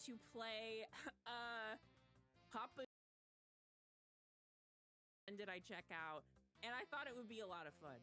to play Papa did I check out, and I thought it would be a lot of fun.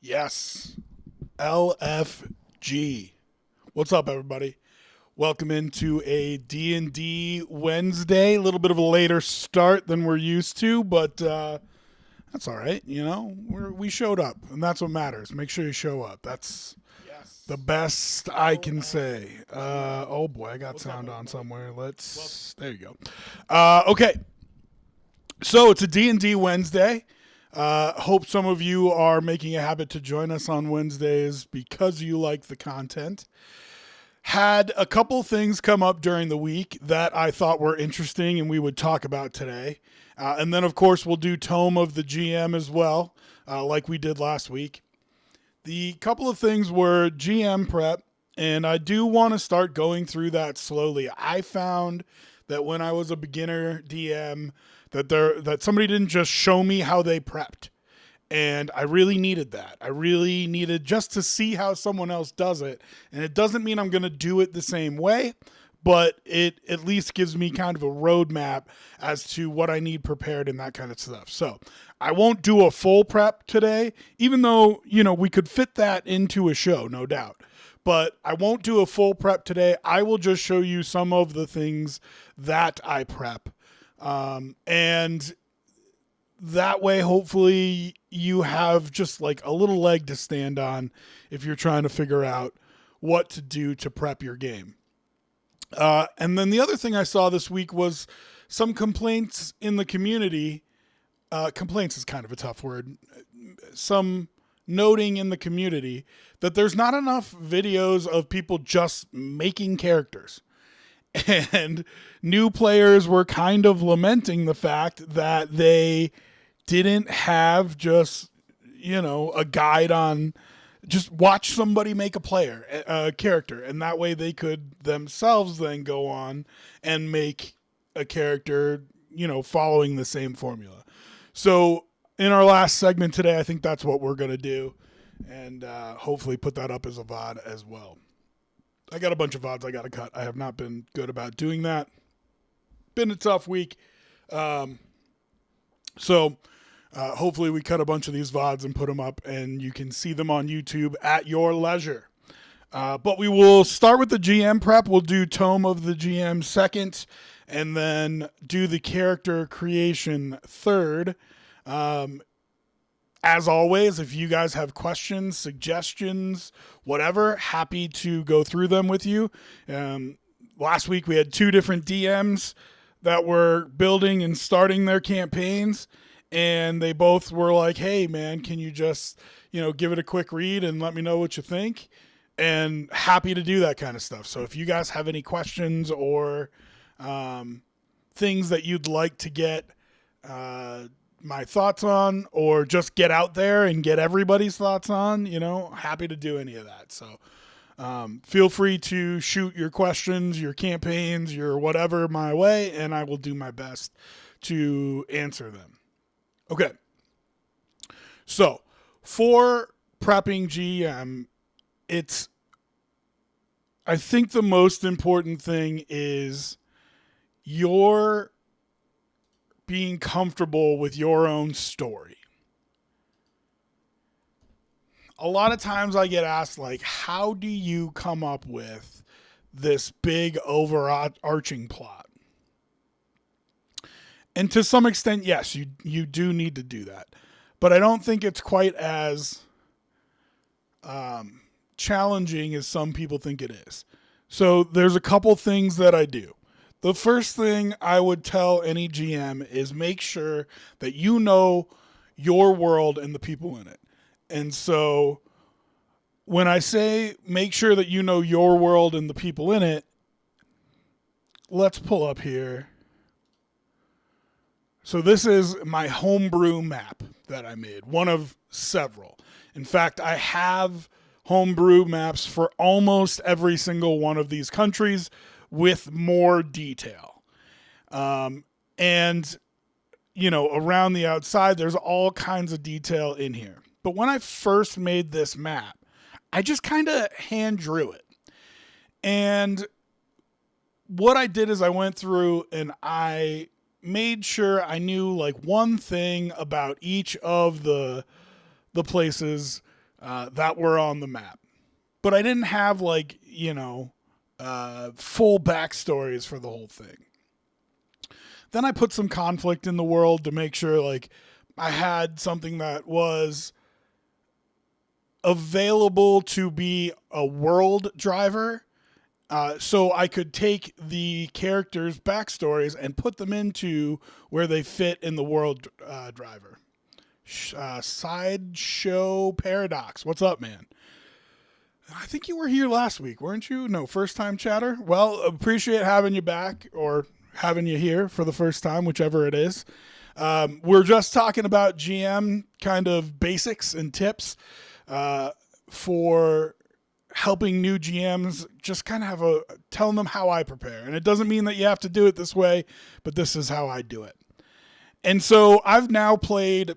Yes. LFG. What's up, everybody? Welcome into a D&D Wednesday. A little bit of a later start than we're used to, but that's all right. You know, we showed up, and that's what matters. Make sure you show up. That's the best I can say. Oh boy, I got sound on somewhere. There you go. Okay. So it's a D&D Wednesday. Hope some of you are making a habit to join us on Wednesdays because you like the content. Had a couple things come up during the week that I thought were interesting and we would talk about today. And then, of course, we'll do Tome of the GM as well, like we did last week. The couple of things were GM prep, and I do want to start going through that slowly. I found that when I was a beginner DM, that somebody didn't just show me how they prepped. And I really needed that. I really needed just to see how someone else does it. And it doesn't mean I'm going to do it the same way, but it at least gives me kind of a roadmap as to what I need prepared and that kind of stuff. So I won't do a full prep today, even though, we could fit that into a show, no doubt. But I won't do a full prep today. I will just show you some of the things that I prep. And that way, hopefully you have just like a little leg to stand on if you're trying to figure out what to do to prep your game. And then the other thing I saw this week was some complaints in the community. Complaints is kind of a tough word. Some noting in the community that there's not enough videos of people just making characters. And new players were kind of lamenting the fact that they didn't have just, a guide on just watch somebody make a character. And that way they could themselves then go on and make a character, following the same formula. So in our last segment today, I think that's what we're going to do. And hopefully put that up as a VOD as well. I got a bunch of VODs I got to cut. I have not been good about doing that. Been a tough week. So hopefully we cut a bunch of these VODs and put them up and you can see them on YouTube at your leisure. But we will start with the GM prep. We'll do Tome of the GM second and then do the character creation third. As always, if you guys have questions, suggestions, whatever, happy to go through them with you. Last week we had 2 different DMs that were building and starting their campaigns, and they both were like, hey, man, can you just, give it a quick read and let me know what you think? And happy to do that kind of stuff. So if you guys have any questions or things that you'd like to get my thoughts on, or just get out there and get everybody's thoughts on, happy to do any of that. So feel free to shoot your questions, your campaigns, your whatever my way, and I will do my best to answer them. Okay. So for prepping GM, I think the most important thing is your being comfortable with your own story. A lot of times I get asked, like, how do you come up with this big overarching plot? And to some extent, yes, you do need to do that. But I don't think it's quite as challenging as some people think it is. So there's a couple things that I do. The first thing I would tell any GM is make sure that you know your world and the people in it. And so when I say make sure that you know your world and the people in it, let's pull up here. So this is my homebrew map that I made, one of several. In fact, I have homebrew maps for almost every single one of these countries, with more detail. And, around the outside, there's all kinds of detail in here. But when I first made this map, I just kind of hand drew it. And what I did is I went through and I made sure I knew like one thing about each of the places that were on the map. But I didn't have full backstories for the whole thing. Then I put some conflict in the world to make sure I had something that was available to be a world driver, so I could take the characters' backstories and put them into where they fit in the world driver. Sideshow Paradox, what's up, man? I think you were here last week, weren't you? No, first time chatter? Well, appreciate having you back, or having you here for the first time, whichever it is. We're just talking about GM kind of basics and tips for helping new GMs, just kind of telling them how I prepare. And it doesn't mean that you have to do it this way, but this is how I do it. And so I've now played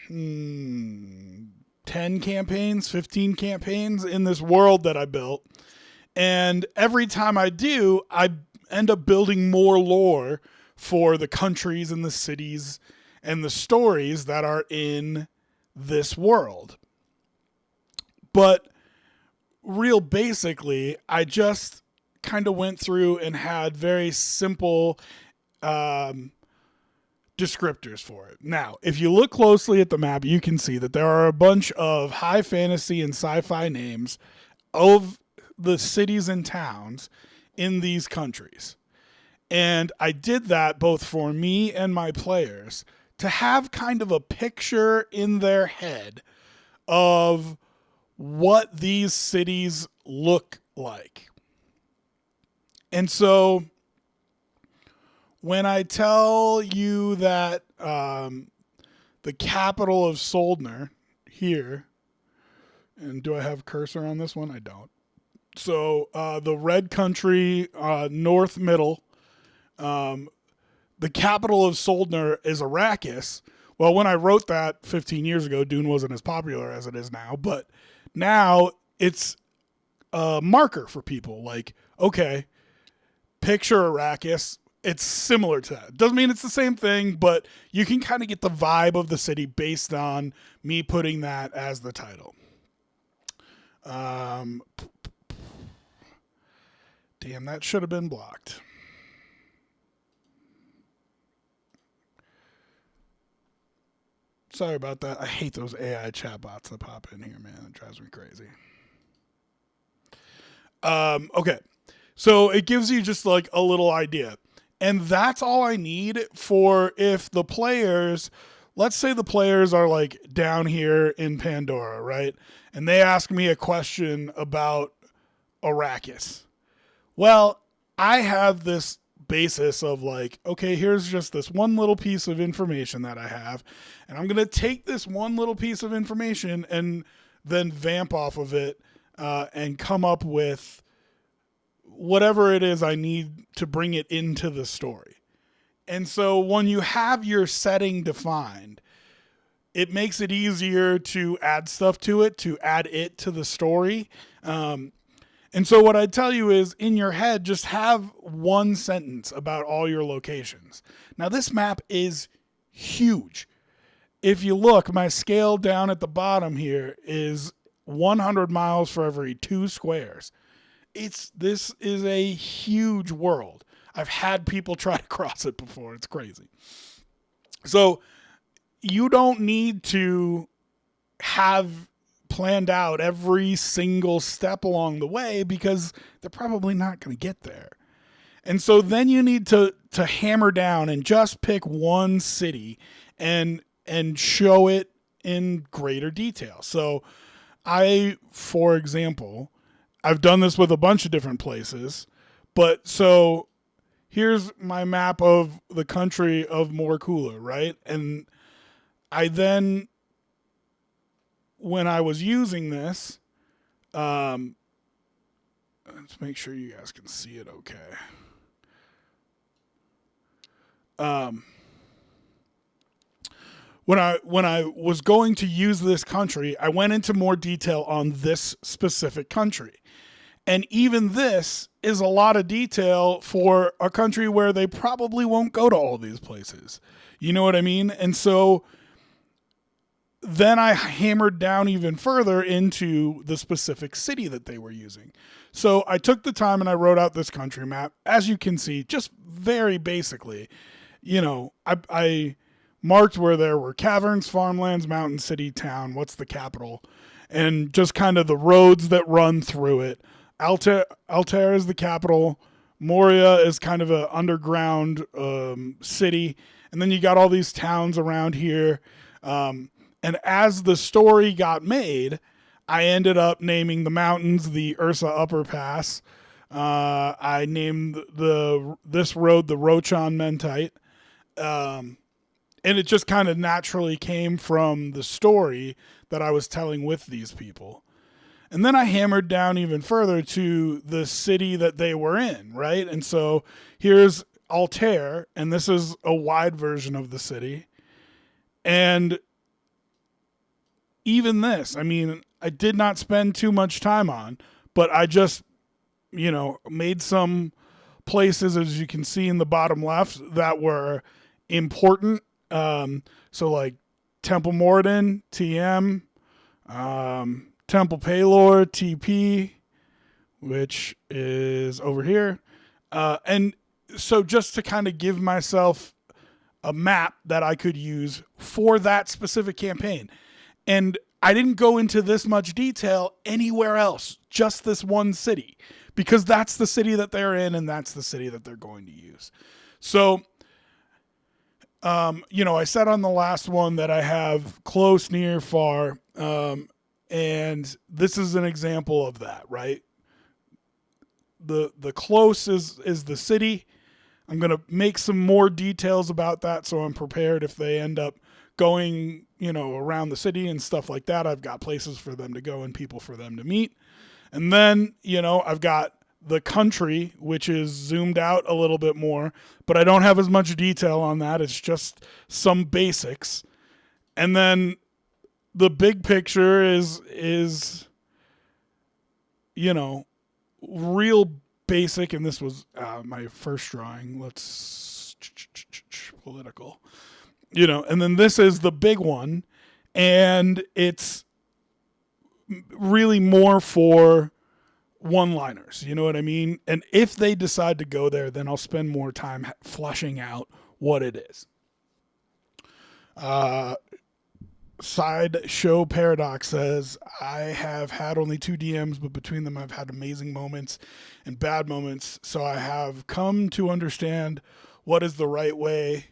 10 campaigns, 15 campaigns in this world that I built. And every time I do, I end up building more lore for the countries and the cities and the stories that are in this world. But real basically, I just kind of went through and had very simple descriptors for it. Now, if you look closely at the map, you can see that there are a bunch of high fantasy and sci-fi names of the cities and towns in these countries. And I did that both for me and my players to have kind of a picture in their head of what these cities look like. And so when I tell you that the capital of Soldner here, and do I have cursor on this one? I don't. So the red country, north middle, the capital of Soldner is Arrakis. Well, when I wrote that 15 years ago, Dune wasn't as popular as it is now, but now it's a marker for people. Like, okay, picture Arrakis. It's similar to that. Doesn't mean it's the same thing, but you can kind of get the vibe of the city based on me putting that as the title. Damn, that should have been blocked. Sorry about that. I hate those AI chatbots that pop in here, man. It drives me crazy. Okay. So it gives you just like a little idea. And that's all I need for if the players, let's say the players are like down here in Pandora, right? And they ask me a question about Arrakis. Well, I have this basis of like, okay, here's just this one little piece of information that I have, and I'm going to take this one little piece of information and then vamp off of it and come up with whatever it is I need to bring it into the story. And so when you have your setting defined, it makes it easier to add stuff to it, to add it to the story. And so what I tell you is, in your head, just have one sentence about all your locations. Now, this map is huge. If you look, my scale down at the bottom here is 100 miles for every 2 squares. This is a huge world. I've had people try to cross it before. It's crazy. So you don't need to have planned out every single step along the way, because they're probably not going to get there. And so then you need to hammer down and just pick one city and show it in greater detail. So for example, I've done this with a bunch of different places, but so here's my map of the country of Morkula, right? And I then, when I was using this, let's make sure you guys can see it okay. When I was going to use this country, I went into more detail on this specific country. And even this is a lot of detail for a country where they probably won't go to all these places. You know what I mean? And so then I hammered down even further into the specific city that they were using. So I took the time and I wrote out this country map. As you can see, just very basically, I marked where there were caverns, farmlands, mountain, city, town, what's the capital, and just kind of the roads that run through it. Altair is the capital. Moria is kind of an underground city. And then you got all these towns around here. And as the story got made, I ended up naming the mountains the Ursa Upper Pass. I named this road the Rochon Mentite. And it just kind of naturally came from the story that I was telling with these people. And then I hammered down even further to the city that they were in, right? And so here's Altair, and this is a wide version of the city. And even this, I mean, I did not spend too much time on, but I just, made some places, as you can see in the bottom left, that were important. So like Temple Morden, TM, Temple Paylor, TP, which is over here. And so just to kind of give myself a map that I could use for that specific campaign. And I didn't go into this much detail anywhere else, just this one city, because that's the city that they're in and that's the city that they're going to use. So, I said on the last one that I have close, near, far, and this is an example of that, right? The close is the city. I'm going to make some more details about that so I'm prepared if they end up going, around the city and stuff like that. I've got places for them to go and people for them to meet. And then, I've got the country, which is zoomed out a little bit more, but I don't have as much detail on that. It's just some basics. And then the big picture is real basic. And this was my first drawing. Let's political, and then this is the big one. And it's really more for one-liners, you know what I mean? And if they decide to go there, then I'll spend more time fleshing out what it is. Sideshow Paradox says, I have had only 2 DMs, but between them I've had amazing moments and bad moments, so I have come to understand what is the right way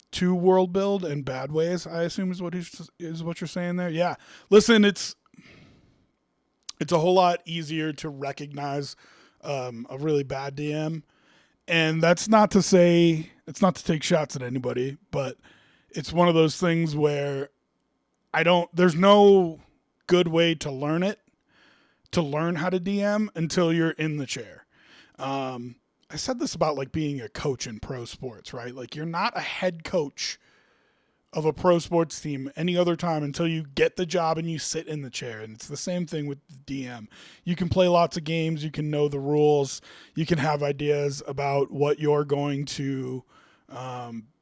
to world build and bad ways, I assume is what you're saying there. Yeah. Listen, it's a whole lot easier to recognize a really bad DM. And that's not to say, it's not to take shots at anybody, but it's one of those things where there's no good way to learn how to DM until you're in the chair. I said this about like being a coach in pro sports, right? Like you're not a head coach of a pro sports team any other time until you get the job and you sit in the chair. And it's the same thing with the DM. You can play lots of games. You can know the rules. You can have ideas about what you're going to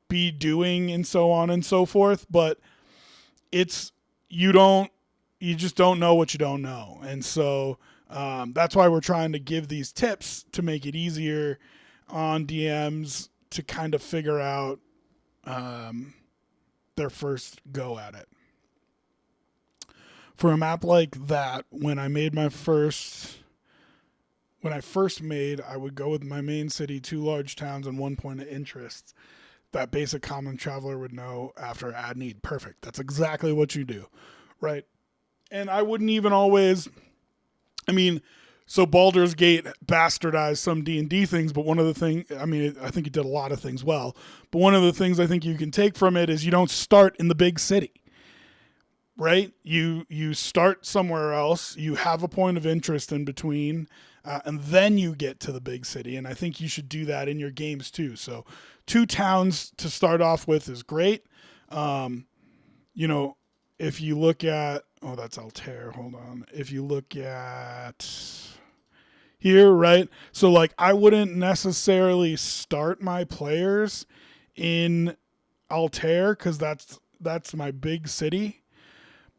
be doing and so on and so forth. But you just don't know what you don't know. And so that's why we're trying to give these tips to make it easier on DMs to kind of figure out their first go at it. For a map like that, when I first made, I would go with my main city, 2 large towns, and 1 point of interest. That basic common traveler would know after add need. Perfect. That's exactly what you do, right? And I wouldn't even always, so Baldur's Gate bastardized some D&D things, but one of the things, I think it did a lot of things well, but one of the things I think you can take from it is you don't start in the big city, right? You start somewhere else, you have a point of interest in between, and then you get to the big city, and I think you should do that in your games too. So 2 towns to start off with is great. If you look at, that's Altair, hold on. If you look at here, right? So like I wouldn't necessarily start my players in Altair because that's that's my big city.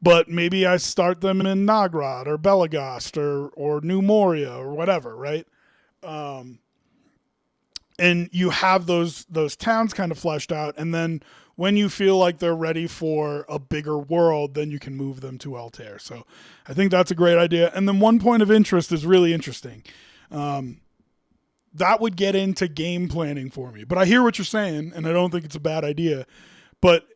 But maybe I start them in Nagrad or Belagost or New Moria or whatever, right? And you have those towns kind of fleshed out, and then when you feel like they're ready for a bigger world, then you can move them to Altair. So I think that's a great idea. And then one point of interest is really interesting. That would get into game planning for me. But I hear what you're saying, and I don't think it's a bad idea. But,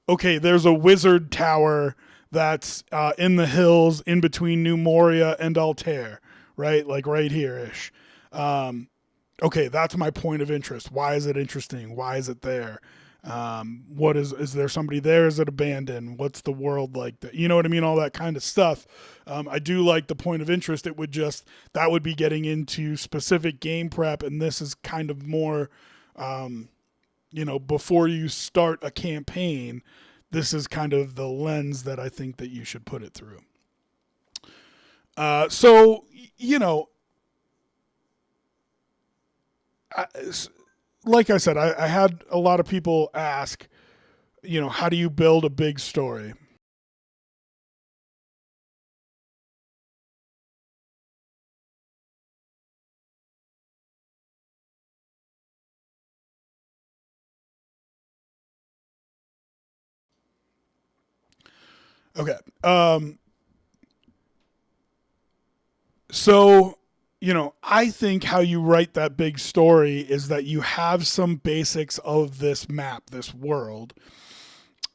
okay, there's a wizard tower that's in the hills in between New Moria and Altair, right? Like right here-ish. Okay, that's my point of interest. Why is it interesting? Why is it there? What is there somebody there? Is it abandoned? What's the world like? You know what I mean? All that kind of stuff. I do like the point of interest. That would be getting into specific game prep, and this is kind of more, before you start a campaign, this is kind of the lens that I think that you should put it through. Like I said, I had a lot of people ask, how do you build a big story? Okay. So, I think how you write that big story is that you have some basics of this map, this world,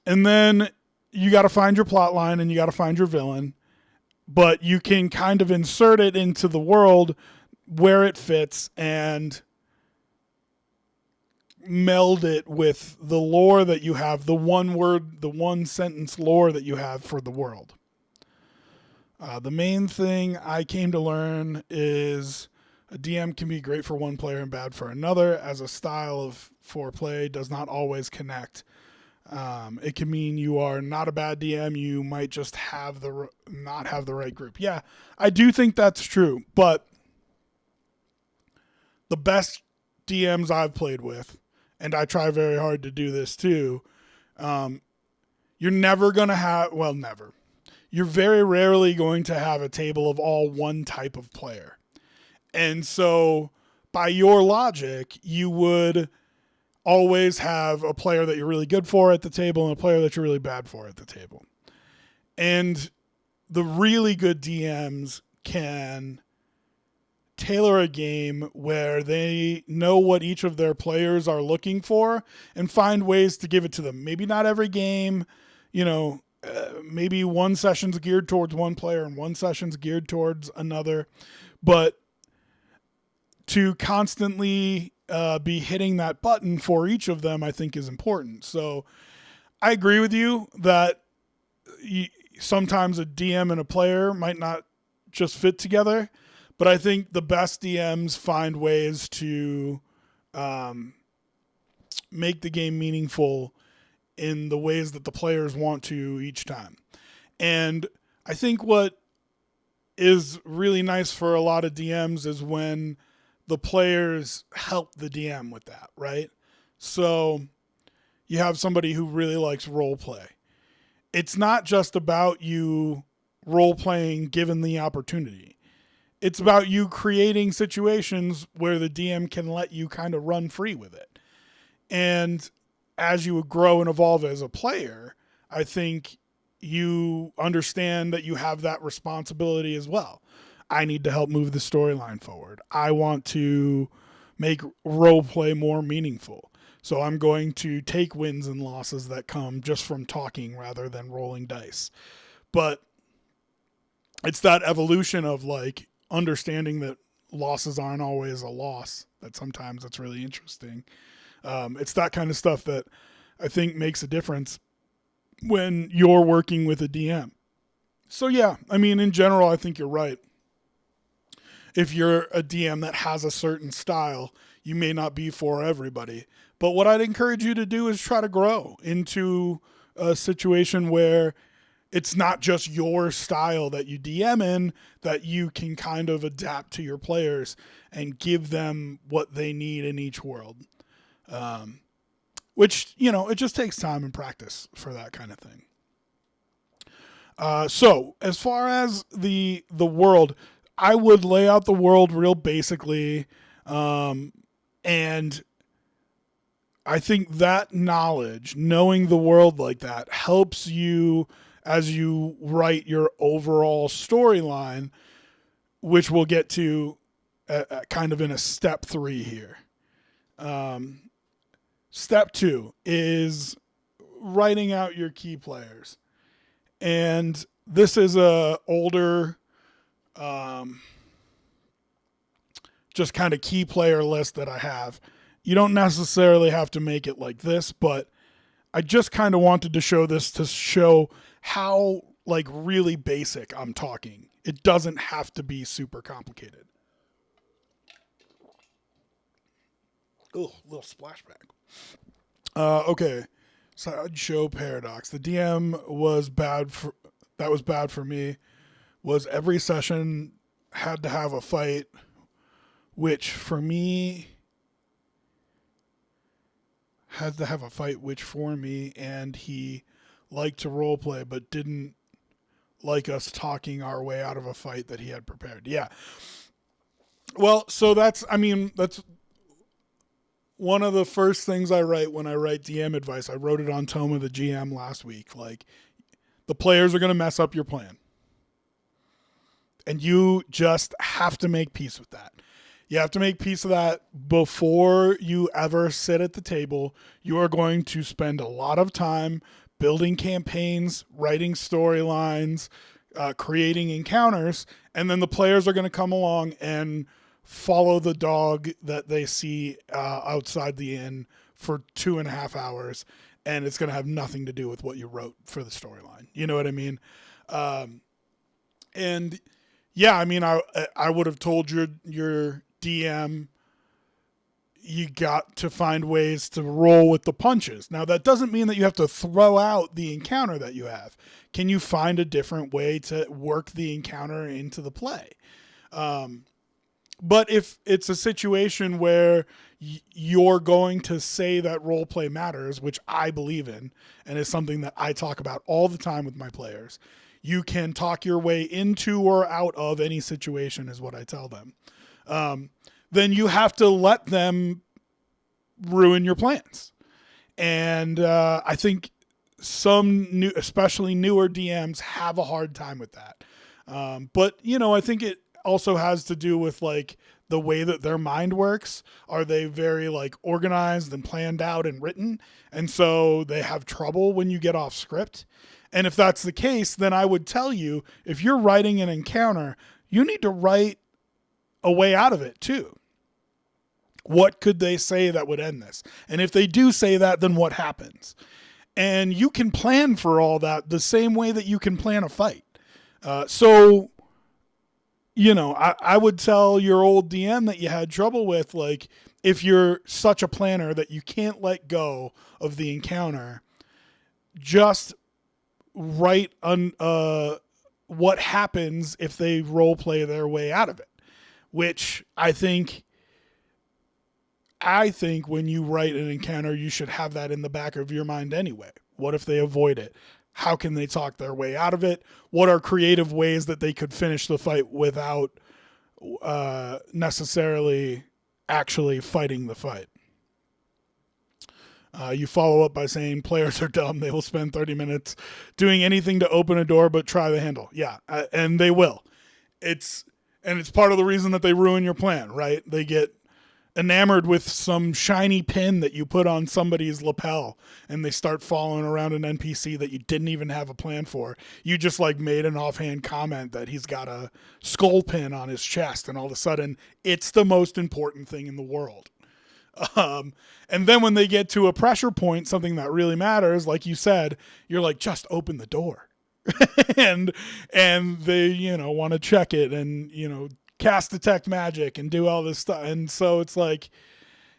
and then you got to find your plot line and you got to find your villain, but you can kind of insert it into the world where it fits and meld it with the lore that you have, the one sentence lore that you have for the world. The main thing I came to learn is a DM can be great for one player and bad for another, as a style of foreplay does not always connect. It can mean you are not a bad DM. You might just not have the right group. Yeah, I do think that's true, but the best DMs I've played with, and I try very hard to do this too, you're never going to have, well, never. You're very rarely going to have a table of all one type of player. And so by your logic, you would always have a player that you're really good for at the table and a player that you're really bad for at the table. And the really good DMs can tailor a game where they know what each of their players are looking for and find ways to give it to them. Maybe not every game, maybe one session's geared towards one player and one session's geared towards another, but to constantly be hitting that button for each of them, I think is important. So I agree with you that sometimes a DM and a player might not just fit together, but I think the best DMs find ways to make the game meaningful in the ways that the players want to each time. And I think what is really nice for a lot of DMs is when the players help the DM with that, right? So you have somebody who really likes role play. It's not just about you role playing given the opportunity. It's about you creating situations where the DM can let you kind of run free with it. And as you grow and evolve as a player, I think you understand that you have that responsibility as well. I need to help move the storyline forward. I want to make role play more meaningful. So I'm going to take wins and losses that come just from talking rather than rolling dice. But it's that evolution of like understanding that losses aren't always a loss, that sometimes it's really interesting. It's that kind of stuff that I think makes a difference when you're working with a DM. So yeah, I mean, in general, I think you're right. If you're a DM that has a certain style, you may not be for everybody. But what I'd encourage you to do is try to grow into a situation where it's not just your style that you DM in, that you can kind of adapt to your players and give them what they need in each world. which, it just takes time and practice for that kind of thing. So as far as the world, I would lay out the world real basically, and I think that knowledge, knowing the world like that, helps you as you write your overall storyline, which we'll get to kind of in a step 3 here. Step 2 is writing out your key players. And this is a older, just kind of key player list that I have. You don't necessarily have to make it like this, but I just kind of wanted to show this to show how like really basic I'm talking. It doesn't have to be super complicated. Oh, little splashback. Okay. Sideshow paradox. The DM was bad for me. Was every session had to have a fight, which for me had to have a fight, which for me, and he liked to role play, but didn't like us talking our way out of a fight that he had prepared. Yeah. Well, so that's one of the first things I write when I write DM advice. I wrote it on Tome of the GM last week. Like, the players are going to mess up your plan. And you just have to make peace with that. You have to make peace with that before you ever sit at the table. You are going to spend a lot of time building campaigns, writing storylines, creating encounters, and then the players are going to come along and follow the dog that they see outside the inn for 2.5 hours, and it's going to have nothing to do with what you wrote for the storyline. You know what I mean? And yeah, I mean, I would have told your DM you got to find ways to roll with the punches. Now, that doesn't mean that you have to throw out the encounter that you have. Can you find a different way to work the encounter into the play? But if it's a situation where you're going to say that role play matters, which I believe in, and is something that I talk about all the time with my players, you can talk your way into or out of any situation, is what I tell them. Then you have to let them ruin your plans. And I think some especially newer DMs have a hard time with that. But, I think it also has to do with like the way that their mind works. Are they very like organized and planned out and written? And so they have trouble when you get off script. And if that's the case, then I would tell you, if you're writing an encounter, you need to write a way out of it too. What could they say that would end this? And if they do say that, then what happens? And you can plan for all that the same way that you can plan a fight. So I would tell your old DM that you had trouble with, like, if you're such a planner that you can't let go of the encounter, just write what happens if they role play their way out of it, which I think when you write an encounter, you should have that in the back of your mind anyway. What if they avoid it? How can they talk their way out of it? What are creative ways that they could finish the fight without necessarily actually fighting the fight? You follow up by saying players are dumb. They will spend 30 minutes doing anything to open a door but try the handle. Yeah, and they will. It's part of the reason that they ruin your plan, right? They get enamored with some shiny pin that you put on somebody's lapel, and they start following around an NPC that you didn't even have a plan for. You just like made an offhand comment that he's got a skull pin on his chest, and all of a sudden it's the most important thing in the world. And then when they get to a pressure point, something that really matters, like you said, you're like, just open the door. and they, want to check it and, cast detect magic and do all this stuff. And so it's like,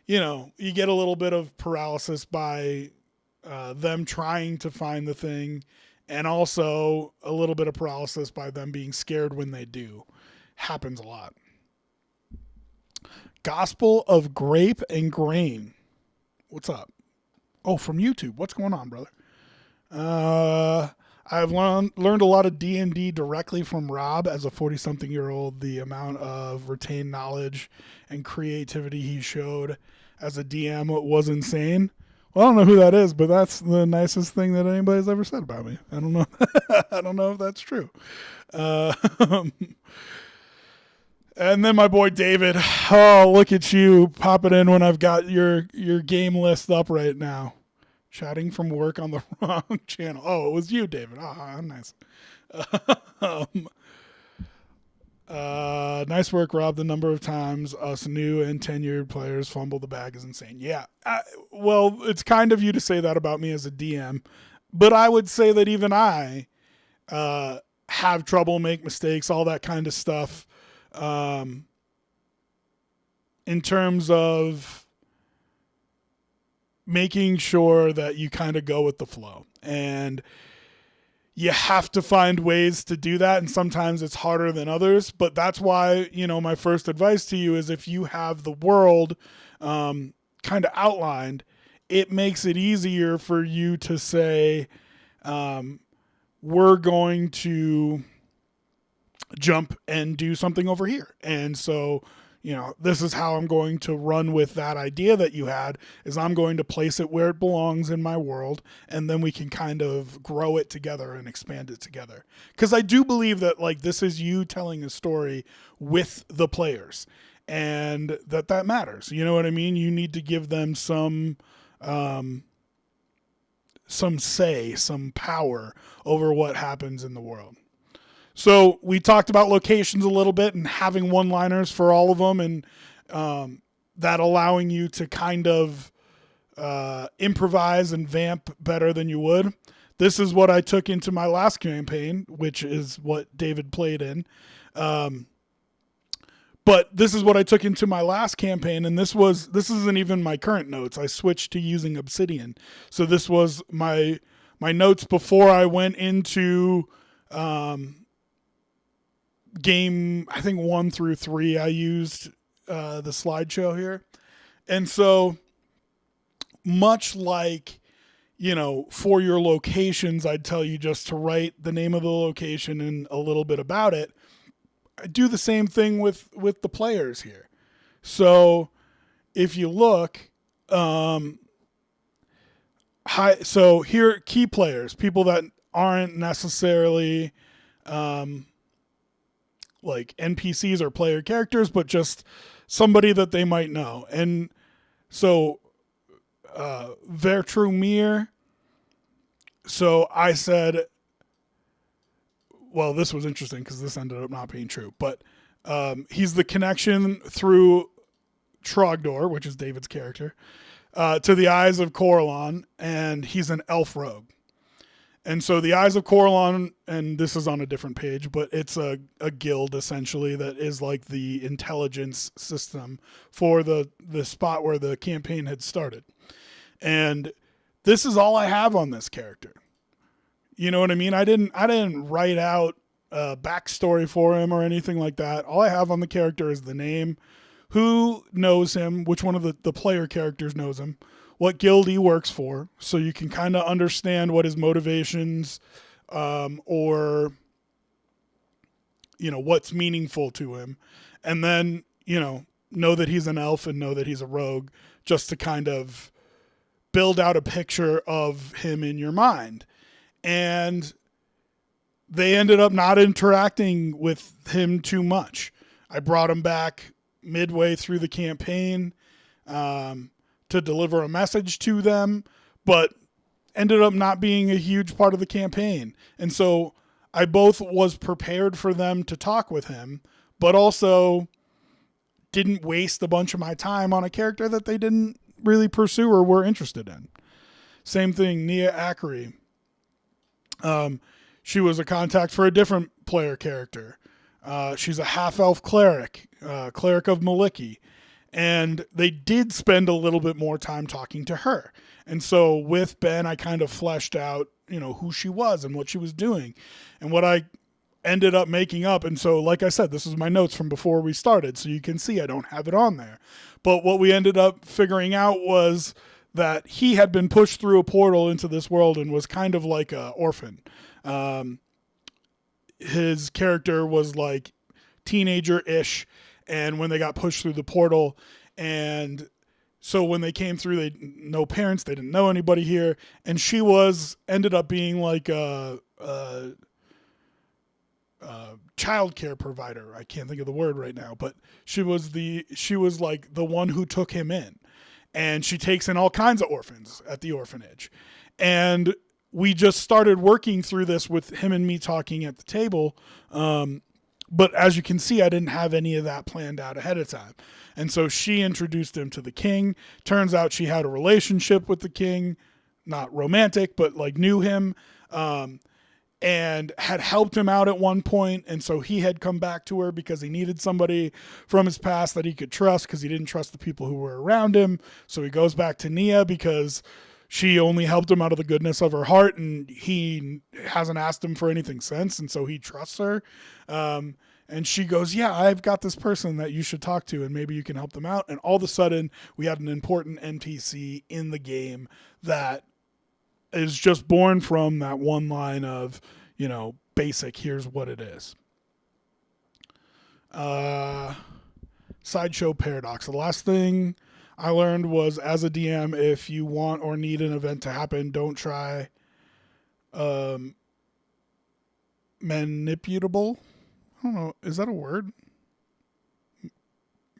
you get a little bit of paralysis by them trying to find the thing, and also a little bit of paralysis by them being scared when they do. Happens a lot. Gospel of Grape and Grain. What's up? Oh, from YouTube. What's going on, brother? I've learned a lot of D&D directly from Rob as a 40-something-year-old. The amount of retained knowledge and creativity he showed as a DM was insane. Well, I don't know who that is, but that's the nicest thing that anybody's ever said about me. I don't know. I don't know if that's true. Uh, and then my boy David. Oh, look at you popping in when I've got your game list up right now. Chatting from work on the wrong channel. Oh, it was you, David. Ah, nice. Nice work, Rob. The number of times us new and tenured players fumble the bag is insane. Yeah. Well, it's kind of you to say that about me as a DM, but I would say that even I have trouble, make mistakes, all that kind of stuff. In terms of making sure that you kind of go with the flow, and you have to find ways to do that. And sometimes it's harder than others, but that's why, my first advice to you is if you have the world, kind of outlined, it makes it easier for you to say, we're going to jump and do something over here. And so, this is how I'm going to run with that idea that you had, is I'm going to place it where it belongs in my world, and then we can kind of grow it together and expand it together. Because I do believe that, this is you telling a story with the players, and that matters. You know what I mean? You need to give them some say, some power over what happens in the world. So we talked about locations a little bit and having one-liners for all of them, and that allowing you to kind of improvise and vamp better than you would. This is what I took into my last campaign, which is what David played in. But this is what I took into my last campaign, and this isn't even my current notes. I switched to using Obsidian. So this was my notes before I went into game, I think 1 through 3, I used the slideshow here. And so much like, for your locations, I'd tell you just to write the name of the location and a little bit about it. I do the same thing with the players here. So if you look, so here, key players, people that aren't necessarily like NPCs or player characters, but just somebody that they might know. And so Vertrumir, so I said, well, this was interesting because this ended up not being true, but he's the connection through Trogdor, which is David's character, to the Eyes of Coralon, and he's an elf rogue. And so the Eyes of Coralon, and this is on a different page, but it's a guild essentially that is like the intelligence system for the spot where the campaign had started. And this is all I have on this character. You know what I mean? I didn't write out a backstory for him or anything like that. All I have on the character is the name, who knows him, which one of the player characters knows him, what guild he works for, so you can kind of understand what his motivations or what's meaningful to him, and then know that he's an elf and know that he's a rogue, just to kind of build out a picture of him in your mind. And they ended up not interacting with him too much. I brought him back midway through the campaign to deliver a message to them, but ended up not being a huge part of the campaign. And so I both was prepared for them to talk with him, but also didn't waste a bunch of my time on a character that they didn't really pursue or were interested in. Same thing, Nia Akari. She was a contact for a different player character. She's a half-elf cleric, cleric of Maliki. And they did spend a little bit more time talking to her. And so with Ben, I kind of fleshed out, who she was and what she was doing and what I ended up making up. And so, like I said, this is my notes from before we started. So you can see I don't have it on there. But what we ended up figuring out was that he had been pushed through a portal into this world and was kind of like an orphan. His character was like teenager-ish, and when they got pushed through the portal, and so when they came through, they no parents, they didn't know anybody here, and she ended up being like a child care provider. I can't think of the word right now, but she was like the one who took him in, and she takes in all kinds of orphans at the orphanage, and we just started working through this with him and me talking at the table. But as you can see, I didn't have any of that planned out ahead of time. And so she introduced him to the king. Turns out she had a relationship with the king, not romantic, but like knew him, and had helped him out at one point. And so he had come back to her because he needed somebody from his past that he could trust, because he didn't trust the people who were around him. So he goes back to Nia because she only helped him out of the goodness of her heart, and he hasn't asked him for anything since, and so he trusts her. And she goes, yeah, I've got this person that you should talk to, and maybe you can help them out. And all of a sudden, we had an important NPC in the game that is just born from that one line of, basic, here's what it is. Sideshow Paradox. The last thing I learned was, as a DM, if you want or need an event to happen, don't try manipulable. I don't know. Is that a word?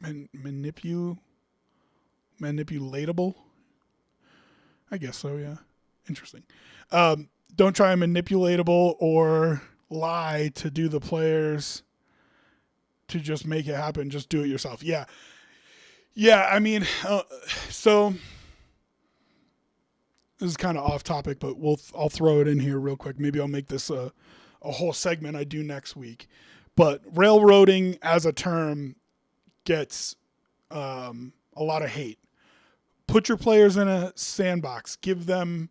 Manipulatable? I guess so, yeah. Interesting. Don't try manipulatable or lie to do the players to just make it happen. Just do it yourself. Yeah. Yeah, I mean, so this is kind of off topic, but I'll throw it in here real quick. Maybe I'll make this a whole segment I do next week. But railroading as a term gets a lot of hate. Put your players in a sandbox. Give them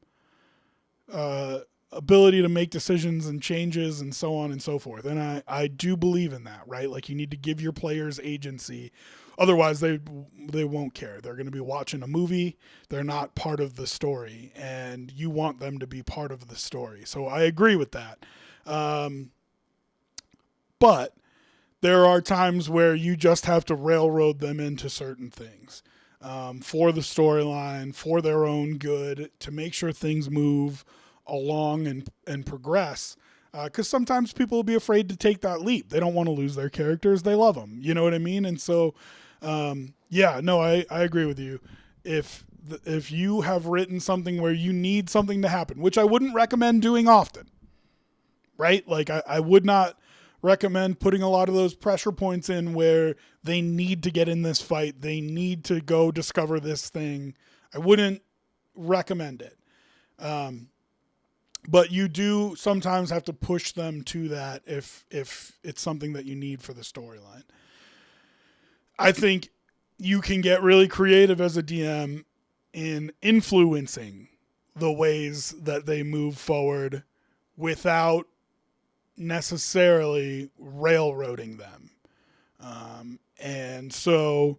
ability to make decisions and changes and so on and so forth. And I do believe in that, right? Like, you need to give your players agency. Otherwise, they won't care. They're going to be watching a movie. They're not part of the story, and you want them to be part of the story. So I agree with that. But there are times where you just have to railroad them into certain things for the storyline, for their own good, to make sure things move along and progress. Because sometimes people will be afraid to take that leap. They don't want to lose their characters. They love them. You know what I mean? And so, I agree with you. If you have written something where you need something to happen, which I wouldn't recommend doing often, right? Like, I would not recommend putting a lot of those pressure points in where they need to get in this fight. They need to go discover this thing. I wouldn't recommend it. But you do sometimes have to push them to that if it's something that you need for the storyline. I think you can get really creative as a DM in influencing the ways that they move forward without necessarily railroading them. And so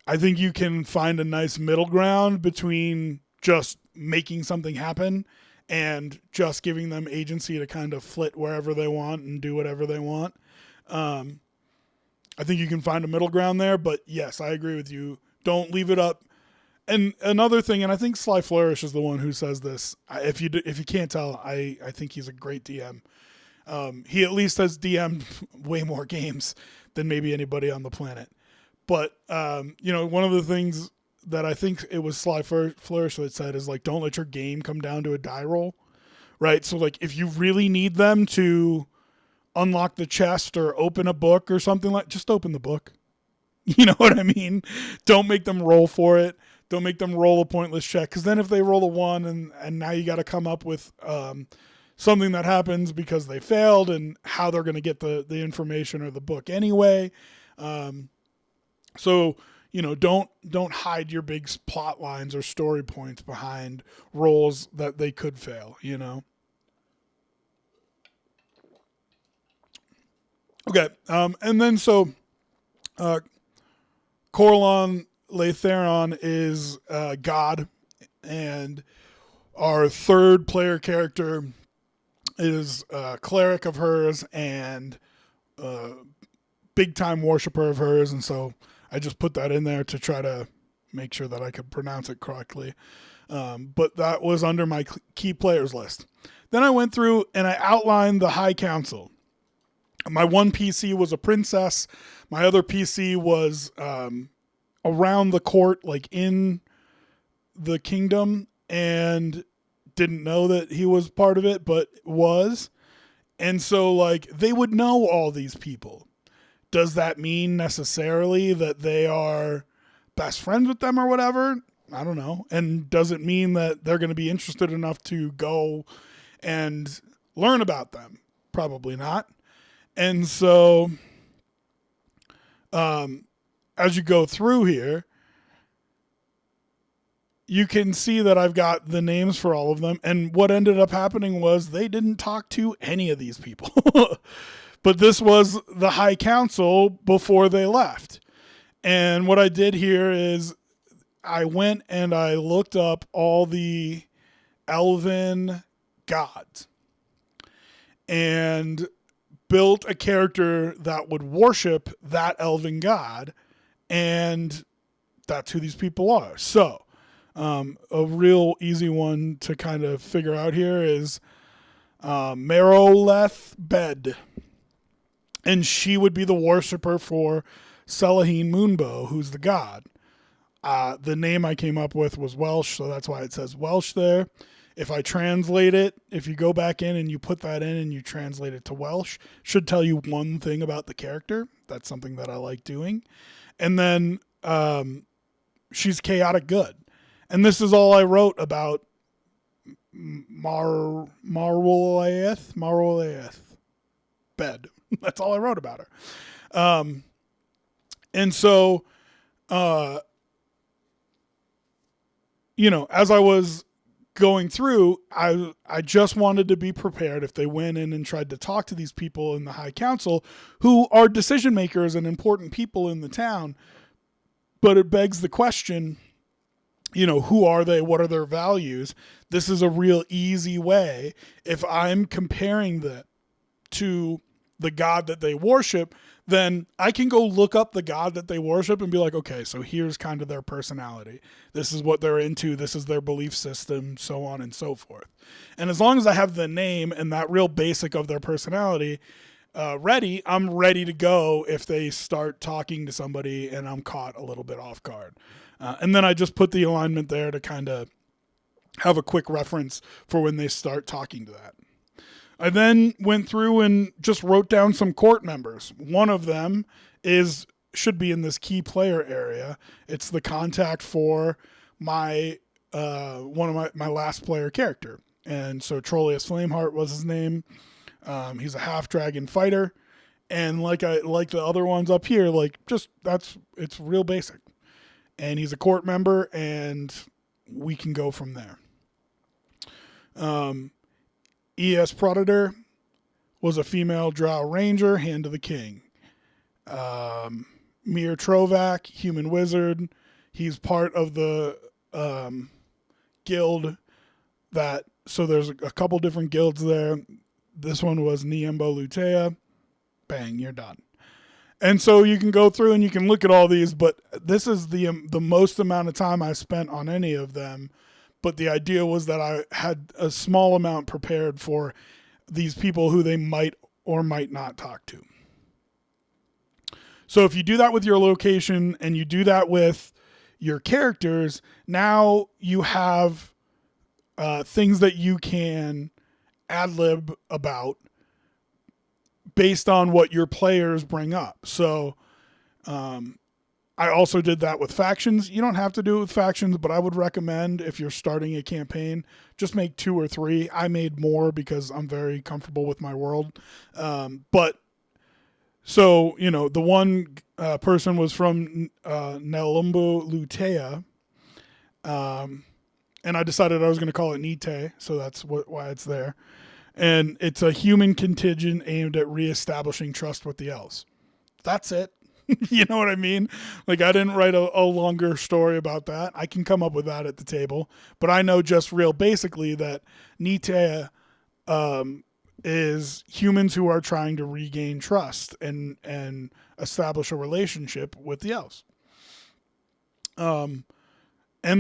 I think you can find a nice middle ground between just making something happen and just giving them agency to kind of flit wherever they want and do whatever they want. I think you can find a middle ground there, but yes, I agree with you. Don't leave it up. And another thing, and I think Sly Flourish is the one who says this. If you can't tell, I think he's a great DM. He at least has DM'd way more games than maybe anybody on the planet. But, one of the things that I think it was Sly Flourish that said is, like, don't let your game come down to a die roll, right? So, like, if you really need them to unlock the chest or open a book or something, just open the book. You know what I mean? Don't make them roll for it. Don't make them roll a pointless check, because then if they roll a 1 and now you got to come up with something that happens because they failed and how they're going to get the information or the book anyway. So, don't hide your big plot lines or story points behind roles that they could fail, Okay. And then Corlon Latheron is God And our third player character is a cleric of hers and a big time worshiper of hers. And so I just put that in there to try to make sure that I could pronounce it correctly. But that was under my key players list. Then I went through and I outlined the High Council. My one PC was a princess. My other PC was around the court, like in the kingdom, and didn't know that he was part of it, but was. And so, like, they would know all these people. Does that mean necessarily that they are best friends with them or whatever? I don't know. And does it mean that they're going to be interested enough to go and learn about them? Probably not. And so, as you go through here, you can see that I've got the names for all of them. And what ended up happening was they didn't talk to any of these people. But this was the High Council before they left. And what I did here is I went and I looked up all the elven gods and built a character that would worship that elven god. And that's who these people are. So, a real easy one to kind of figure out here is Meroleth Bed. And she would be the worshiper for Selahine Moonbow, who's the god. The name I came up with was Welsh, so that's why it says Welsh there. If I translate it, if you go back in and you put that in and you translate it to Welsh, should tell you one thing about the character. That's something that I like doing. And then she's chaotic good. And this is all I wrote about Marwalaeth Bed. That's all I wrote about her. And so, as I was going through, I just wanted to be prepared if they went in and tried to talk to these people in the High Council who are decision makers and important people in the town. But it begs the question, who are they? What are their values? This is a real easy way. If I'm comparing that to the god that they worship, then I can go look up the god that they worship and be like, okay, so here's kind of their personality. This is what they're into. This is their belief system, so on and so forth. And as long as I have the name and that real basic of their personality ready, I'm ready to go if they start talking to somebody and I'm caught a little bit off guard. And then I just put the alignment there to kind of have a quick reference for when they start talking to that. I then went through and just wrote down some court members. One of them should be in this key player area. It's the contact for my one of my last player character. And so Trollus Flameheart was his name. He's a half dragon fighter. And like the other ones up here, it's real basic. And he's a court member, and we can go from there. E.S. Predator was a female drow ranger, hand of the king. Mir Trovak, human wizard. He's part of the guild so there's a couple different guilds there. This one was Niembo Lutea. Bang, you're done. And so you can go through and you can look at all these, but this is the most amount of time I spent on any of them. But the idea was that I had a small amount prepared for these people who they might or might not talk to. So if you do that with your location and you do that with your characters, now you have things that you can ad-lib about based on what your players bring up. So I also did that with factions. You don't have to do it with factions, but I would recommend if you're starting a campaign, just make 2 or 3. I made more because I'm very comfortable with my world. But so, the one person was from Nelumbo Lutea. And I decided I was going to call it Nite, so that's why it's there. And it's a human contingent aimed at reestablishing trust with the elves. That's it. You know what I mean? Like, I didn't write a longer story about that. I can come up with that at the table. But I know just real basically that Nite is humans who are trying to regain trust and establish a relationship with the elves. And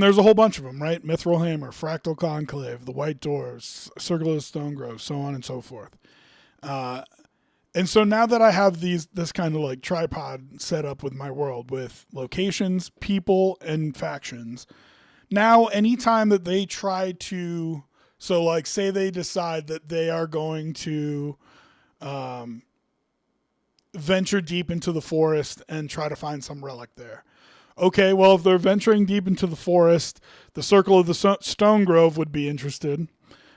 there's a whole bunch of them, right? Mithril Hammer, Fractal Conclave, the White Dwarves, Circle of the Stone Grove, so on and so forth. And so now that I have this kind of like tripod set up with my world with locations, people, and factions, now anytime that they try to, so like say they decide that they are going to venture deep into the forest and try to find some relic there. Okay, well, if they're venturing deep into the forest, the Circle of the Stone Grove would be interested.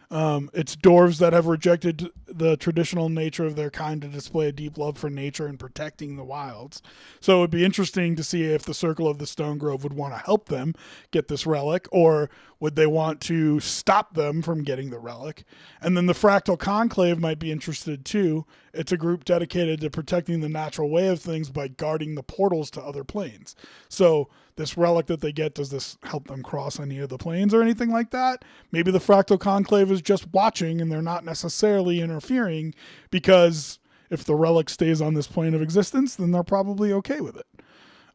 It's dwarves that have rejected the traditional nature of their kind to display a deep love for nature and protecting the wilds. So it would be interesting to see if the Circle of the Stone Grove would want to help them get this relic, or would they want to stop them from getting the relic? And then the Fractal Conclave might be interested too. It's a group dedicated to protecting the natural way of things by guarding the portals to other planes. So this relic that they get, does this help them cross any of the planes or anything like that? Maybe the Fractal Conclave is just watching and they're not necessarily interfering, because if the relic stays on this plane of existence, then they're probably okay with it.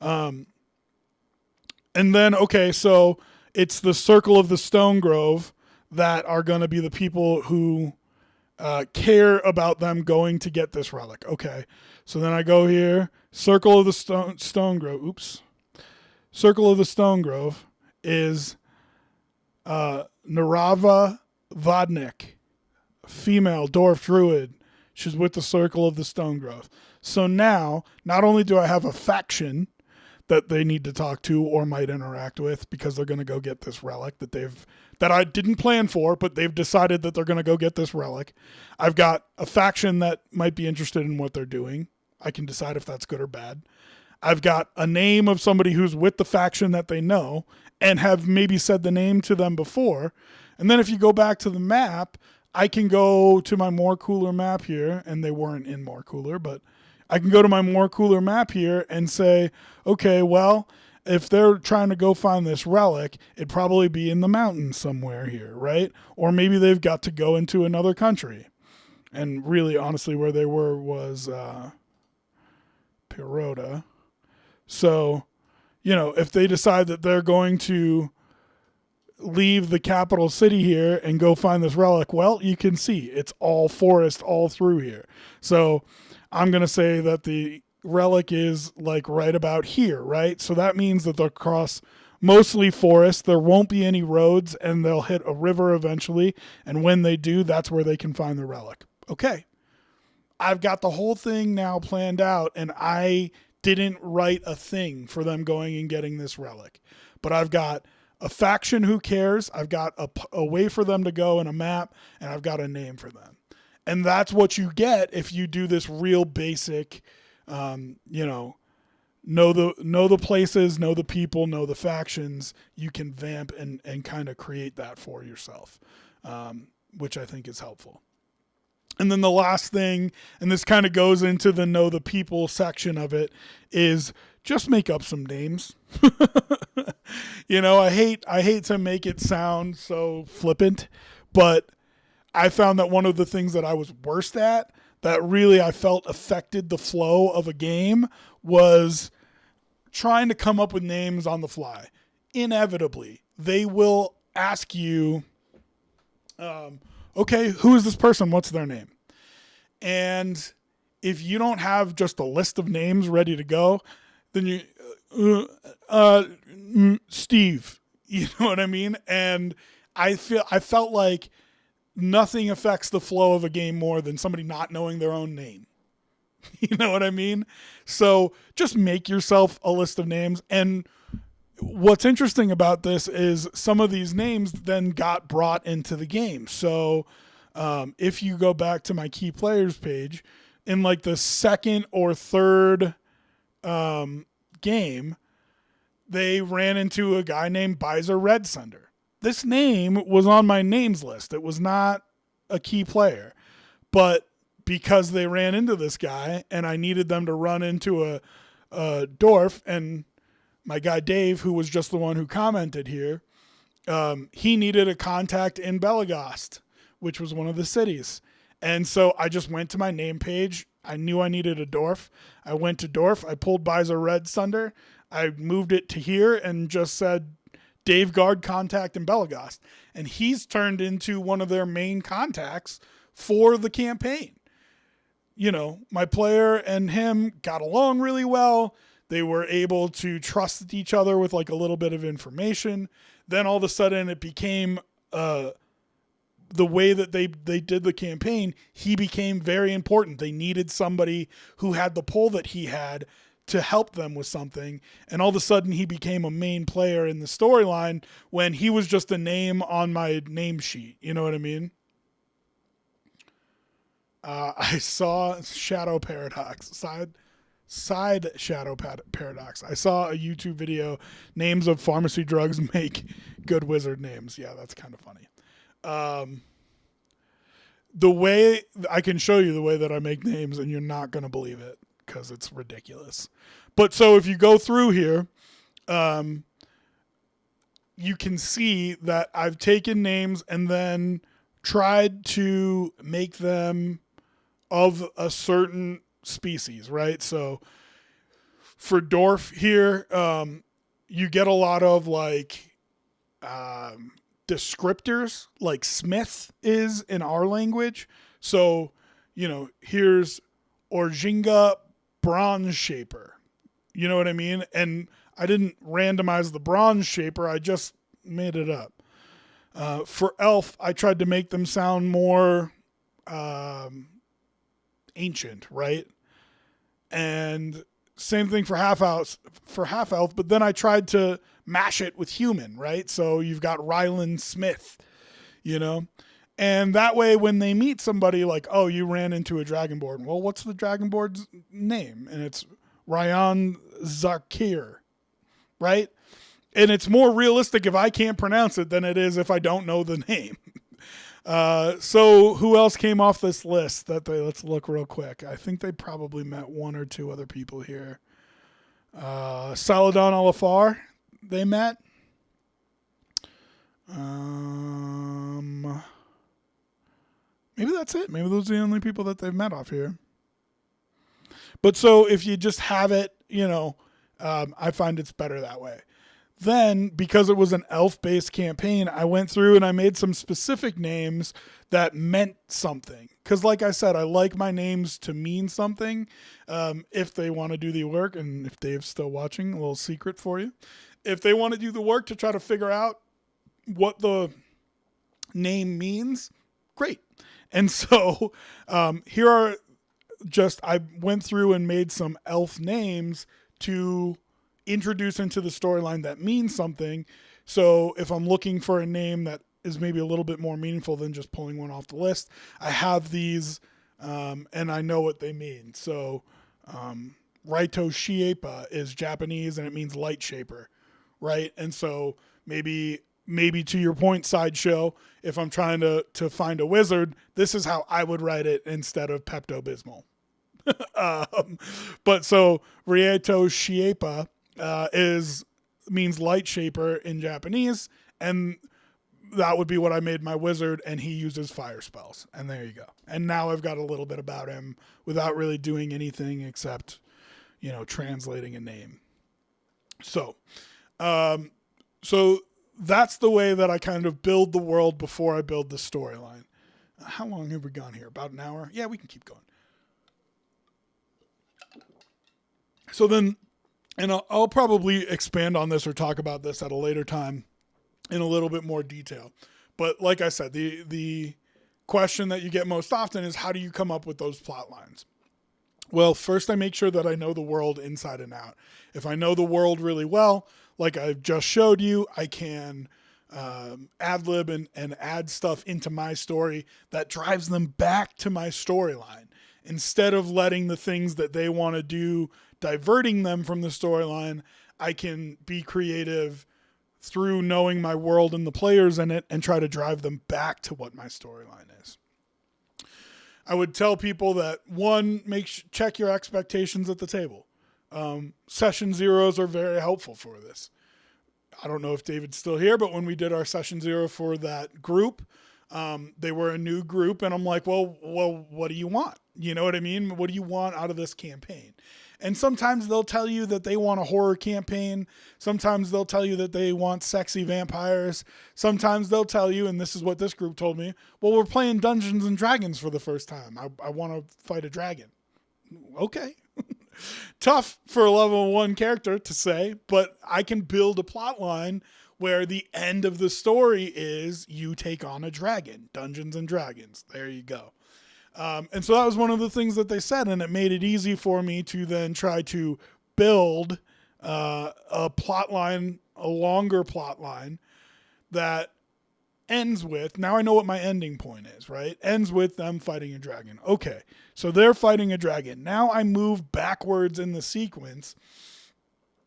And then, okay, so it's the Circle of the Stone Grove that are going to be the people who care about them going to get this relic. Okay, so then I go here, Circle of the Stone Grove. Oops. Circle of the Stone Grove is Narava Vodnik, female dwarf druid. She's with the Circle of the Stone Grove. So now, not only do I have a faction that they need to talk to or might interact with because they're going to go get this relic that I didn't plan for, but they've decided that they're going to go get this relic. I've got a faction that might be interested in what they're doing. I can decide if that's good or bad. I've got a name of somebody who's with the faction that they know and have maybe said the name to them before. And then if you go back to the map, I can go to my More Cooler map here, and they weren't in More Cooler, but I can go to my More Cooler map here and say, okay, well, if they're trying to go find this relic, it'd probably be in the mountains somewhere here, right? Or maybe they've got to go into another country. And really, honestly, where they were was Pirota. So, you know, if they decide that they're going to leave the capital city here and go find this relic, well, you can see it's all forest all through here. So I'm going to say that the relic is like right about here, right? So that means that they'll cross mostly forest. There won't be any roads, and they'll hit a river eventually. And when they do, that's where they can find the relic. Okay. I've got the whole thing now planned out, and I didn't write a thing for them going and getting this relic. But I've got a faction who cares. I've got a way for them to go and a map, and I've got a name for them. And that's what you get if you do this real basic, know the places, know the people, know the factions. You can vamp and kind of create that for yourself, which I think is helpful. And then the last thing, and this kind of goes into the know the people section of it, is just make up some names. I hate to make it sound so flippant, but I found that one of the things that I was worst at, that really I felt affected the flow of a game, was trying to come up with names on the fly. Inevitably, they will ask you, okay, who is this person? What's their name? And if you don't have just a list of names ready to go, then Steve, you know what I mean? And I felt like nothing affects the flow of a game more than somebody not knowing their own name. You know what I mean? So just make yourself a list of names. And what's interesting about this is some of these names then got brought into the game. So if you go back to my key players page, in like the second or third game, they ran into a guy named Bizer Redsunder. This name was on my names list. It was not a key player, but because they ran into this guy and I needed them to run into dwarf, and my guy Dave, who was just the one who commented here, he needed a contact in Belagost, which was one of the cities. And so I just went to my name page. I knew I needed a dwarf. I went to dwarf. I pulled Bizer Red Sunder. I moved it to here and just said Dave Guard contact in Belagost. And he's turned into one of their main contacts for the campaign. You know, my player and him got along really well. They were able to trust each other with like a little bit of information. Then all of a sudden it became the way that they did the campaign, he became very important. They needed somebody who had the pull that he had to help them with something. And all of a sudden he became a main player in the storyline when he was just a name on my name sheet. You know what I mean? I saw Shadow Paradox, side Shadow Paradox. I saw a YouTube video, names of pharmacy drugs make good wizard names. Yeah, that's kind of funny. The way I can show you the way that I make names, and you're not going to believe it because it's ridiculous. But so if you go through here, you can see that I've taken names and then tried to make them of a certain species, right? So for dwarf here, you get a lot of like descriptors, like Smith is in our language. So, you know, here's Orjinga Bronze Shaper. You know what I mean? And I didn't randomize the Bronze Shaper. I just made it up. For elf, I tried to make them sound more ancient, right? And same thing for half elf, but then I tried to mash it with human, right? So you've got Ryland Smith, you know? And that way when they meet somebody like, oh, you ran into a dragonborn. Well, what's the dragonborn's name? And it's Ryan Zakir, right? And it's more realistic if I can't pronounce it than it is if I don't know the name. So who else came off this list let's look real quick. I think they probably met one or two other people here. Saladon Alafar, they met. Maybe that's it. Maybe those are the only people that they've met off here. But so if you just have it, you know, I find it's better that way. Then, because it was an elf-based campaign, I went through and I made some specific names that meant something. Because like I said, I like my names to mean something if they want to do the work. And if Dave's still watching, a little secret for you. If they want to do the work to try to figure out what the name means, great. And so here are I went through and made some elf names to introduce into the storyline that means something. So if I'm looking for a name that is maybe a little bit more meaningful than just pulling one off the list, I have these and I know what they mean. So Raito Shiepa is Japanese and it means light shaper, right? And so maybe to your point, Sideshow, if I'm trying to find a wizard, this is how I would write it instead of Pepto-Bismol. But so Raito Shiepa means light shaper in Japanese, and that would be what I made my wizard, and he uses fire spells. And there you go. And now I've got a little bit about him without really doing anything except, you know, translating a name. So that's the way that I kind of build the world before I build the storyline. How long have we gone here? About an hour? Yeah, we can keep going. So then, and I'll probably expand on this or talk about this at a later time in a little bit more detail. But like I said, the question that you get most often is, how do you come up with those plot lines? Well, first I make sure that I know the world inside and out. If I know the world really well, like I've just showed you, I can ad-lib and add stuff into my story that drives them back to my storyline. Instead of letting the things that they want to do diverting them from the storyline, I can be creative through knowing my world and the players in it and try to drive them back to what my storyline is. I would tell people that, one, check your expectations at the table. Session zeros are very helpful for this. I don't know if David's still here, but when we did our session zero for that group, they were a new group, and I'm like, well, what do you want? You know what I mean? What do you want out of this campaign? And sometimes they'll tell you that they want a horror campaign. Sometimes they'll tell you that they want sexy vampires. Sometimes they'll tell you, and this is what this group told me, well, we're playing Dungeons and Dragons for the first time. I want to fight a dragon. Okay. Tough for a level 1 character to say, but I can build a plot line where the end of the story is you take on a dragon. Dungeons and Dragons. There you go. And so that was one of the things that they said, and it made it easy for me to then try to build a plot line, a longer plot line that ends with, now I know what my ending point is, right? Ends with them fighting a dragon. Okay, so they're fighting a dragon. Now I move backwards in the sequence,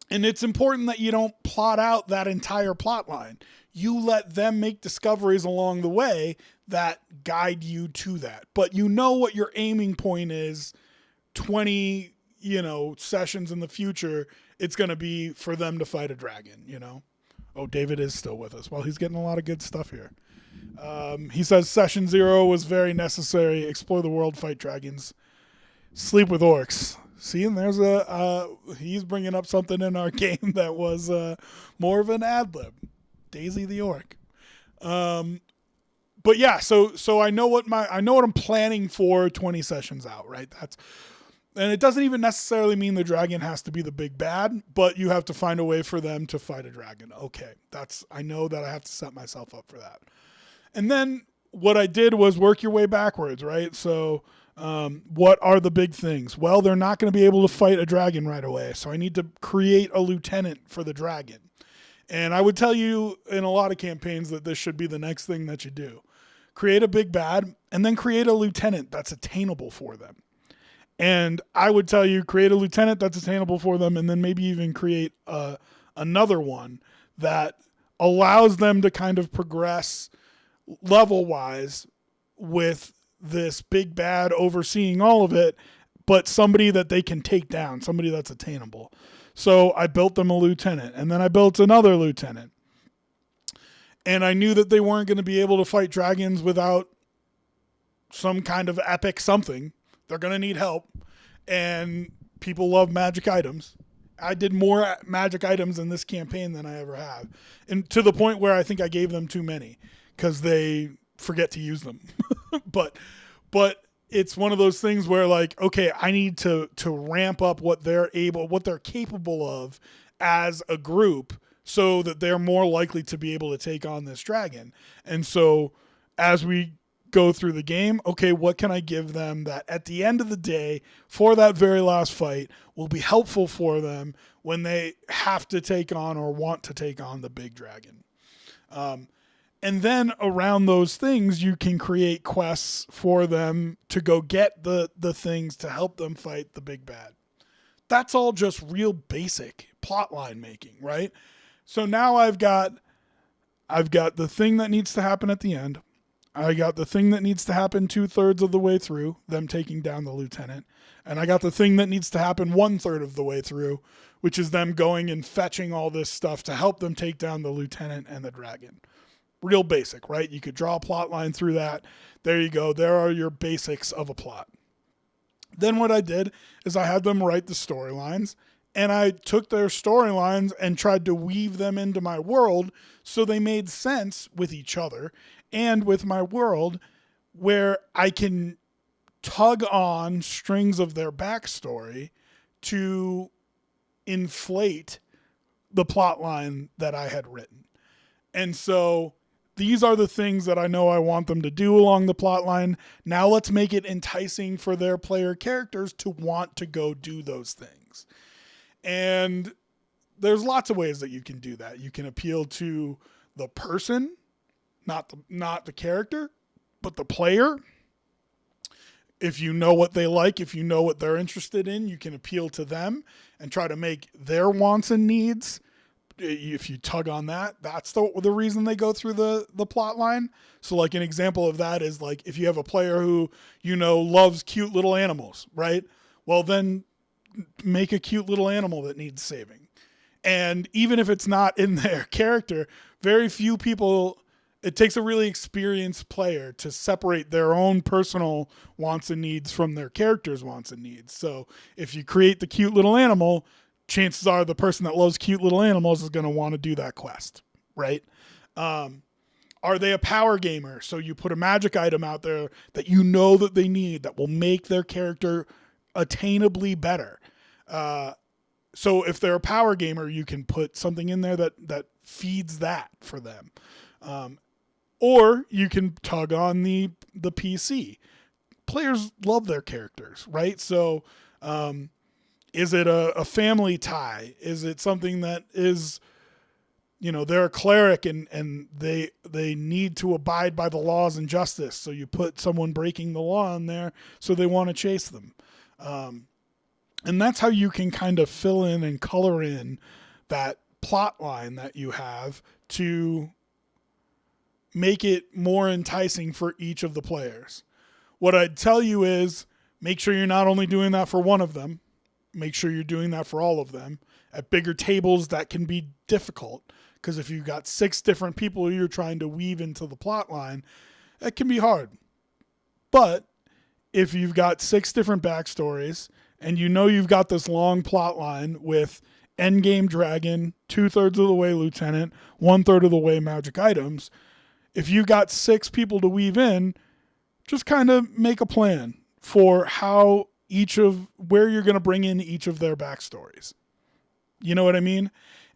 and it's important that you don't plot out that entire plot line. You let them make discoveries along the way that guide you to that. But you know what your aiming point is 20, sessions in the future. It's going to be for them to fight a dragon, Oh, David is still with us. Well, he's getting a lot of good stuff here. He says session 0 was very necessary. Explore the world, fight dragons, sleep with orcs. See, and there's he's bringing up something in our game that was more of an ad lib. Daisy the orc. But yeah, so I know what I'm planning for 20 sessions out, right? And it doesn't even necessarily mean the dragon has to be the big bad, but you have to find a way for them to fight a dragon. Okay, I know that I have to set myself up for that. And then what I did was work your way backwards, right? So what are the big things? Well, they're not going to be able to fight a dragon right away, so I need to create a lieutenant for the dragon. And I would tell you in a lot of campaigns that this should be the next thing that you do. Create a big bad, and then create a lieutenant that's attainable for them. And I would tell you, create a lieutenant that's attainable for them, and then maybe even create another one that allows them to kind of progress level-wise with this big bad overseeing all of it, but somebody that they can take down, somebody that's attainable. So I built them a lieutenant, and then I built another lieutenant. And I knew that they weren't going to be able to fight dragons without some kind of epic something. They're going to need help. And people love magic items. I did more magic items in this campaign than I ever have. And to the point where I think I gave them too many because they forget to use them. But it's one of those things where like, okay, I need to ramp up what they're capable of as a group so that they're more likely to be able to take on this dragon. And so as we go through the game, okay, what can I give them that at the end of the day for that very last fight will be helpful for them when they have to take on or want to take on the big dragon. And then around those things, you can create quests for them to go get the things to help them fight the big bad. That's all just real basic plotline making, right? So now I've got the thing that needs to happen at the end. I got the thing that needs to happen 2/3 of the way through, them taking down the lieutenant. And I got the thing that needs to happen 1/3 of the way through, which is them going and fetching all this stuff to help them take down the lieutenant and the dragon. Real basic, right? You could draw a plot line through that. There you go. There are your basics of a plot. Then what I did is I had them write the storylines, and I took their storylines and tried to weave them into my world so they made sense with each other and with my world, where I can tug on strings of their backstory to inflate the plot line that I had written. And so these are the things that I know I want them to do along the plot line. Now let's make it enticing for their player characters to want to go do those things. And there's lots of ways that you can do that. You can appeal to the person, not the character, but the player. If you know what they like, if you know what they're interested in, you can appeal to them and try to make their wants and needs. If you tug on that, that's the reason they go through the plot line. So like an example of that is like if you have a player who, loves cute little animals, right? Well, then make a cute little animal that needs saving. And even if it's not in their character, very few people, it takes a really experienced player to separate their own personal wants and needs from their character's wants and needs. So if you create the cute little animal, chances are the person that loves cute little animals is going to want to do that quest, right? Are they a power gamer? So you put a magic item out there that you know that they need that will make their character attainably better. So if they're a power gamer, you can put something in there that feeds that for them. Or you can tug on the PC. Players love their characters, right? So is it a family tie? Is it something that is, they're a cleric and they need to abide by the laws and justice. So you put someone breaking the law in there so they want to chase them. And that's how you can kind of fill in and color in that plot line that you have to make it more enticing for each of the players. What I'd tell you is make sure you're not only doing that for one of them, make sure you're doing that for all of them. At bigger tables, that can be difficult because if you've got 6 different people you're trying to weave into the plot line, that can be hard. But if you've got 6 different backstories and you've got this long plot line with endgame dragon, 2/3 of the way lieutenant, 1/3 of the way magic items, if you got 6 people to weave in, just kind of make a plan for where you're going to bring in each of their backstories. You know what I mean?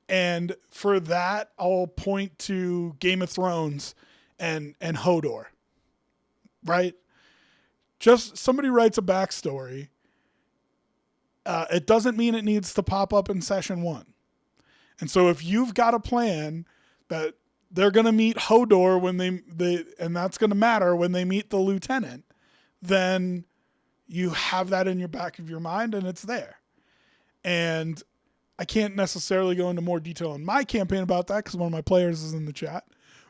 And for that, I'll point to Game of Thrones and Hodor, right? Just somebody writes a backstory. It doesn't mean it needs to pop up in session 1. And so if you've got a plan that they're going to meet Hodor when and that's going to matter when they meet the lieutenant, then you have that in your back of your mind and it's there. And I can't necessarily go into more detail in my campaign about that because one of my players is in the chat.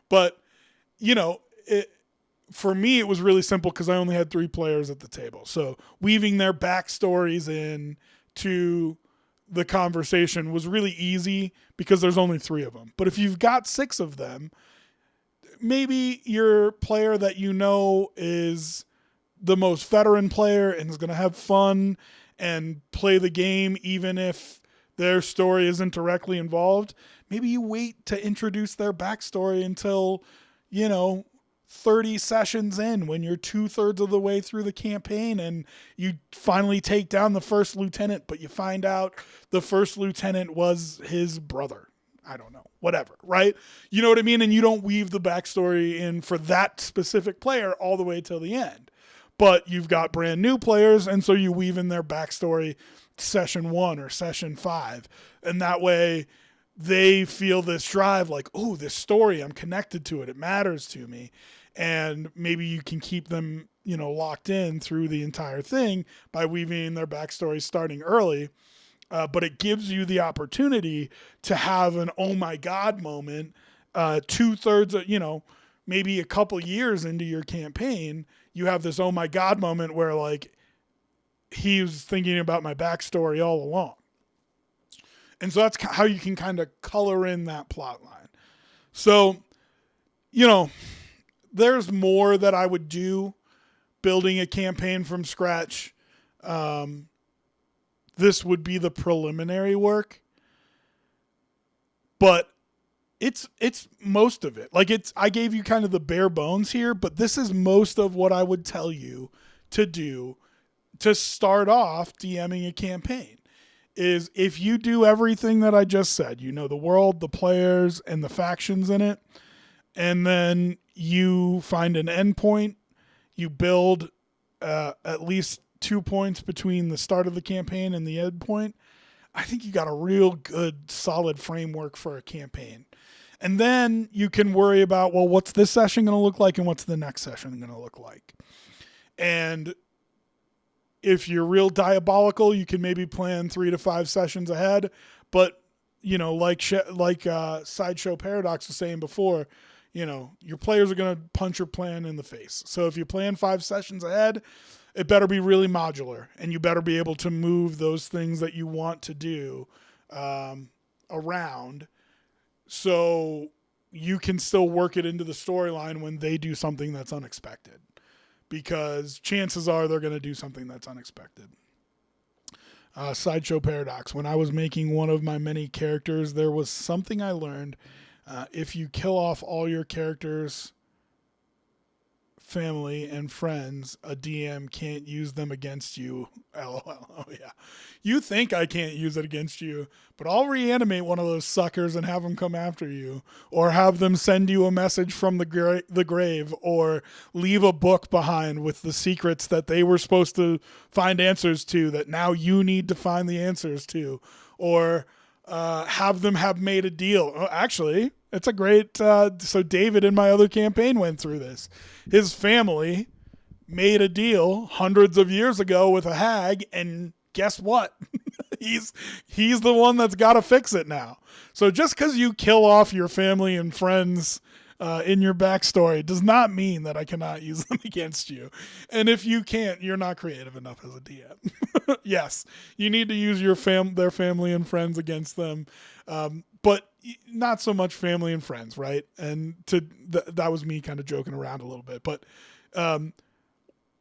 But, for me, it was really simple because I only had 3 players at the table. So weaving their backstories in to the conversation was really easy because there's only 3 of them. But if you've got 6 of them, maybe your player that is the most veteran player and is going to have fun and play the game even if their story isn't directly involved. Maybe you wait to introduce their backstory until, 30 sessions in when you're 2/3 of the way through the campaign and you finally take down the first lieutenant, but you find out the first lieutenant was his brother. I don't know, whatever, right? You know what I mean? And you don't weave the backstory in for that specific player all the way till the end, but you've got brand new players. And so you weave in their backstory session 1 or session 5. And that way they feel this drive like, oh, this story, I'm connected to it. It matters to me. And maybe you can keep them, locked in through the entire thing by weaving in their backstory starting early. But it gives you the opportunity to have an, oh my God moment, 2/3 of, maybe a couple years into your campaign, you have this, oh my God moment where like, he was thinking about my backstory all along. And so that's how you can kind of color in that plot line. So, there's more that I would do building a campaign from scratch. This would be the preliminary work, but it's most of it. Like I gave you kind of the bare bones here, but this is most of what I would tell you to do to start off DMing a campaign. Is if you do everything that I just said, the world, the players, and the factions in it, and then you find an endpoint, you build at least 2 points between the start of the campaign and the end point, I think you got a real good, solid framework for a campaign. And then you can worry about, well, what's this session going to look like and what's the next session going to look like? And if you're real diabolical, you can maybe plan 3 to 5 sessions ahead. But, like Sideshow Paradox was saying before, your players are going to punch your plan in the face. So if you plan 5 sessions ahead, it better be really modular, and you better be able to move those things that you want to do around, so you can still work it into the storyline when they do something that's unexpected, because chances are they're going to do something that's unexpected. Sideshow Paradox. When I was making one of my many characters, there was something I learned. If you kill off all your characters' family and friends, a DM can't use them against you. LOL. Oh, yeah. You think I can't use it against you, but I'll reanimate one of those suckers and have them come after you, or have them send you a message from the grave, or leave a book behind with the secrets that they were supposed to find answers to that now you need to find the answers to, or have them have made a deal. Oh, actually, it's a great... so David in my other campaign went through this. His family made a deal hundreds of years ago with a hag, and guess what? he's the one that's got to fix it now. So just because you kill off your family and friends in your backstory does not mean that I cannot use them against you. And if you can't, you're not creative enough as a DM. Yes, you need to use their family and friends against them, but not so much family and friends, right? And that was me kind of joking around a little bit. But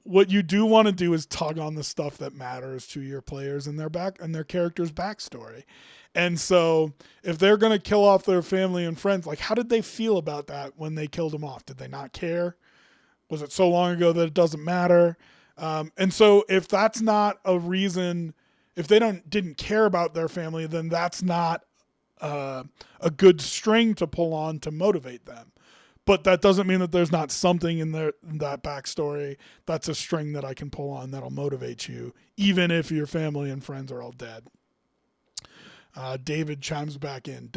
what you do want to do is tug on the stuff that matters to your players and their character's backstory. And so if they're going to kill off their family and friends, like, how did they feel about that when they killed them off? Did they not care? Was it so long ago that it doesn't matter? And so if that's not a reason, if they didn't care about their family, then that's not a good string to pull on to motivate them. But that doesn't mean that there's not something in that backstory that's a string that I can pull on that'll motivate you, even if your family and friends are all dead. David chimes back in.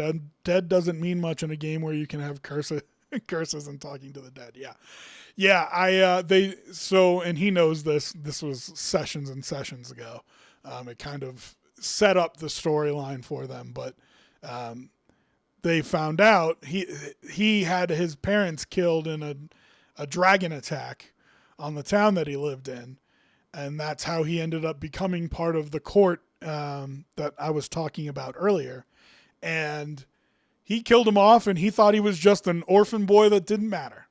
Dead doesn't mean much in a game where you can have curses and talking to the dead. Yeah. And he knows this. This was sessions and sessions ago. It kind of set up the storyline for them, but they found out he had his parents killed in a dragon attack on the town that he lived in, and that's how he ended up becoming part of the court that I was talking about earlier. And he killed him off, and he thought he was just an orphan boy that didn't matter,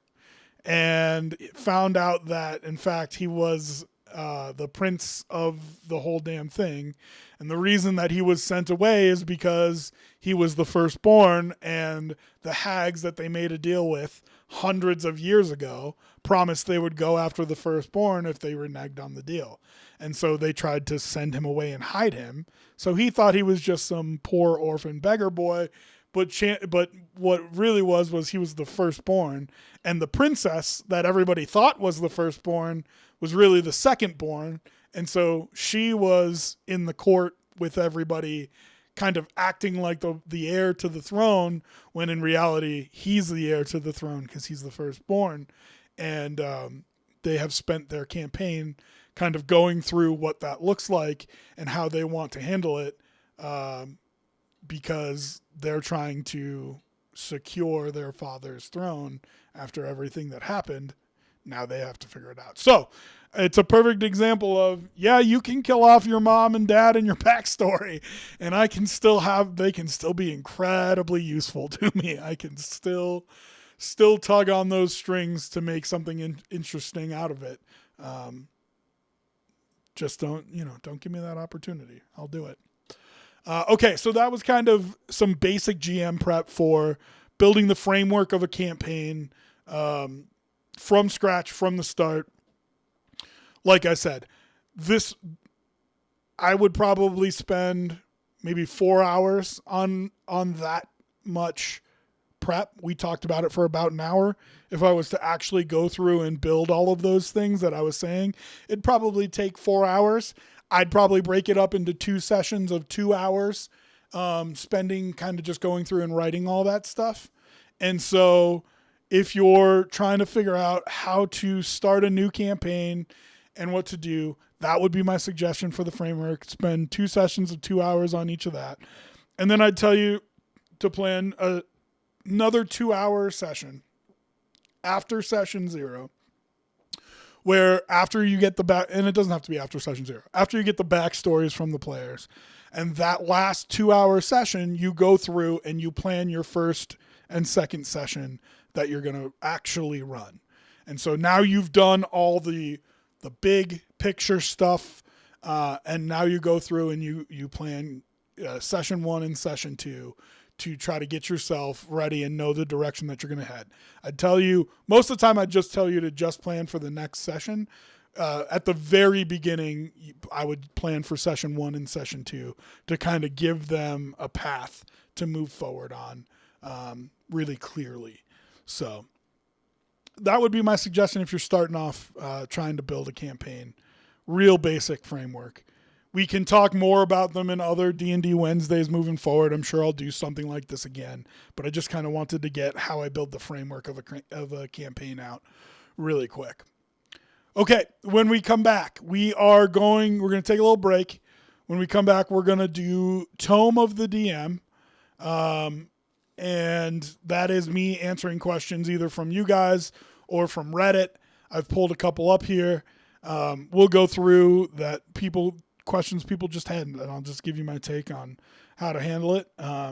and found out that in fact he was the prince of the whole damn thing. And the reason that he was sent away is because he was the firstborn, and the hags that they made a deal with hundreds of years ago promised they would go after the firstborn if they reneged on the deal. And so they tried to send him away and hide him. So he thought he was just some poor orphan beggar boy, but what really was he was the firstborn, and the princess that everybody thought was the firstborn was really the secondborn. And so she was in the court with everybody, kind of acting like the heir to the throne, when in reality he's the heir to the throne because he's the firstborn. And they have spent their campaign kind of going through what that looks like and how they want to handle it, because they're trying to secure their father's throne after everything that happened. Now they have to figure it out. So it's a perfect example of, yeah, you can kill off your mom and dad and your backstory, and they can still be incredibly useful to me. I can still tug on those strings to make something interesting out of it. Just don't give me that opportunity. I'll do it. Okay, so that was kind of some basic GM prep for building the framework of a campaign from scratch, from the start. Like I said, I would probably spend maybe 4 hours on that much prep. We talked about it for about an hour. If I was to actually go through and build all of those things that I was saying, it'd probably take 4 hours. I'd probably break it up into 2 sessions of 2 hours, spending kind of just going through and writing all that stuff. And so if you're trying to figure out how to start a new campaign and what to do, that would be my suggestion for the framework. Spend 2 sessions of 2 hours on each of that. And then I'd tell you to plan another 2-hour session after session 0, where after you get the back, and it doesn't have to be after session 0, after you get the backstories from the players, and that last 2-hour session, you go through and you plan your first and second session that you're going to actually run. And so now you've done all the big picture stuff, and now you go through and you plan session 1 and session 2 to try to get yourself ready and know the direction that you're going to head. I'd tell you, most of the time I'd just tell you to just plan for the next session. At the very beginning, I would plan for session 1 and session 2 to kind of give them a path to move forward on really clearly. So that would be my suggestion if you're starting off trying to build a campaign. Real basic framework. We can talk more about them in other D&D Wednesdays moving forward. I'm sure I'll do something like this again, but I just kind of wanted to get how I build the framework of a campaign out really quick. Okay, when we come back, we're going to take a little break. When we come back, we're going to do Tome of the DM. And that is me answering questions either from you guys or from Reddit. I've pulled a couple up here. We'll go through questions people just had, and I'll just give you my take on how to handle it.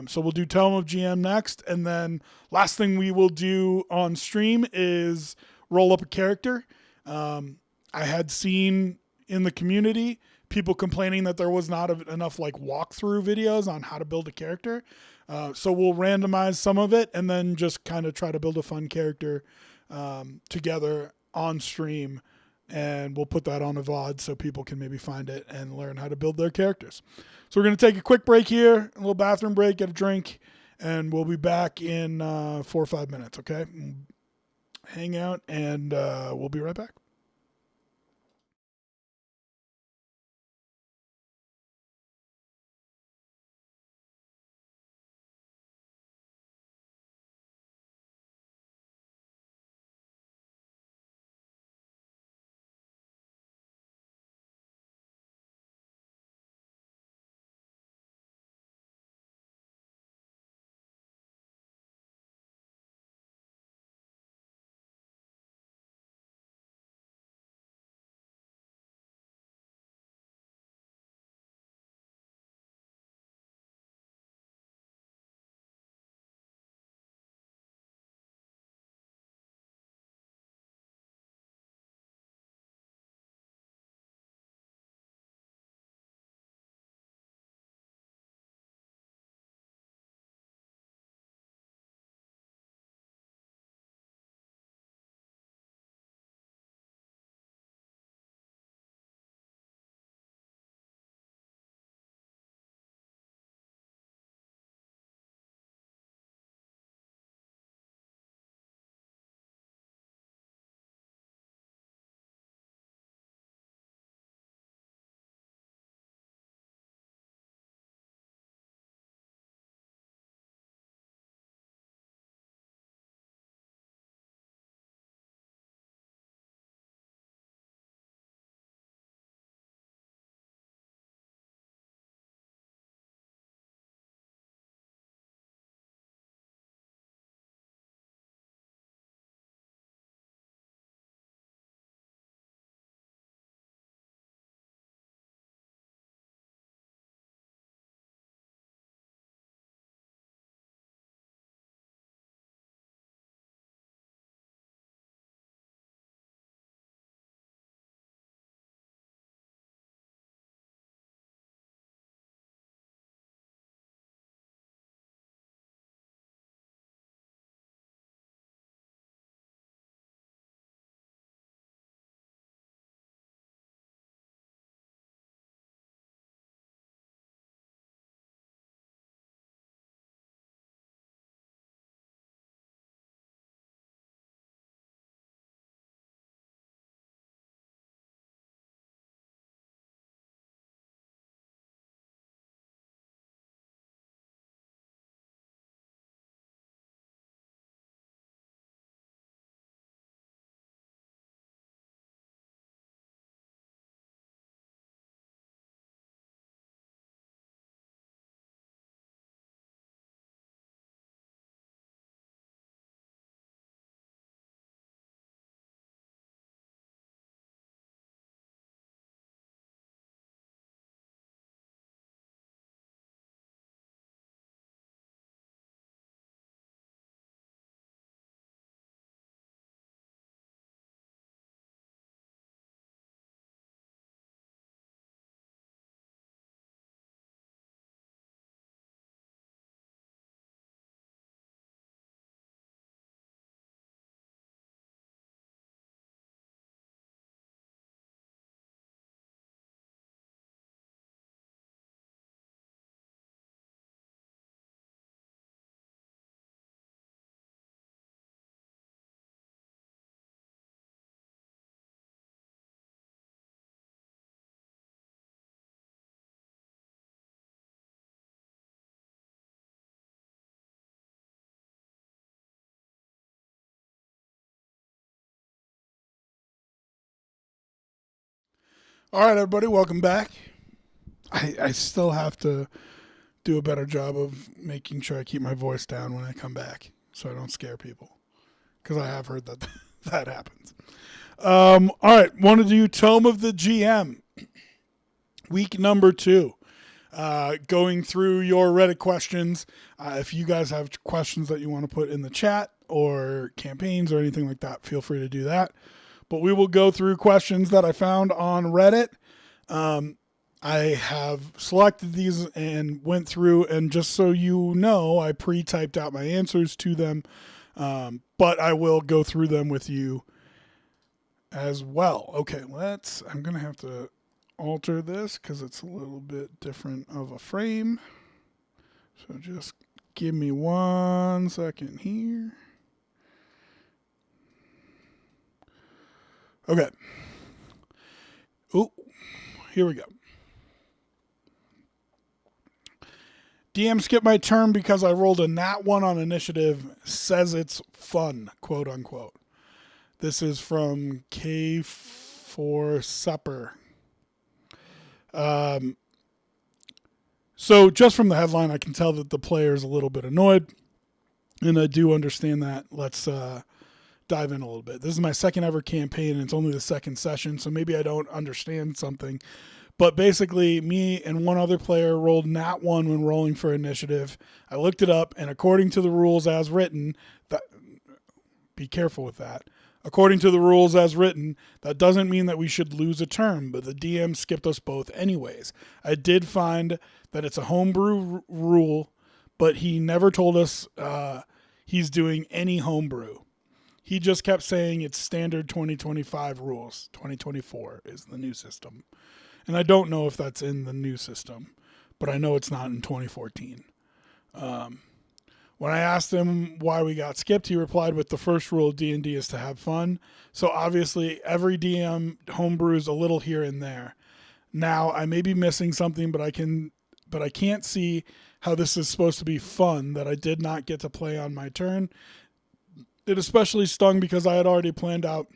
So we'll do Tome of GM next, and then last thing we will do on stream is roll up a character. I had seen in the community people complaining that there was not enough like walkthrough videos on how to build a character. So we'll randomize some of it and then just kind of try to build a fun character together on stream. And we'll put that on a VOD so people can maybe find it and learn how to build their characters. So we're going to take a quick break here, a little bathroom break, get a drink, and we'll be back in 4 or 5 minutes, okay? Hang out, and we'll be right back. All right, everybody, welcome back. I still have to do a better job of making sure I keep my voice down when I come back so I don't scare people, because I have heard that that happens. All right, want to do Tome of the GM, week number 2. Going through your Reddit questions. If you guys have questions that you want to put in the chat or campaigns or anything like that, feel free to do that. But we will go through questions that I found on Reddit. I have selected these and went through, and just so you know, I pre-typed out my answers to them, but I will go through them with you as well. Okay, I'm going to have to alter this because it's a little bit different of a frame. So just give me 1 second here. Okay. Oh, here we go. DM skipped my turn because I rolled a nat 1 on initiative. Says it's fun, quote unquote. This is from K for Supper. So just from the headline, I can tell that the player is a little bit annoyed, and I do understand that. Let's dive in a little bit. This is my second ever campaign, and it's only the second session, so maybe I don't understand something. But basically, me and one other player rolled nat 1 when rolling for initiative. I looked it up, and according to the rules as written, be careful with that. According to the rules as written, that doesn't mean that we should lose a turn, but the DM skipped us both anyways. I did find that it's a homebrew rule, but he never told us he's doing any homebrew. He just kept saying it's standard 2025 rules. 2024 is the new system. And I don't know if that's in the new system, but I know it's not in 2014. When I asked him why we got skipped, he replied with the first rule of D&D is to have fun. So obviously every DM homebrews a little here and there. Now I may be missing something, but I can't see how this is supposed to be fun that I did not get to play on my turn. It especially stung because I had already planned out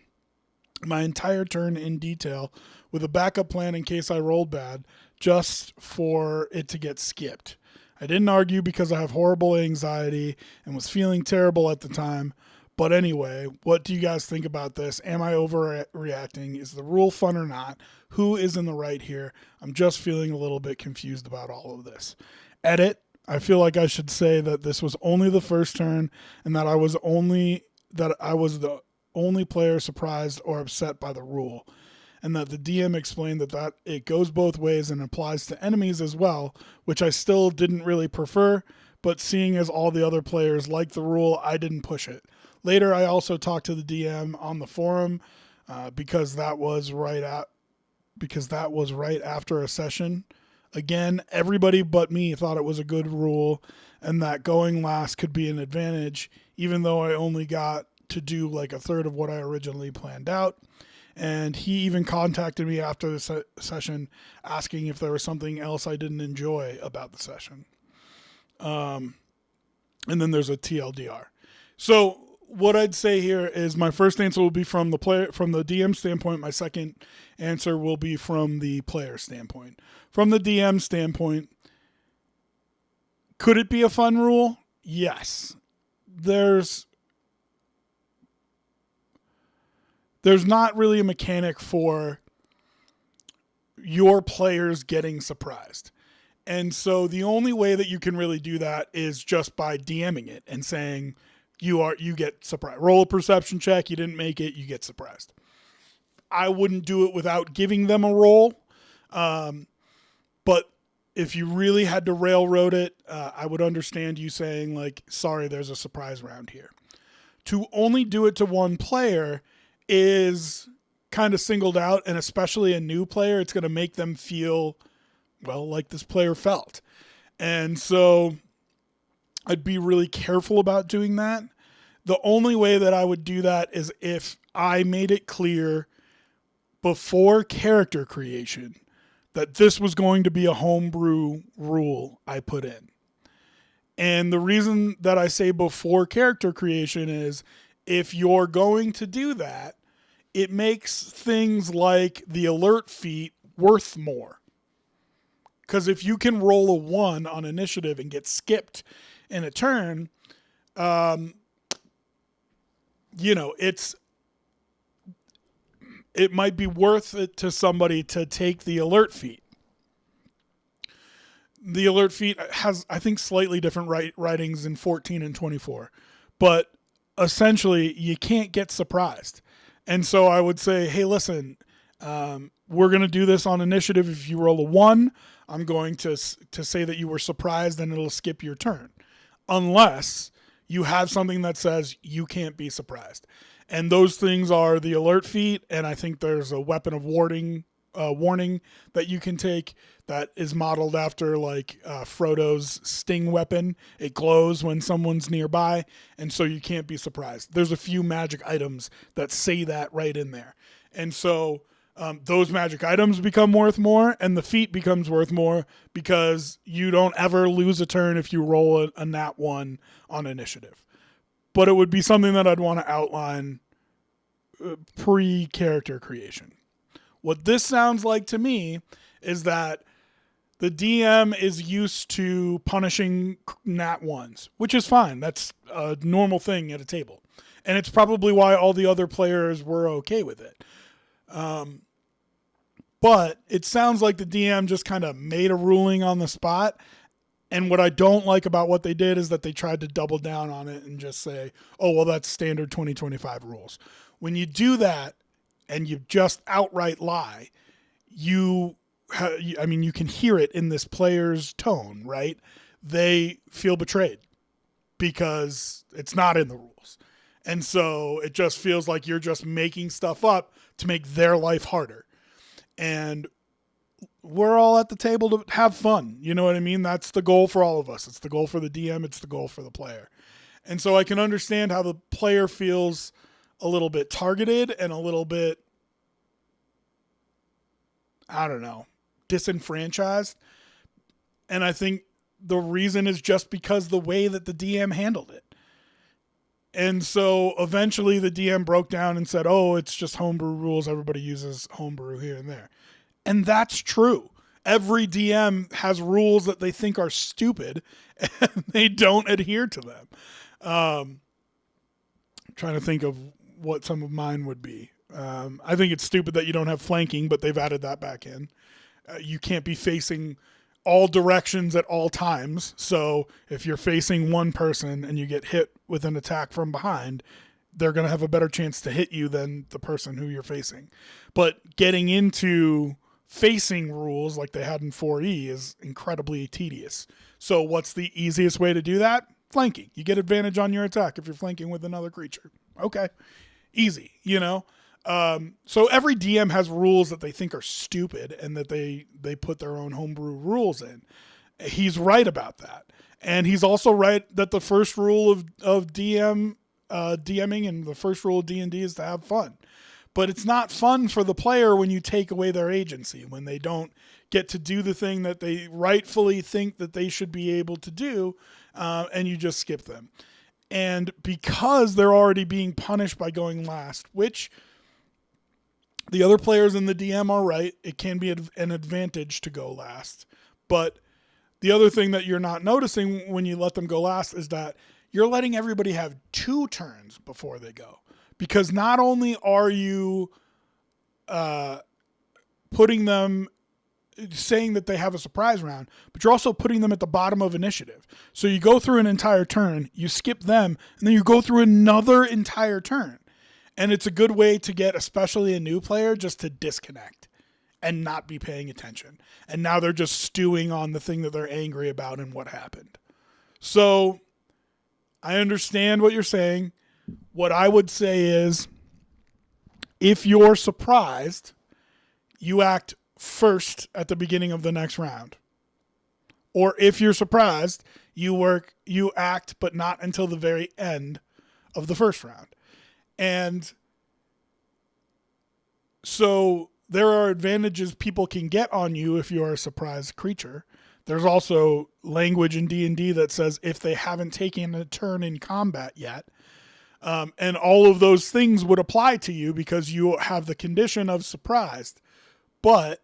my entire turn in detail with a backup plan in case I rolled bad, just for it to get skipped. I didn't argue because I have horrible anxiety and was feeling terrible at the time. But anyway, what do you guys think about this? Am I overreacting? Is the rule fun or not? Who is in the right here? I'm just feeling a little bit confused about all of this. Edit. I feel like I should say that this was only the first turn and that I was the only player surprised or upset by the rule, and that the DM explained that it goes both ways and applies to enemies as well, which I still didn't really prefer, but seeing as all the other players liked the rule, I didn't push it. Later, I also talked to the DM on the forum because that was right after a session. Again, everybody but me thought it was a good rule and that going last could be an advantage, even though I only got to do like a third of what I originally planned out. And he even contacted me after the session asking if there was something else I didn't enjoy about the session. And then there's a TLDR. So what I'd say here is my first answer will be from the DM standpoint. My second answer will be from the player standpoint. From the DM standpoint, could it be a fun rule? Yes. There's not really a mechanic for your players getting surprised. And so the only way that you can really do that is just by DMing it and saying you get surprised. Roll a perception check, you didn't make it, you get surprised. I wouldn't do it without giving them a roll. But if you really had to railroad it, I would understand you saying like, sorry, there's a surprise round here. To only do it to one player is kind of singled out, and especially a new player, it's going to make them feel, well, like this player felt. And so I'd be really careful about doing that. The only way that I would do that is if I made it clear before character creation that this was going to be a homebrew rule I put in. And the reason that I say before character creation is if you're going to do that, it makes things like the alert feat worth more. Because if you can roll a 1 on initiative and get skipped in a turn, it might be worth it to somebody to take the alert feat. The alert feat has, I think, slightly different writings in 14 and 24. But essentially, you can't get surprised. And so I would say, hey, listen, we're going to do this on initiative. If you roll a 1, I'm going to say that you were surprised and it'll skip your turn. Unless you have something that says you can't be surprised. And those things are the alert feat, and I think there's a weapon of warning that you can take that is modeled after like Frodo's sting weapon. It glows when someone's nearby, and so you can't be surprised. There's a few magic items that say that right in there. And so those magic items become worth more, and the feat becomes worth more because you don't ever lose a turn if you roll a nat 1 on initiative. But it would be something that I'd want to outline pre-character creation. What this sounds like to me is that the DM is used to punishing nat 1s, which is fine. That's a normal thing at a table. And it's probably why all the other players were okay with it. But it sounds like the DM just kind of made a ruling on the spot. And what I don't like about what they did is that they tried to double down on it and just say, oh, well, that's standard 2025 rules. When you do that and you just outright lie, you can hear it in this player's tone, right? They feel betrayed because it's not in the rules. And so it just feels like you're just making stuff up to make their life harder. And we're all at the table to have fun. You know what I mean? That's the goal for all of us. It's the goal for the DM. It's the goal for the player. And so I can understand how the player feels a little bit targeted and a little bit, I don't know, disenfranchised. And I think the reason is just because the way that the DM handled it. And so eventually the DM broke down and said, oh, it's just homebrew rules. Everybody uses homebrew here and there. And that's true. Every DM has rules that they think are stupid and they don't adhere to them. I'm trying to think of what some of mine would be. I think it's stupid that you don't have flanking, but they've added that back in. You can't be facing all directions at all times. So if you're facing one person and you get hit with an attack from behind, they're going to have a better chance to hit you than the person who you're facing. But getting into facing rules like they had in 4E is incredibly tedious. So what's the easiest way to do that? Flanking. You get advantage on your attack if you're flanking with another creature. Okay. Easy, you know? So every DM has rules that they think are stupid and that they put their own homebrew rules in. He's right about that. And he's also right that the first rule of DMing and the first rule of D&D is to have fun. But it's not fun for the player when you take away their agency, when they don't get to do the thing that they rightfully think that they should be able to do, and you just skip them. And because they're already being punished by going last, which the other players in the DM are right, it can be an advantage to go last. But the other thing that you're not noticing when you let them go last is that you're letting everybody have 2 turns before they go. Because not only are you putting them, saying that they have a surprise round, but you're also putting them at the bottom of initiative. So you go through an entire turn, you skip them, and then you go through another entire turn. And it's a good way to get, especially a new player, just to disconnect and not be paying attention. And now they're just stewing on the thing that they're angry about and what happened. So I understand what you're saying. What I would say is, if you're surprised, you act first at the beginning of the next round. Or if you're surprised, you act, but not until the very end of the first round. And so there are advantages people can get on you if you are a surprised creature. There's also language in D&D that says if they haven't taken a turn in combat yet, and all of those things would apply to you because you have the condition of surprised. But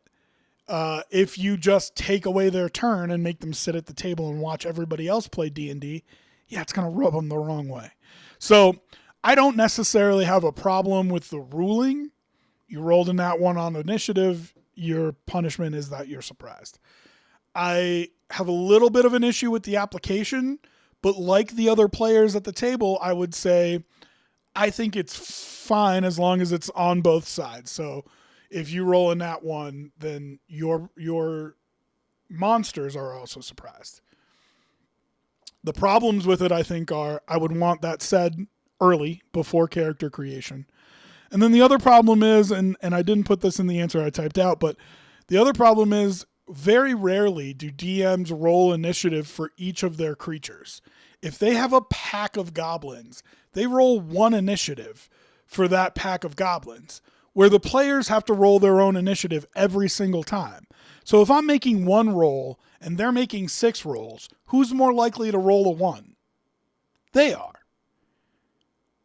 If you just take away their turn and make them sit at the table and watch everybody else play D&D, yeah, it's going to rub them the wrong way. So I don't necessarily have a problem with the ruling. You rolled a nat 1 on initiative. Your punishment is that you're surprised. I have a little bit of an issue with the application, but like the other players at the table, I would say I think it's fine as long as it's on both sides. So if you roll a nat 1, then your monsters are also surprised. The problems with it, I think, are I would want that said early before character creation. And then the other problem is, and I didn't put this in the answer I typed out, but the other problem is very rarely do DMs roll initiative for each of their creatures. If they have a pack of goblins, they roll 1 initiative for that pack of goblins, where the players have to roll their own initiative every single time. So if I'm making 1 roll and they're making 6 rolls, who's more likely to roll a 1? They are.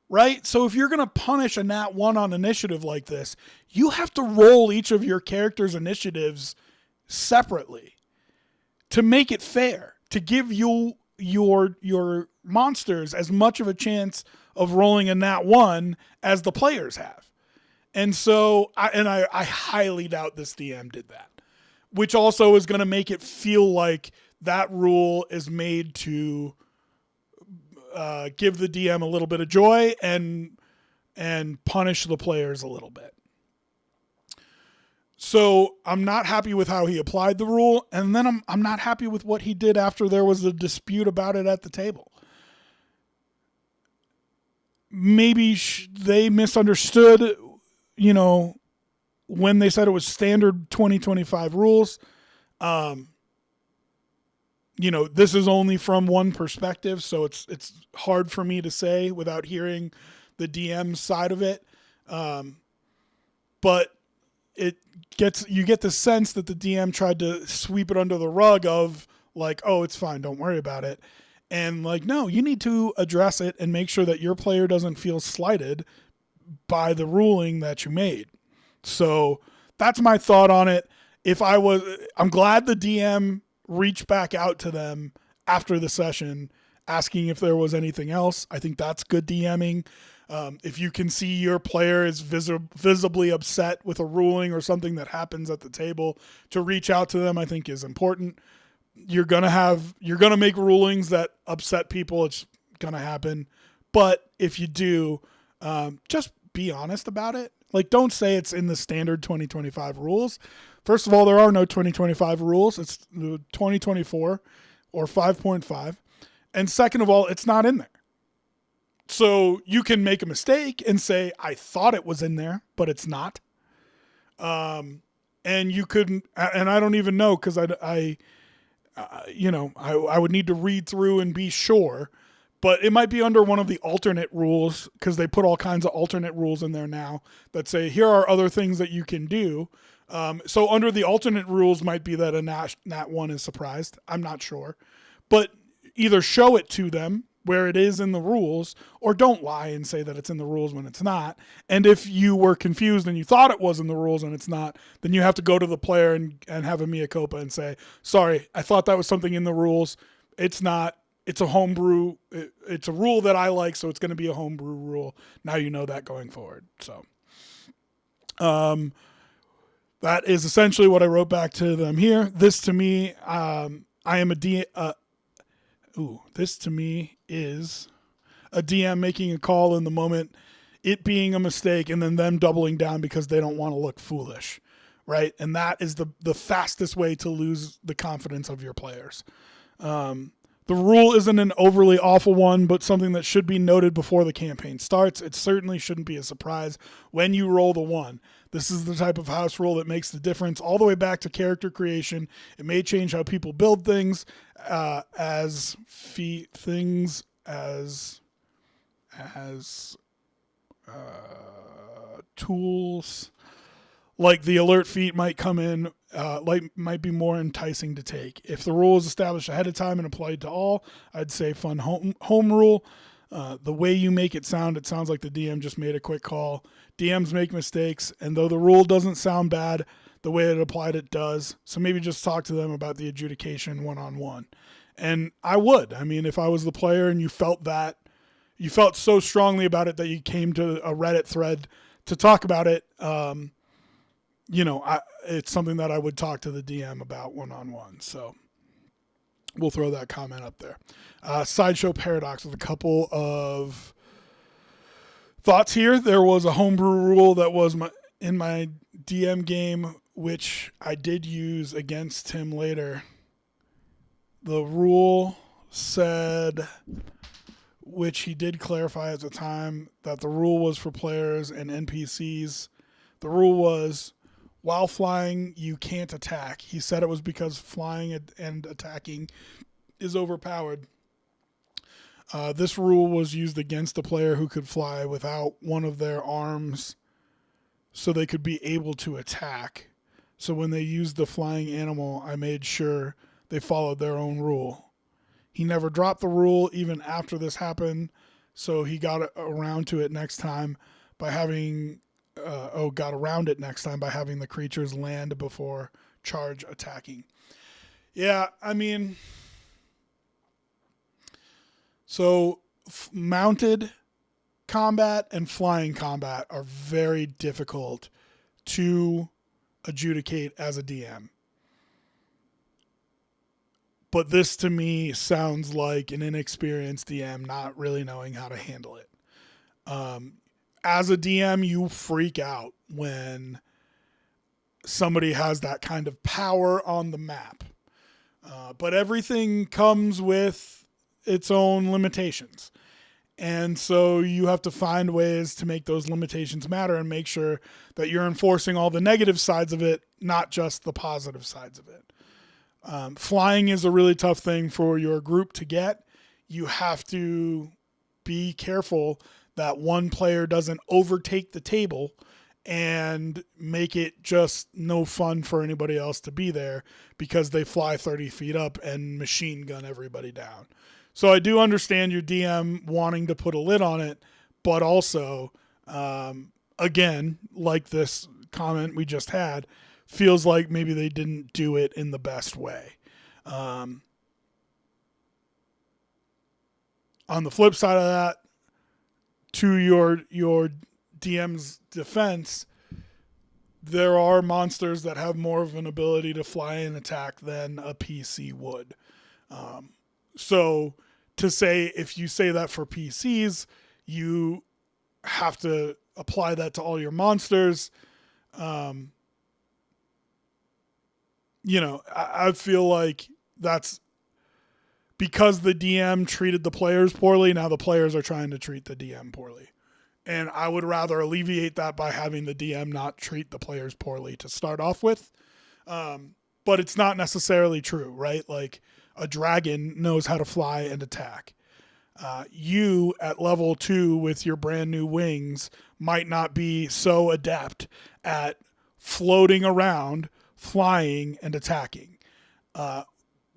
Right? So if you're going to punish a nat 1 on initiative like this, you have to roll each of your character's initiatives separately to make it fair, to give you your monsters as much of a chance of rolling a nat 1 as the players have. And so I highly doubt this DM did that, which also is going to make it feel like that rule is made to give the DM a little bit of joy and punish the players a little bit. So I'm not happy with how he applied the rule, and then I'm not happy with what he did after there was a dispute about it at the table. Maybe they misunderstood, when they said it was standard 2025 rules. This is only from one perspective, so it's hard for me to say without hearing the DM's side of it. But you get the sense that the DM tried to sweep it under the rug of like, oh, it's fine, don't worry about it. And like, no, you need to address it and make sure that your player doesn't feel slighted by the ruling that you made. So that's my thought on it. I'm glad the DM reached back out to them after the session asking if there was anything else. I think that's good DMing. If you can see your player is visibly upset with a ruling or something that happens at the table, to reach out to them, I think is important. You're going to make rulings that upset people. It's going to happen. But if you do, just be honest about it. Like, don't say it's in the standard 2025 rules. First of all, there are no 2025 rules. It's 2024 or 5.5. And second of all, it's not in there. So you can make a mistake and say, I thought it was in there, but it's not. And you couldn't, and I don't even know, because I would need to read through and be sure, but it might be under one of the alternate rules, because they put all kinds of alternate rules in there now that say, here are other things that you can do. So under the alternate rules might be that a nat 1 is surprised. I'm not sure, but either show it to them where it is in the rules, or don't lie and say that it's in the rules when it's not. And if you were confused and you thought it was in the rules and it's not, then you have to go to the player and have a mea culpa and say, sorry, I thought that was something in the rules. It's not. It's a homebrew. It's a rule that I like, so it's going to be a homebrew rule. Now you know that going forward. So that is essentially what I wrote back to them here. This to me, this to me is a DM making a call in the moment, it being a mistake, and then them doubling down because they don't want to look foolish, right? And that is the fastest way to lose the confidence of your players. The rule isn't an overly awful one, but something that should be noted before the campaign starts. It certainly shouldn't be a surprise when you roll the 1. This is the type of house rule that makes the difference all the way back to character creation. It may change how people build things, as tools. Like the alert feat might come in, might be more enticing to take. If the rule is established ahead of time and applied to all, I'd say fun home rule. The way you make it sounds like the DM just made a quick call. DMs make mistakes, and though the rule doesn't sound bad, the way it applied it does. So maybe just talk to them about the adjudication one-on-one. And I would. I mean, if I was the player and you felt so strongly about it that you came to a Reddit thread to talk about it, it's something that I would talk to the DM about one-on-one. So we'll throw that comment up there. Sideshow Paradox with a couple of thoughts here. There was a homebrew rule that was in my DM game, which I did use against him later. The rule said, which he did clarify at the time, that the rule was for players and NPCs. The rule was, while flying, you can't attack. He said it was because flying and attacking is overpowered. This rule was used against a player who could fly without one of their arms so they could be able to attack. So when they used the flying animal, I made sure they followed their own rule. He never dropped the rule even after this happened, so he got around to it next time by having the creatures land before charge attacking. Yeah, I mean, so mounted combat and flying combat are very difficult to adjudicate as a DM. But this to me sounds like an inexperienced DM not really knowing how to handle it. As a DM, you freak out when somebody has that kind of power on the map. But everything comes with its own limitations. And so you have to find ways to make those limitations matter and make sure that you're enforcing all the negative sides of it, not just the positive sides of it. Flying is a really tough thing for your group to get. You have to be careful that one player doesn't overtake the table and make it just no fun for anybody else to be there because they fly 30 feet up and machine gun everybody down. So I do understand your DM wanting to put a lid on it, but also, again, like this comment we just had, feels like maybe they didn't do it in the best way. On the flip side of that, to your DM's defense, there are monsters that have more of an ability to fly and attack than a PC would. So to say, if you say that for PCs, you have to apply that to all your monsters. I feel like that's because the DM treated the players poorly. Now the players are trying to treat the DM poorly. And I would rather alleviate that by having the DM not treat the players poorly to start off with. But it's not necessarily true, right? Like a dragon knows how to fly and attack. You at level 2 with your brand new wings might not be so adept at floating around, flying, and attacking.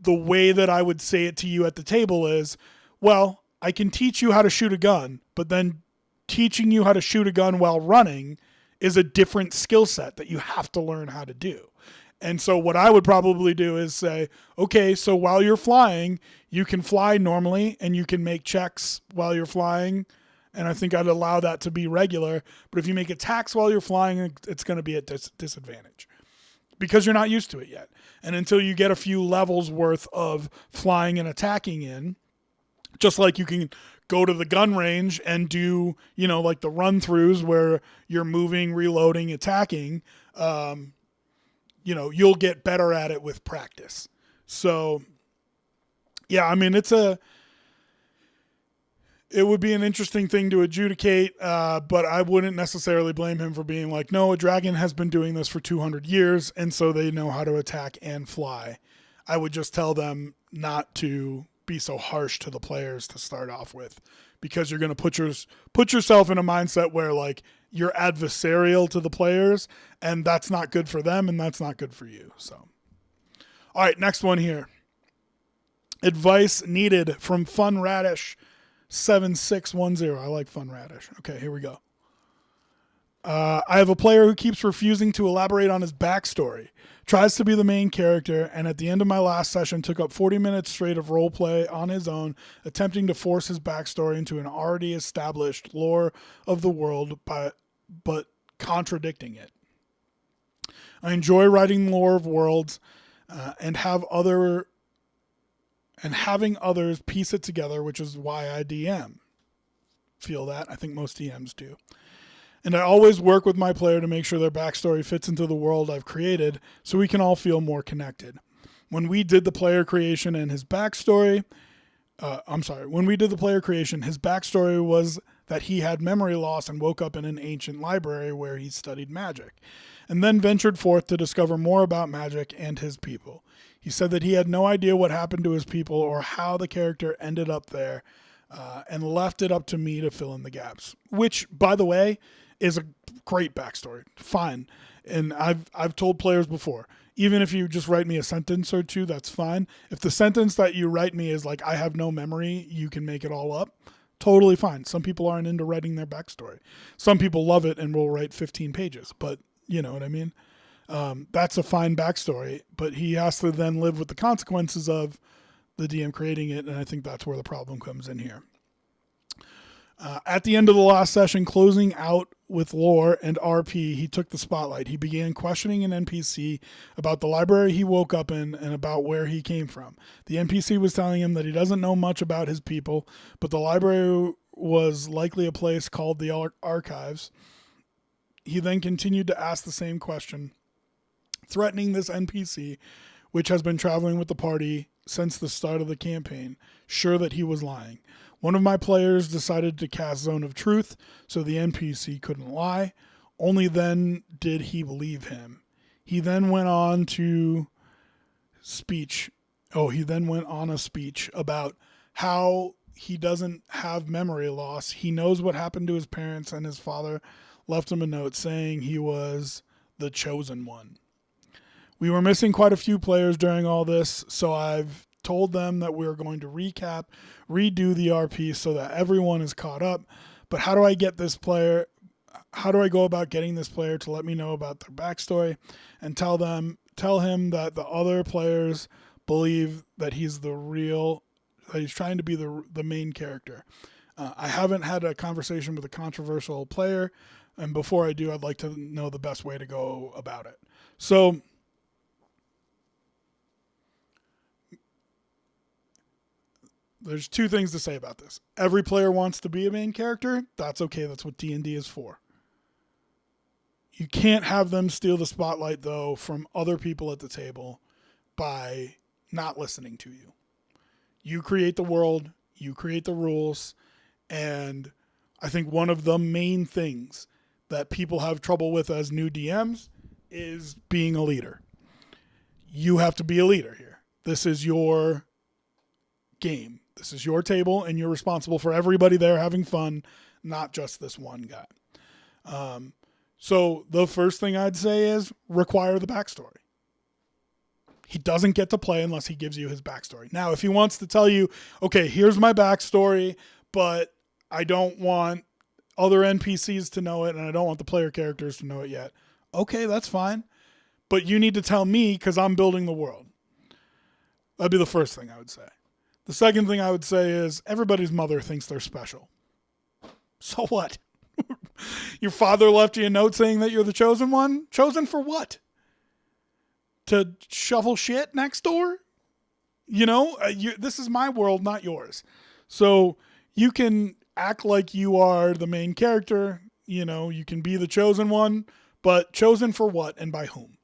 The way that I would say it to you at the table is, well, I can teach you how to shoot a gun, but then teaching you how to shoot a gun while running is a different skill set that you have to learn how to do. And so what I would probably do is say, okay, so while you're flying, you can fly normally and you can make checks while you're flying. And I think I'd allow that to be regular. But if you make attacks while you're flying, it's going to be at disadvantage because you're not used to it yet. And until you get a few levels worth of flying and attacking in, just like you can go to the gun range and do, like the run throughs where you're moving, reloading, attacking, you'll get better at it with practice. So, yeah, I mean, it would be an interesting thing to adjudicate, but I wouldn't necessarily blame him for being like, no, a dragon has been doing this for 200 years, and so they know how to attack and fly. I would just tell them not to be so harsh to the players to start off with, because you're going to put yourself in a mindset where like you're adversarial to the players, and that's not good for them, and that's not good for you. So, all right, next one here. Advice needed from Fun Radish 7610. I like Fun Radish. Okay, here we go. I have a player who keeps refusing to elaborate on his backstory, tries to be the main character, and at the end of my last session took up 40 minutes straight of roleplay on his own, attempting to force his backstory into an already established lore of the world, but contradicting it. I enjoy writing lore of worlds and having others piece it together, which is why I DM. Feel that? I think most DMs do. And I always work with my player to make sure their backstory fits into the world I've created so we can all feel more connected. When we did the player creation and his backstory, his backstory was that he had memory loss and woke up in an ancient library where he studied magic, and then ventured forth to discover more about magic and his people. He said that he had no idea what happened to his people or how the character ended up there, and left it up to me to fill in the gaps, which, by the way, is a great backstory. Fine. And I've told players before, even if you just write me a sentence or two, that's fine. If the sentence that you write me is like, I have no memory, you can make it all up, totally fine. Some people aren't into writing their backstory. Some people love it and will write 15 pages, but you know what I mean? That's a fine backstory, but he has to then live with the consequences of the DM creating it, and I think that's where the problem comes in here. At the end of the last session, closing out with lore and RP, he took the spotlight. He began questioning an NPC about the library he woke up in and about where he came from. The NPC was telling him that he doesn't know much about his people, but the library was likely a place called the Archives. He then continued to ask the same question, threatening this NPC, which has been traveling with the party since the start of the campaign, sure that he was lying. One of my players decided to cast Zone of Truth so the NPC couldn't lie. Only then did he believe him. He then went on a speech about how he doesn't have memory loss. He knows what happened to his parents, and his father left him a note saying he was the chosen one. We were missing quite a few players during all this, so I've told them that we're going to redo the RP so that everyone is caught up. But how do I go about getting this player to let me know about their backstory and tell him that the other players believe that he's trying to be the main character? I haven't had a conversation with a controversial player, and before I do, I'd like to know the best way to go about it. So there's two things to say about this. Every player wants to be a main character. That's okay. That's what D&D is for. You can't have them steal the spotlight, though, from other people at the table by not listening to you. You create the world. You create the rules. And I think one of the main things that people have trouble with as new DMs is being a leader. You have to be a leader here. This is your game. This is your table, and you're responsible for everybody there having fun, not just this one guy. So the first thing I'd say is require the backstory. He doesn't get to play unless he gives you his backstory. Now, if he wants to tell you, okay, here's my backstory, but I don't want other NPCs to know it, and I don't want the player characters to know it yet. Okay, that's fine. But you need to tell me because I'm building the world. That'd be the first thing I would say. The second thing I would say is everybody's mother thinks they're special. So what? Your father left you a note saying that you're the chosen one? Chosen for what? To shovel shit next door? You know, this is my world, not yours. So you can act like you are the main character. You know, you can be the chosen one, but chosen for what and by whom?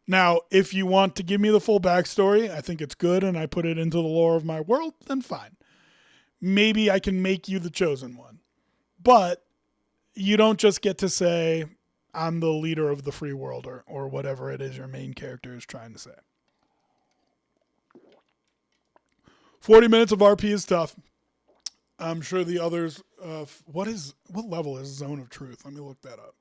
Now, if you want to give me the full backstory, I think it's good, and I put it into the lore of my world, then fine. Maybe I can make you the chosen one. But you don't just get to say, I'm the leader of the free world, or whatever it is your main character is trying to say. 40 minutes of RP is tough. I'm sure the others, what level is Zone of Truth? Let me look that up.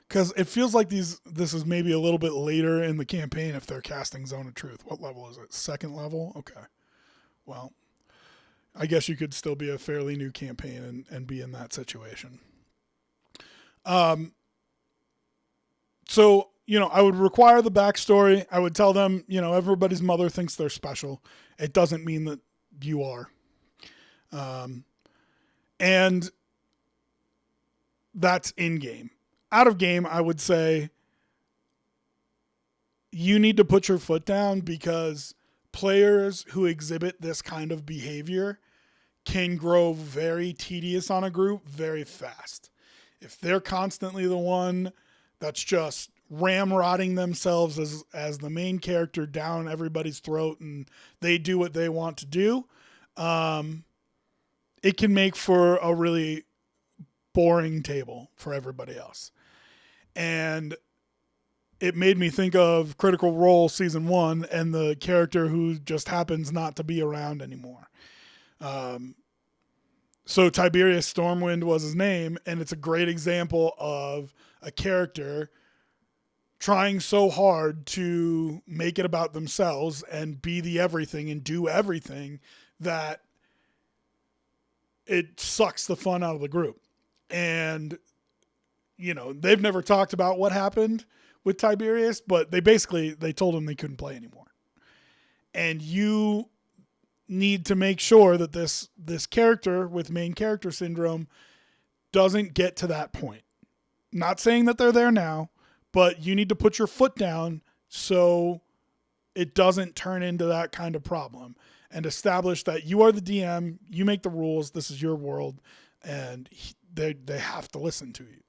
Because it feels like this is maybe a little bit later in the campaign if they're casting Zone of Truth. What level is it? Second level? Okay. Well, I guess you could still be a fairly new campaign and be in that situation. So, I would require the backstory. I would tell them, everybody's mother thinks they're special. It doesn't mean that you are. And that's in game. Out of game, I would say you need to put your foot down, because players who exhibit this kind of behavior can grow very tedious on a group very fast. If they're constantly the one that's just ramrodding themselves as the main character down everybody's throat and they do what they want to do, it can make for a really boring table for everybody else. And it made me think of Critical Role Season 1 and the character who just happens not to be around anymore. So Tiberius Stormwind was his name, and it's a great example of a character trying so hard to make it about themselves and be the everything and do everything that it sucks the fun out of the group. And, they've never talked about what happened with Tiberius, but they told him they couldn't play anymore. And you need to make sure that this character with main character syndrome doesn't get to that point. Not saying that they're there now, but you need to put your foot down so it doesn't turn into that kind of problem, and establish that you are the DM, you make the rules, this is your world, and they have to listen to you.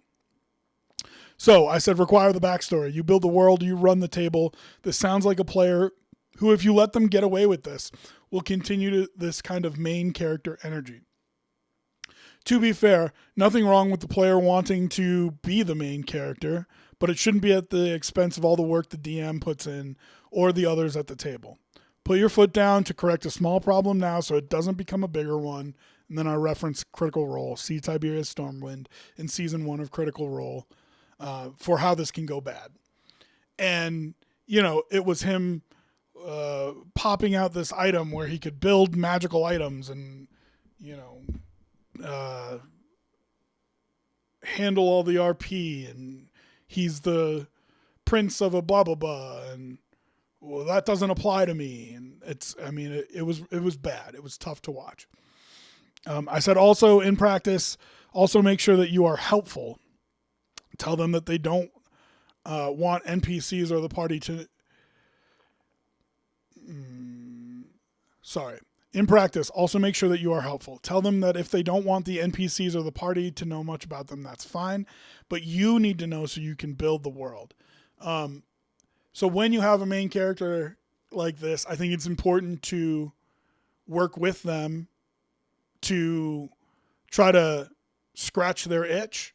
So I said require the backstory. You build the world, you run the table. This sounds like a player who, if you let them get away with this, will continue this kind of main character energy. To be fair, nothing wrong with the player wanting to be the main character, but it shouldn't be at the expense of all the work the DM puts in or the others at the table. Put your foot down to correct a small problem now so it doesn't become a bigger one. And then I reference Critical Role. See Tiberius Stormwind in Season 1 of Critical Role for how this can go bad. And, it was him popping out this item where he could build magical items and, handle all the RP, and he's the prince of a blah, blah, blah. And, well, that doesn't apply to me. And it was bad. It was tough to watch. I said also in practice, also make sure that you are helpful. Tell them that they don't want NPCs or the party to... In practice, also make sure that you are helpful. Tell them that if they don't want the NPCs or the party to know much about them, that's fine. But you need to know so you can build the world. So when you have a main character like this, I think it's important to work with them to try to scratch their itch,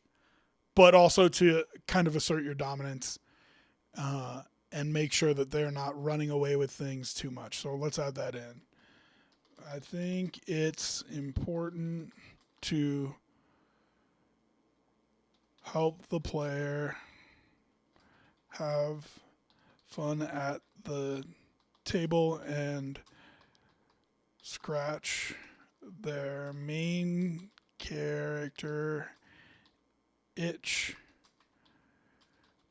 but also to kind of assert your dominance and make sure that they're not running away with things too much. So let's add that in. I think it's important to help the player have fun at the table and scratch their main character itch,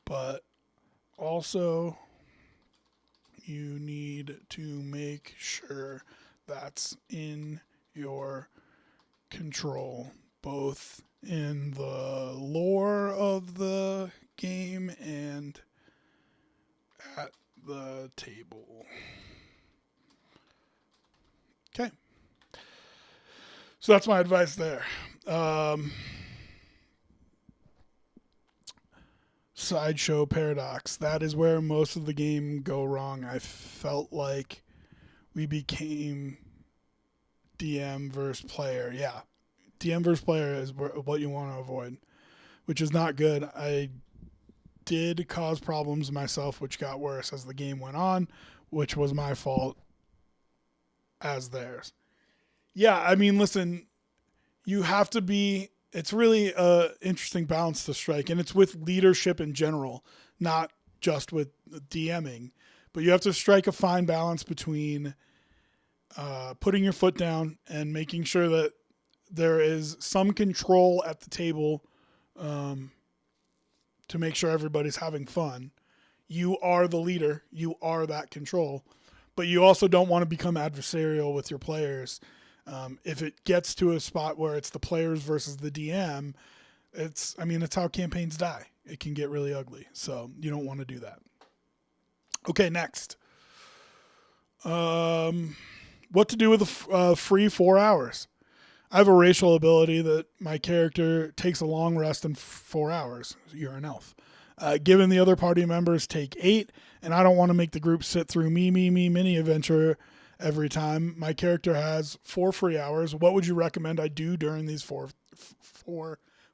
but also you need to make sure that's in your control, both in the lore of the game and at the table. Okay. So that's my advice there. Sideshow paradox. That is where most of the game go wrong. I felt like we became DM versus player. Yeah. DM versus player is what you want to avoid, which is not good. I did cause problems myself, which got worse as the game went on, which was my fault as theirs. Yeah, I mean, listen, you have to be... It's really an interesting balance to strike, and it's with leadership in general, not just with DMing. But you have to strike a fine balance between putting your foot down and making sure that there is some control at the table to make sure everybody's having fun. You are the leader. You are that control. But you also don't want to become adversarial with your players. If it gets to a spot where it's the players versus the DM, it's how campaigns die. It can get really ugly. So you don't want to do that. Okay, next. What to do with a free 4 hours? I have a racial ability that my character takes a long rest in 4 hours. You're an elf. Given the other party members take 8, and I don't want to make the group sit through me mini adventure every time. My character has 4 free hours. What would you recommend I do during these four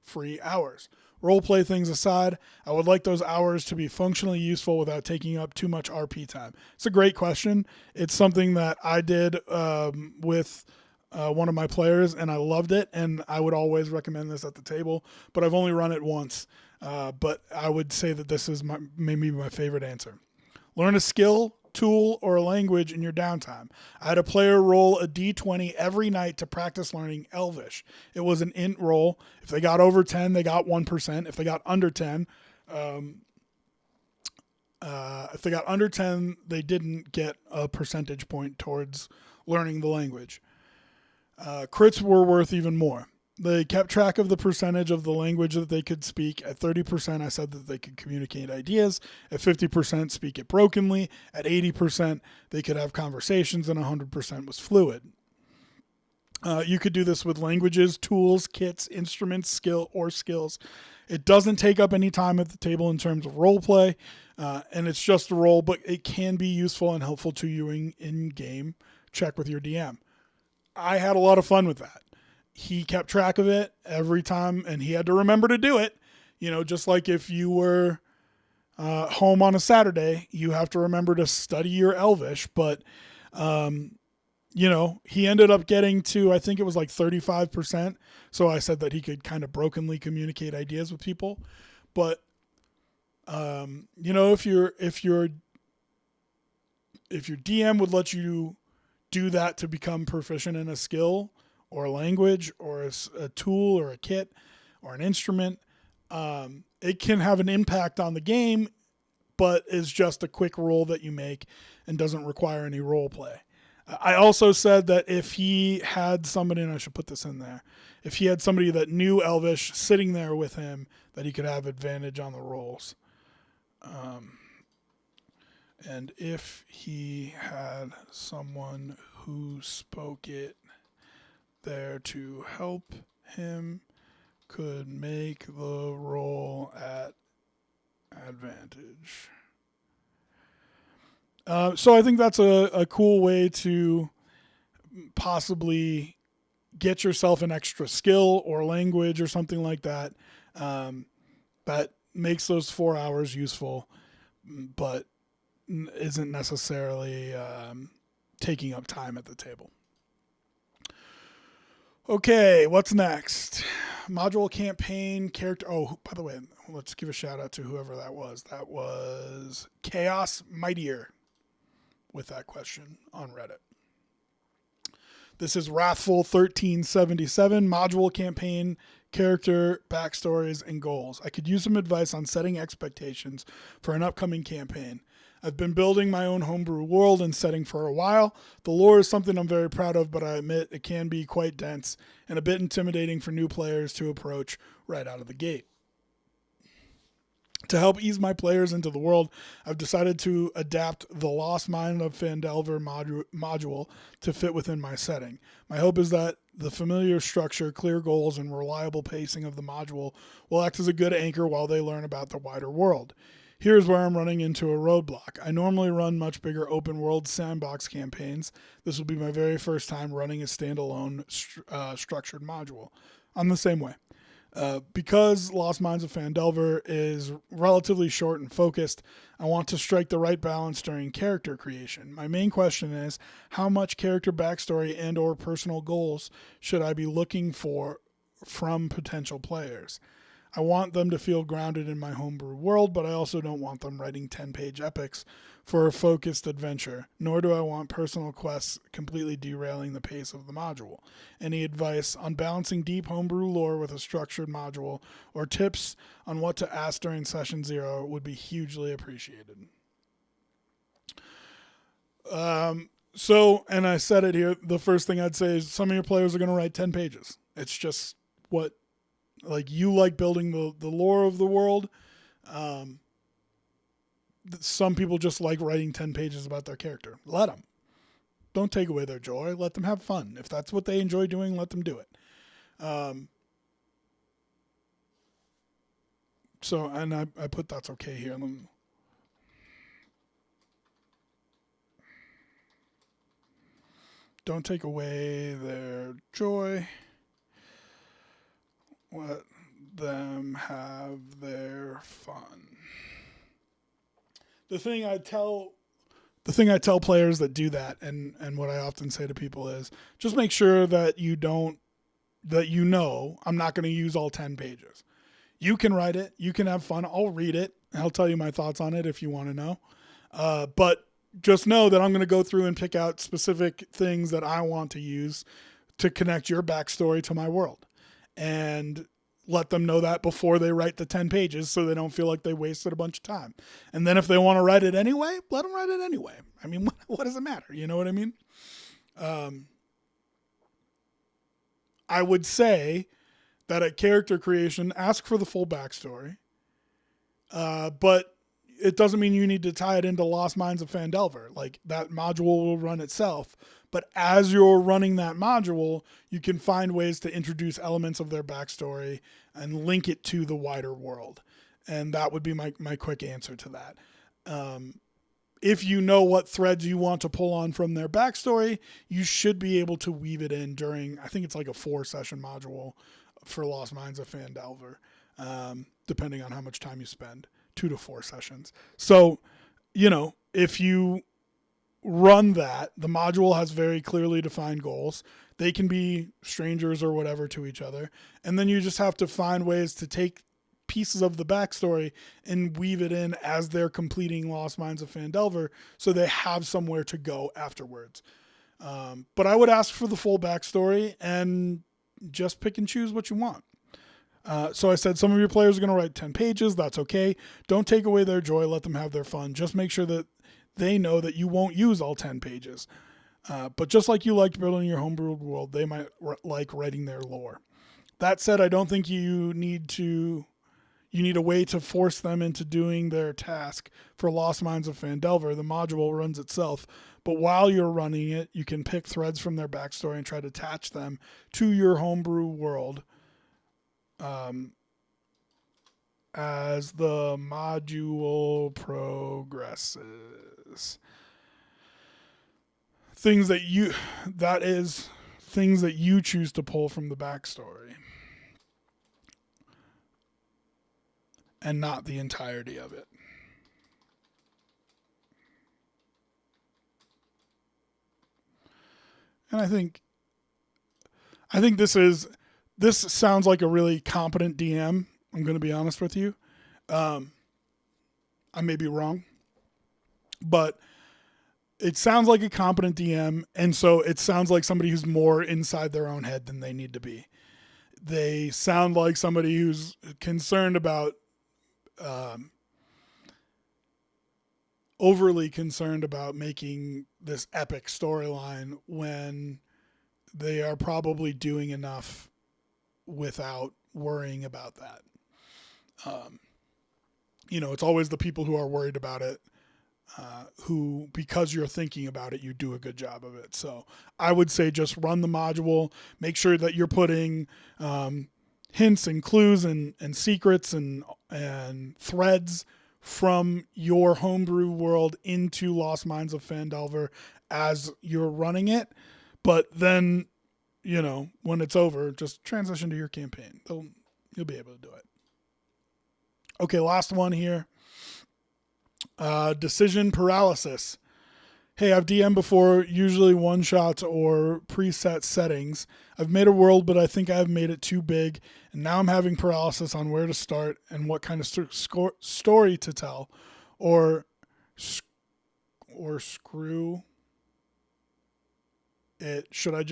free hours? Roleplay things aside, I would like those hours to be functionally useful without taking up too much RP time. It's a great question. It's something that I did with one of my players, and I loved it, and I would always recommend this at the table, but I've only run it once. But I would say that this is maybe my favorite answer. Learn a skill, tool, or a language in your downtime. I had a player roll a d20 every night to practice learning Elvish. It was an int roll. If they got over 10, they got 1%. If they got under 10, they didn't get a percentage point towards learning the language. Crits were worth even more. They kept track of the percentage of the language that they could speak. At 30%, I said that they could communicate ideas. At 50%, speak it brokenly. At 80%, they could have conversations, and 100% was fluid. You could do this with languages, tools, kits, instruments, skills. It doesn't take up any time at the table in terms of role play, and it's just a role, but it can be useful and helpful to you in game. Check with your DM. I had a lot of fun with that. He kept track of it every time, and he had to remember to do it. Just like if you were home on a Saturday, you have to remember to study your Elvish. But, he ended up getting to, I think it was like 35%. So I said that he could kind of brokenly communicate ideas with people. But, if your DM would let you do that to become proficient in a skill or a language or a tool or a kit or an instrument, it can have an impact on the game, but is just a quick roll that you make and doesn't require any role play. I also said that if he had somebody, and I should put this in there, if he had somebody that knew Elvish sitting there with him, that he could have advantage on the rolls. And if he had someone who spoke it there to help him, could make the roll at advantage. So I think that's a cool way to possibly get yourself an extra skill or language or something like that. That makes those 4 hours useful, but isn't necessarily taking up time at the table. Okay, what's next? Module campaign character. Oh, by the way, let's give a shout out to whoever that was. That was Chaos Mightier with that question on Reddit. This is Wrathful 1377, module campaign, character, backstories, and goals. I could use some advice on setting expectations for an upcoming campaign. I've been building my own homebrew world and setting for a while. The lore is something I'm very proud of, but I admit it can be quite dense and a bit intimidating for new players to approach right out of the gate. To help ease my players into the world, I've decided to adapt the Lost Mine of Phandelver module to fit within my setting. My hope is that the familiar structure, clear goals, and reliable pacing of the module will act as a good anchor while they learn about the wider world. Here's where I'm running into a roadblock. I normally run much bigger open world sandbox campaigns. This will be my very first time running a standalone structured module. I'm the same way. Because Lost Mines of Phandelver is relatively short and focused, I want to strike the right balance during character creation. My main question is, how much character backstory and or personal goals should I be looking for from potential players? I want them to feel grounded in my homebrew world, but I also don't want them writing 10-page epics for a focused adventure, nor do I want personal quests completely derailing the pace of the module. Any advice on balancing deep homebrew lore with a structured module, or tips on what to ask during session 0 would be hugely appreciated. And I said it here, the first thing I'd say is some of your players are going to write 10 pages. It's just what, like, you like building the lore of the world. Some people just like writing 10 pages about their character. Let them. Don't take away their joy. Let them have fun. If that's what they enjoy doing, let them do it. And I put that's okay here. Don't take away their joy. Let them have their fun. The thing I tell players that do that, and what I often say to people is, just make sure that I'm not going to use all 10 pages. You can write it. You can have fun. I'll read it. I'll tell you my thoughts on it if you want to know. But just know that I'm going to go through and pick out specific things that I want to use to connect your backstory to my world. And let them know that before they write the 10 pages so they don't feel like they wasted a bunch of time. And then if they want to write it anyway, let them write it anyway. I mean, what does it matter? You know what I mean? I would say that at character creation, ask for the full backstory. But it doesn't mean you need to tie it into Lost Mines of Phandelver. Like, that module will run itself. But as you're running that module, you can find ways to introduce elements of their backstory and link it to the wider world. And that would be my quick answer to that. If you know what threads you want to pull on from their backstory, you should be able to weave it in during, I think it's like a 4-session module for Lost Mines of Phandelver, depending on how much time you spend. 2 to 4 sessions. So, if you run that, the module has very clearly defined goals. They can be strangers or whatever to each other. And then you just have to find ways to take pieces of the backstory and weave it in as they're completing Lost Mines of Phandelver so they have somewhere to go afterwards. But I would ask for the full backstory and just pick and choose what you want. So I said some of your players are going to write 10 pages. That's okay. Don't take away their joy. Let them have their fun. Just make sure that they know that you won't use all 10 pages. But just like you liked building your homebrewed world, they might like writing their lore. That said, I don't think you need a way to force them into doing their task for Lost Mines of Phandelver. The module runs itself. But while you're running it, you can pick threads from their backstory and try to attach them to your homebrew world. As the module progresses. Things that you choose to pull from the backstory. And not the entirety of it. And I think this sounds like a really competent DM. I'm going to be honest with you. I may be wrong, but it sounds like a competent DM. And so it sounds like somebody who's more inside their own head than they need to be. They sound like somebody who's concerned about, overly concerned about making this epic storyline when they are probably doing enough without worrying about that. It's always the people who are worried about it, who, because you're thinking about it, you do a good job of it. So I would say just run the module, make sure that you're putting hints and clues and secrets and threads from your homebrew world into Lost Mines of Phandelver as you're running it. But then, when it's over, just transition to your campaign. You'll be able to do it. Okay, last one here. Decision paralysis. hey, I've DM'd before, usually one-shots or preset settings. I've made a world, but I think I've made it too big, and now I'm having paralysis on where to start and what kind of story to tell, or screw it. Should I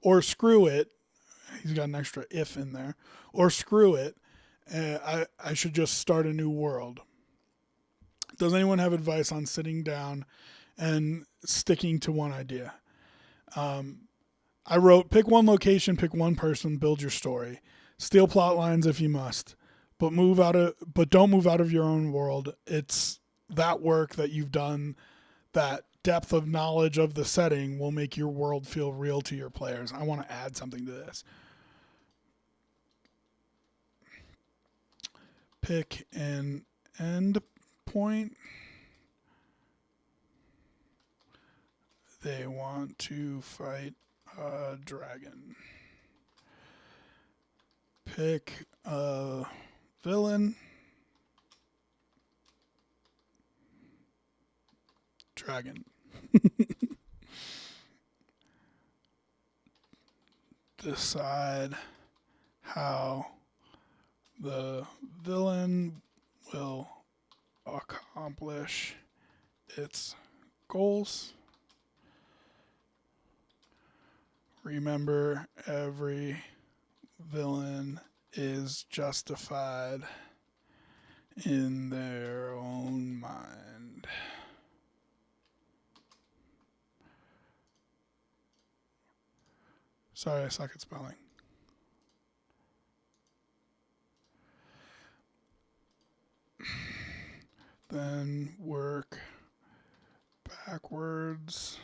or screw it. He's got an extra if in there. Or screw it. I should just start a new world. Does anyone have advice on sitting down and sticking to one idea? I wrote, pick one location, pick one person, build your story. Steal plot lines if you must, but don't move out of your own world. It's that work that you've done, that depth of knowledge of the setting will make your world feel real to your players. I want to add something to this. Pick an end point. They want to fight a dragon. Pick a villain. Dragon. Decide how the villain will accomplish its goals. Remember, every villain is justified in their own mind. Sorry, I suck at spelling. Then work backwards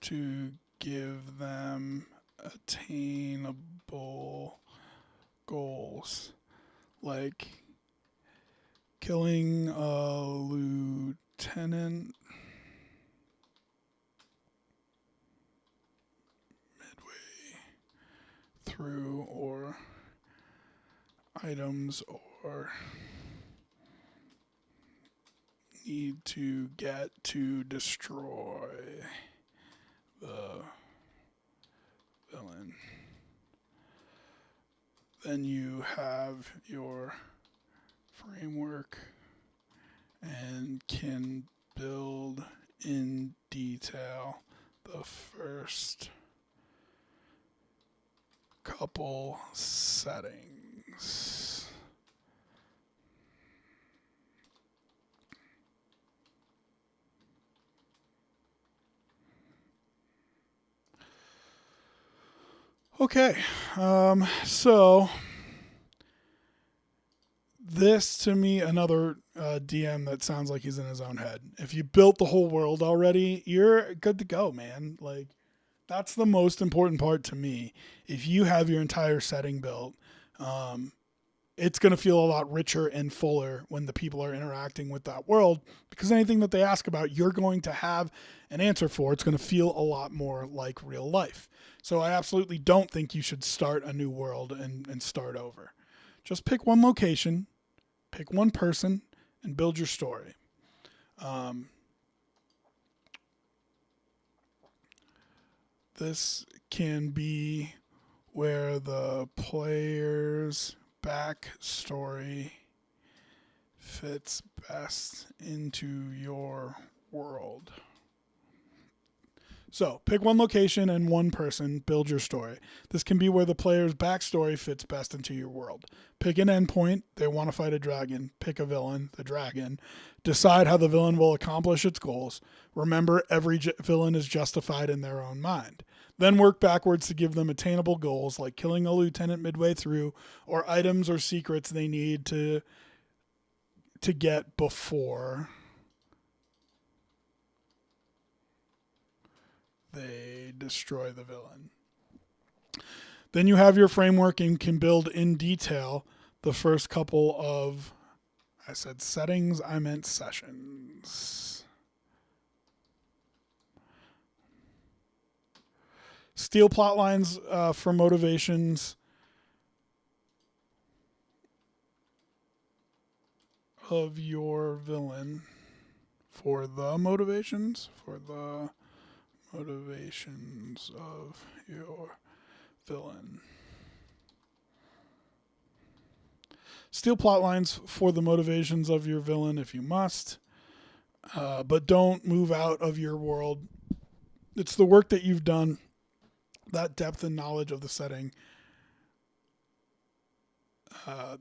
to give them attainable goals, like killing a lieutenant midway through, or items or need to get to destroy the villain. Then you have your framework and can build in detail the first couple settings. Okay, so this to me, another DM that sounds like he's in his own head. If you built the whole world already, you're good to go, man. Like, that's the most important part to me. If you have your entire setting built, it's going to feel a lot richer and fuller when the people are interacting with that world, because anything that they ask about, you're going to have an answer for. It's going to feel a lot more like real life. So I absolutely don't think you should start a new world and start over. Just pick one location, pick one person, and build your story. This can be where the player's backstory fits best into your world. So, pick one location and one person, build your story. This can be where the player's backstory fits best into your world. Pick an endpoint, they want to fight a dragon. Pick a villain, the dragon. Decide how the villain will accomplish its goals. Remember, every villain is justified in their own mind. Then work backwards to give them attainable goals, like killing a lieutenant midway through, or items or secrets they need to get before they destroy the villain. Then you have your framework and can build in detail the first couple of, I said settings, I meant sessions. Steal plot lines for motivations of your villain for the motivations of your villain. Steal plot lines for the motivations of your villain if you must, but don't move out of your world. It's the work that you've done, that depth and knowledge of the setting,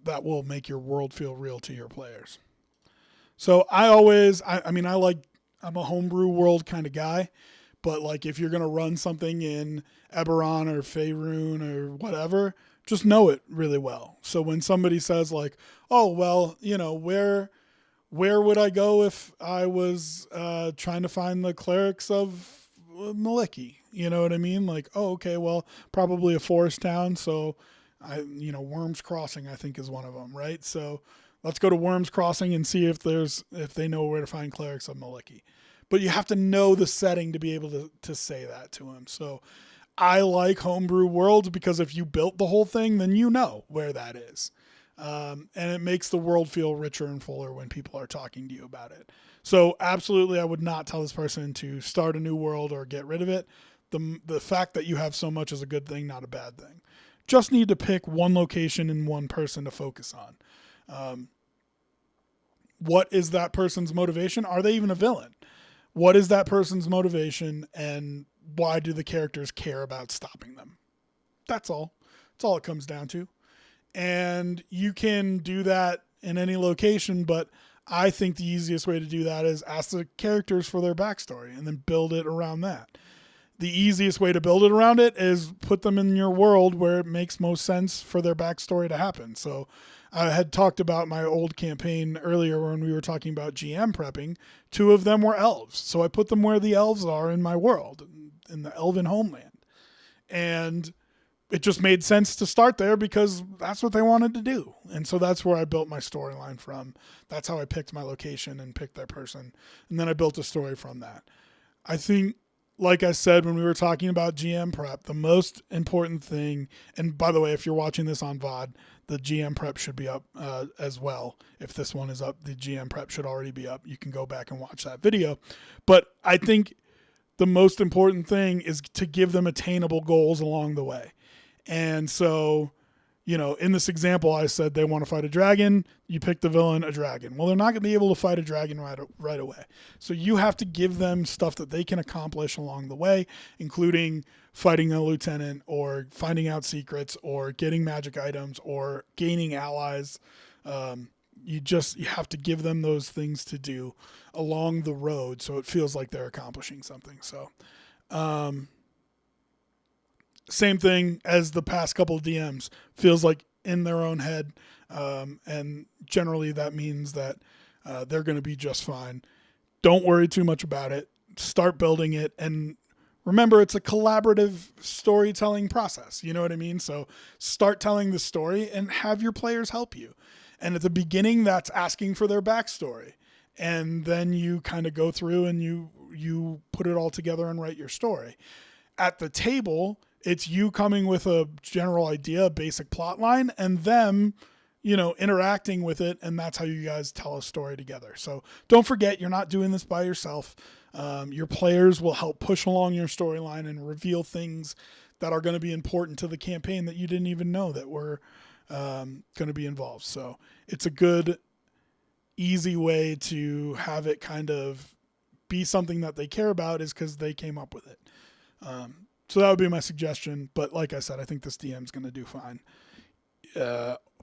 that will make your world feel real to your players. So I'm a homebrew world kind of guy, but like if you're going to run something in Eberron or Faerun or whatever, just know it really well. So when somebody says like, oh, well, where would I go if I was trying to find the clerics of Maliki? You know what I mean? Like, oh, okay, well, probably a forest town. So Worms Crossing, I think, is one of them, right? So let's go to Worms Crossing and see if they know where to find clerics of Maliki. But you have to know the setting to be able to say that to him. So I like homebrew worlds because if you built the whole thing, then you know where that is. And it makes the world feel richer and fuller when people are talking to you about it. So absolutely, I would not tell this person to start a new world or get rid of it. The fact that you have so much is a good thing, not a bad thing. Just need to pick one location and one person to focus on. What is that person's motivation? Are they even a villain? What is that person's motivation, and why do the characters care about stopping them? That's all. That's all it comes down to. And you can do that in any location, but I think the easiest way to do that is ask the characters for their backstory and then build it around that. The easiest way to build it around it is put them in your world where it makes most sense for their backstory to happen. So I had talked about my old campaign earlier when we were talking about GM prepping. 2 of them were elves. So I put them where the elves are in my world, in the elven homeland. And it just made sense to start there because that's what they wanted to do. And so that's where I built my storyline from. That's how I picked my location and picked their person. And then I built a story from that. I think, like I said, when we were talking about GM prep, the most important thing, and by the way, if you're watching this on VOD, the GM prep should be up as well. If this one is up, the GM prep should already be up. You can go back and watch that video. But I think the most important thing is to give them attainable goals along the way. And so, in this example, I said they want to fight a dragon. You pick the villain, a dragon. Well, they're not going to be able to fight a dragon right away. So you have to give them stuff that they can accomplish along the way, including fighting a lieutenant or finding out secrets or getting magic items or gaining allies. You have to give them those things to do along the road so it feels like they're accomplishing something. So, same thing as the past couple of DMs, feels like in their own head. And generally that means that they're going to be just fine. Don't worry too much about it. Start building it. And remember, it's a collaborative storytelling process. You know what I mean? So start telling the story and have your players help you. And at the beginning, that's asking for their backstory. And then you kind of go through and you put it all together and write your story. At the table, it's you coming with a general idea, a basic plot line, and them, interacting with it. And that's how you guys tell a story together. So don't forget, you're not doing this by yourself. Your players will help push along your storyline and reveal things that are going to be important to the campaign that you didn't even know that were going to be involved. So it's a good, easy way to have it kind of be something that they care about is because they came up with it. So that would be my suggestion. But like I said, I think this DM is going to do fine.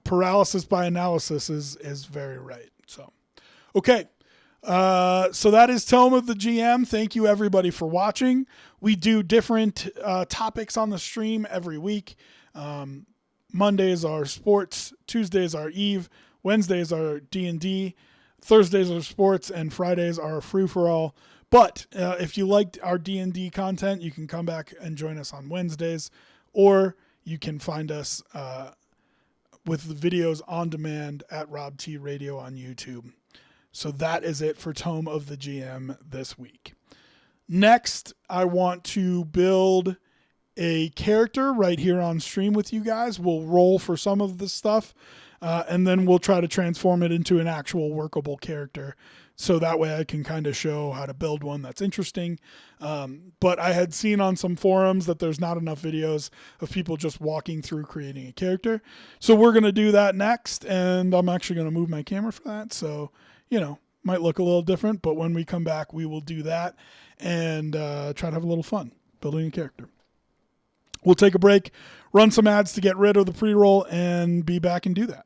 Paralysis by analysis is very right. So, okay. So that is Tome of the GM. Thank you everybody for watching. We do different topics on the stream every week. Mondays are sports, Tuesdays are Eve, Wednesdays are D&D, Thursdays are sports, and Fridays are free-for-all. But if you liked our D&D content, you can come back and join us on Wednesdays, or you can find us with the videos on demand at Rob T Radio on YouTube. So that is it for Tome of the GM this week. Next, I want to build a character right here on stream with you guys. We'll roll for some of this stuff. and then we'll try to transform it into an actual workable character. So that way I can kind of show how to build one that's interesting. But I had seen on some forums that there's not enough videos of people just walking through creating a character. So we're going to do that next, and I'm actually going to move my camera for that. So, might look a little different, but when we come back, we will do that and try to have a little fun building a character. We'll take a break, run some ads to get rid of the pre-roll, and be back and do that.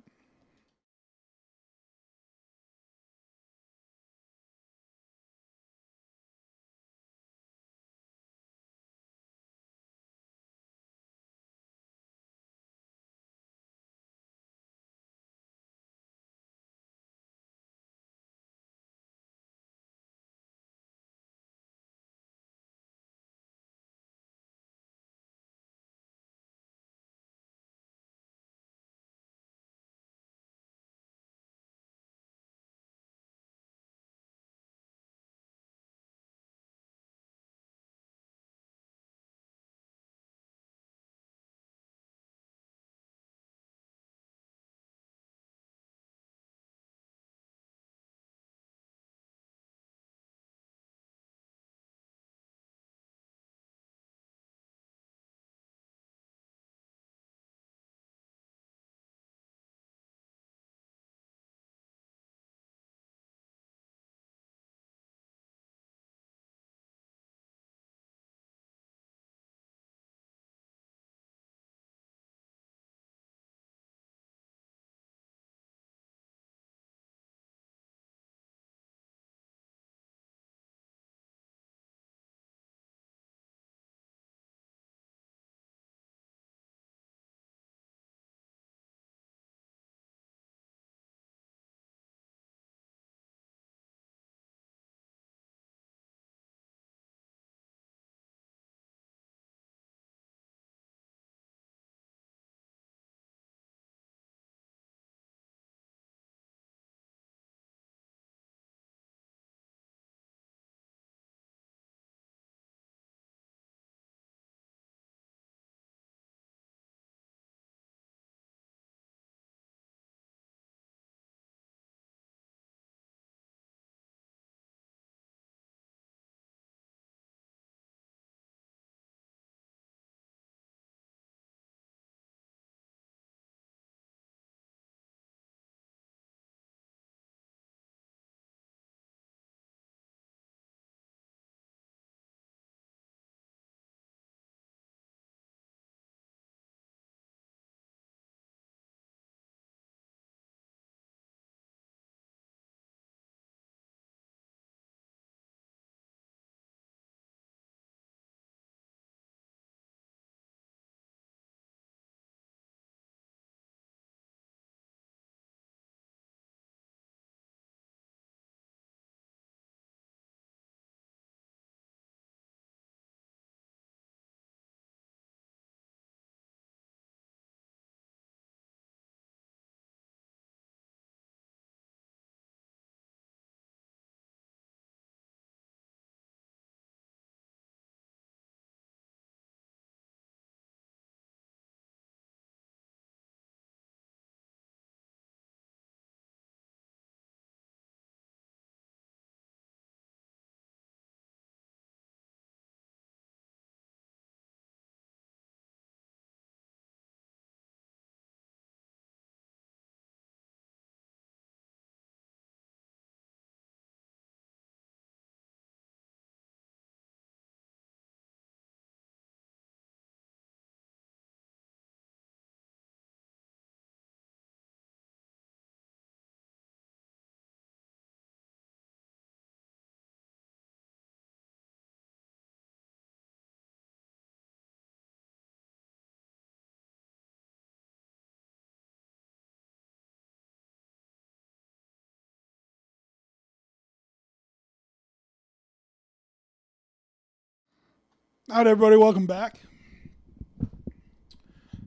All right, everybody, welcome back.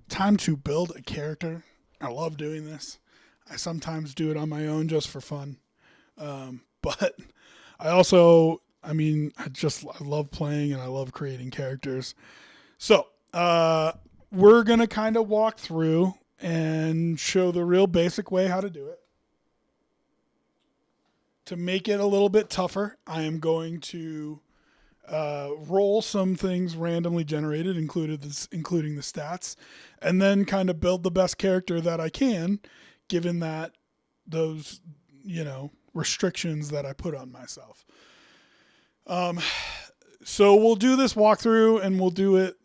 Time to build a character. I love doing this. I sometimes do it on my own just for fun. But I also, I love playing and I love creating characters. So, we're going to kind of walk through and show the real basic way how to do it. To make it a little bit tougher, I am going to roll some things randomly generated, including the stats, and then kind of build the best character that I can, given that those, restrictions that I put on myself. So we'll do this walkthrough and we'll do it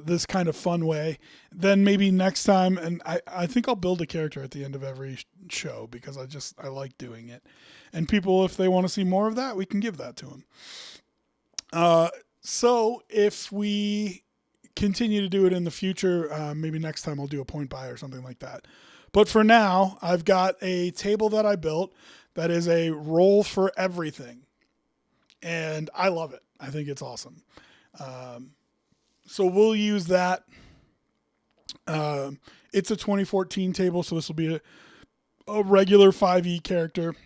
this kind of fun way. Then maybe next time, and I think I'll build a character at the end of every show because I like doing it. And people, if they want to see more of that, we can give that to them. So if we continue to do it in the future, maybe next time I'll do a point buy or something like that. But for now, I've got a table that I built that is a roll for everything. And I love it. I think it's awesome. So we'll use that. It's a 2014 table, so this will be a regular 5e character.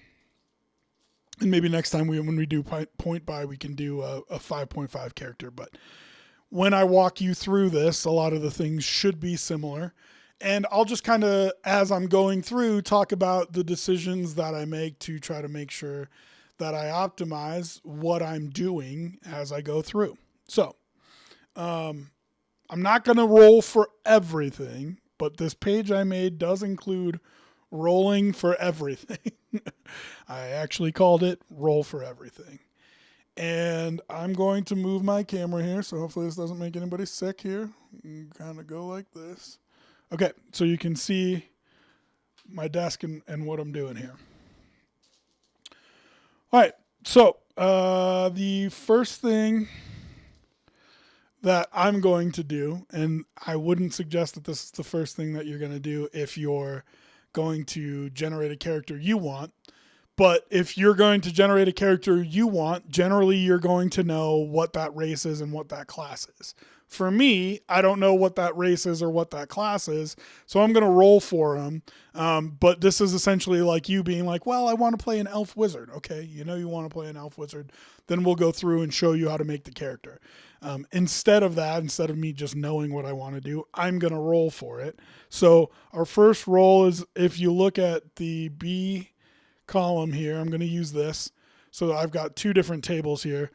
And maybe next time when we do point buy, we can do a 5.5 character. But when I walk you through this, a lot of the things should be similar. And I'll just kind of, as I'm going through, talk about the decisions that I make to try to make sure that I optimize what I'm doing as I go through. So, I'm not going to roll for everything, but this page I made does include rolling for everything. I actually called it roll for everything. And I'm going to move my camera here, so hopefully this doesn't make anybody sick here. Kind of go like this. Okay, so you can see my desk and what I'm doing here. All right, so the first thing that I'm going to do, and I wouldn't suggest that this is the first thing that you're going to do if you're going to generate a character you want, but if you're going to generate a character you want, generally you're going to know what that race is and what that class is. For me, I don't know what that race is or what that class is, so I'm going to roll for them. But this is essentially like you being like, well, I want to play an elf wizard. Okay, you want to play an elf wizard. Then we'll go through and show you how to make the character. Instead of me just knowing what I want to do, I'm going to roll for it. So our first roll is, if you look at the B column here, I'm going to use this. So I've got two different tables here.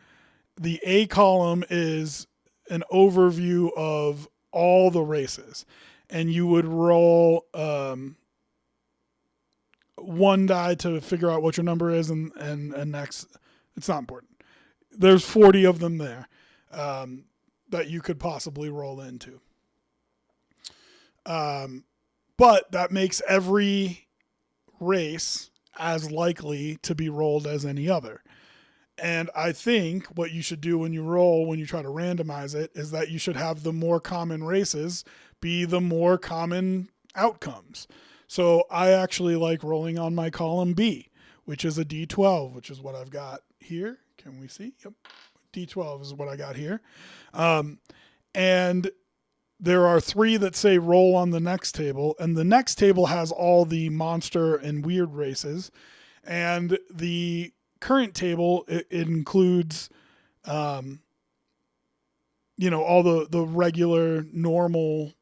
The A column is an overview of all the races, and you would roll one die to figure out what your number is, and next, it's not important. There's 40 of them there that you could possibly roll into. But that makes every race as likely to be rolled as any other. And I think what you should do when you roll, when you try to randomize it, is that you should have the more common races be the more common outcomes. So I actually like rolling on my column B, which is a D12, which is what I've got here. Can we see? Yep. D12 is what I got here. And there are 3 that say roll on the next table, and the next table has all the monster and weird races. And the current table, it includes, all the regular normal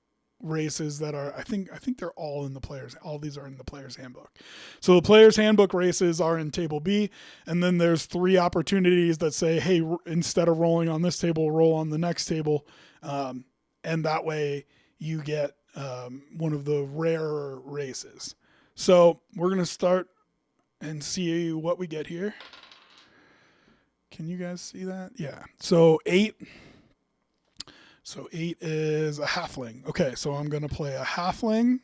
races that are, I think they're all in all these are in the player's handbook. So the player's handbook races are in table B, and then there's 3 opportunities that say, hey, instead of rolling on this table, roll on the next table. And that way you get one of the rarer races. So we're going to start and see what we get here. Can you guys see that? Yeah. So 8. So 8 is a halfling. Okay, so I'm going to play a halfling.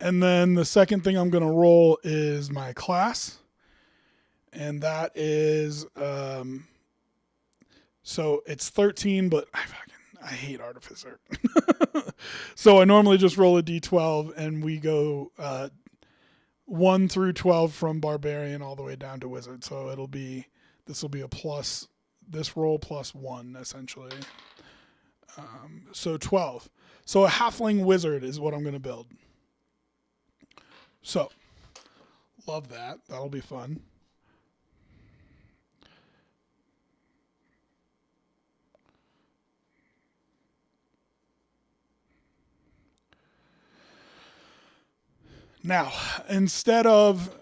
And then the second thing I'm going to roll is my class. And that is, so it's 13, but I hate Artificer. So I normally just roll a D12 and we go 1 through 12 from Barbarian all the way down to Wizard. So this will be a plus, this roll plus 1 essentially. So 12. So a halfling wizard is what I'm going to build. So, love that. That'll be fun. Now, instead of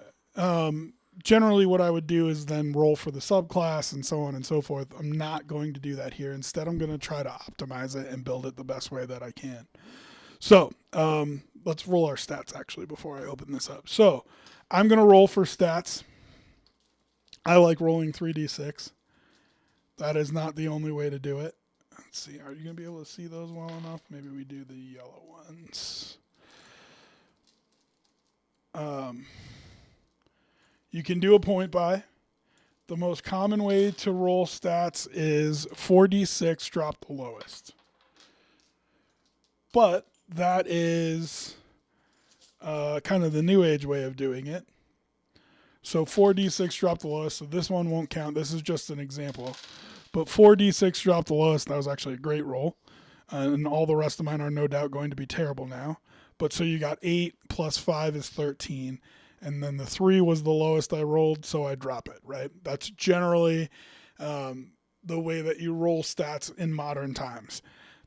generally what I would do is then roll for the subclass and so on and so forth. I'm not going to do that here. Instead, I'm going to try to optimize it and build it the best way that I can. So let's roll our stats actually before I open this up. So I'm going to roll for stats. I like rolling 3d6. That is not the only way to do it. Let's see. Are you going to be able to see those well enough? Maybe we do the yellow ones. You can do a point buy. The most common way to roll stats is 4d6, drop the lowest. But that is kind of the new age way of doing it. So 4d6, drop the lowest. So this one won't count. This is just an example. But 4d6, drop the lowest. That was actually a great roll. And all the rest of mine are no doubt going to be terrible now. But so you got 8 plus 5 is 13. And then the 3 was the lowest I rolled, so I drop it, right? That's generally the way that you roll stats in modern times.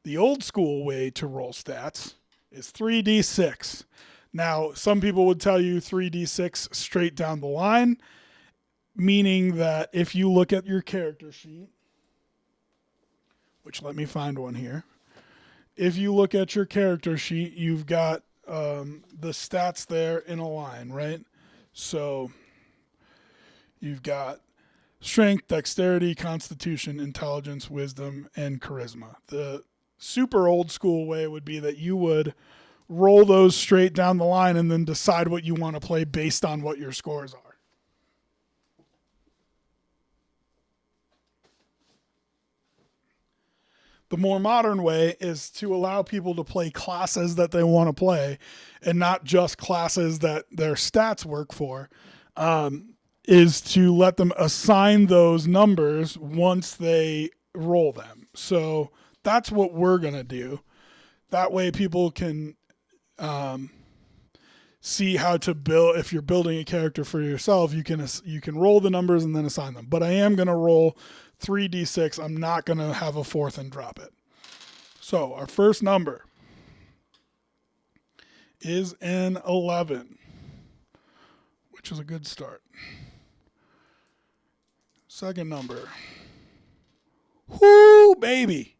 The old school way to roll stats is 3d6. Now, some people would tell you 3d6 straight down the line, meaning that if you look at your character sheet, which let me find one here. If you look at your character sheet, you've got the stats there in a line, right? So you've got strength, dexterity, constitution, intelligence, wisdom, and charisma. The super old school way would be that you would roll those straight down the line and then decide what you want to play based on what your scores are. The more modern way is to allow people to play classes that they want to play and not just classes that their stats work for, is to let them assign those numbers once they roll them. So that's what we're going to do. That way people can see how to build. If you're building a character for yourself, you can roll the numbers and then assign them. But I am going to roll 3d6. I'm not going to have a fourth and drop it. So our first number is an 11, which is a good start. Second number. Whoo, baby.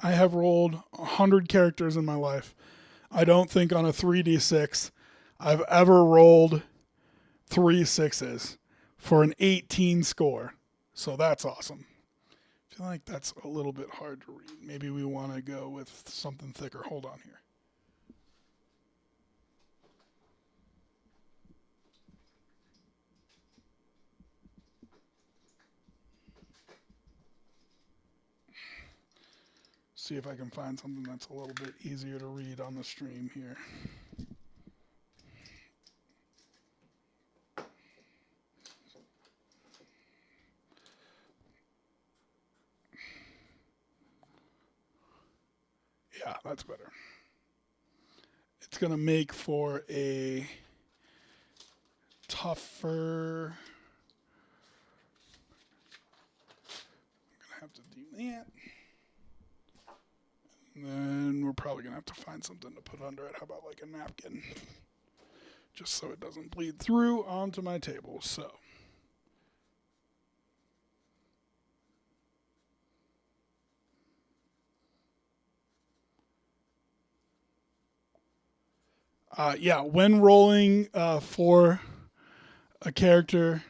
I have rolled 100 characters in my life. I don't think on a 3d6 I've ever rolled 3 6s for an 18 score. So that's awesome. I feel like that's a little bit hard to read. Maybe we want to go with something thicker. Hold on here. See if I can find something that's a little bit easier to read on the stream here. Yeah, that's better. It's going to make for a tougher... I'm going to have to do that. And then we're probably going to have to find something to put under it. How about like a napkin? Just so it doesn't bleed through onto my table. So... when rolling for a character,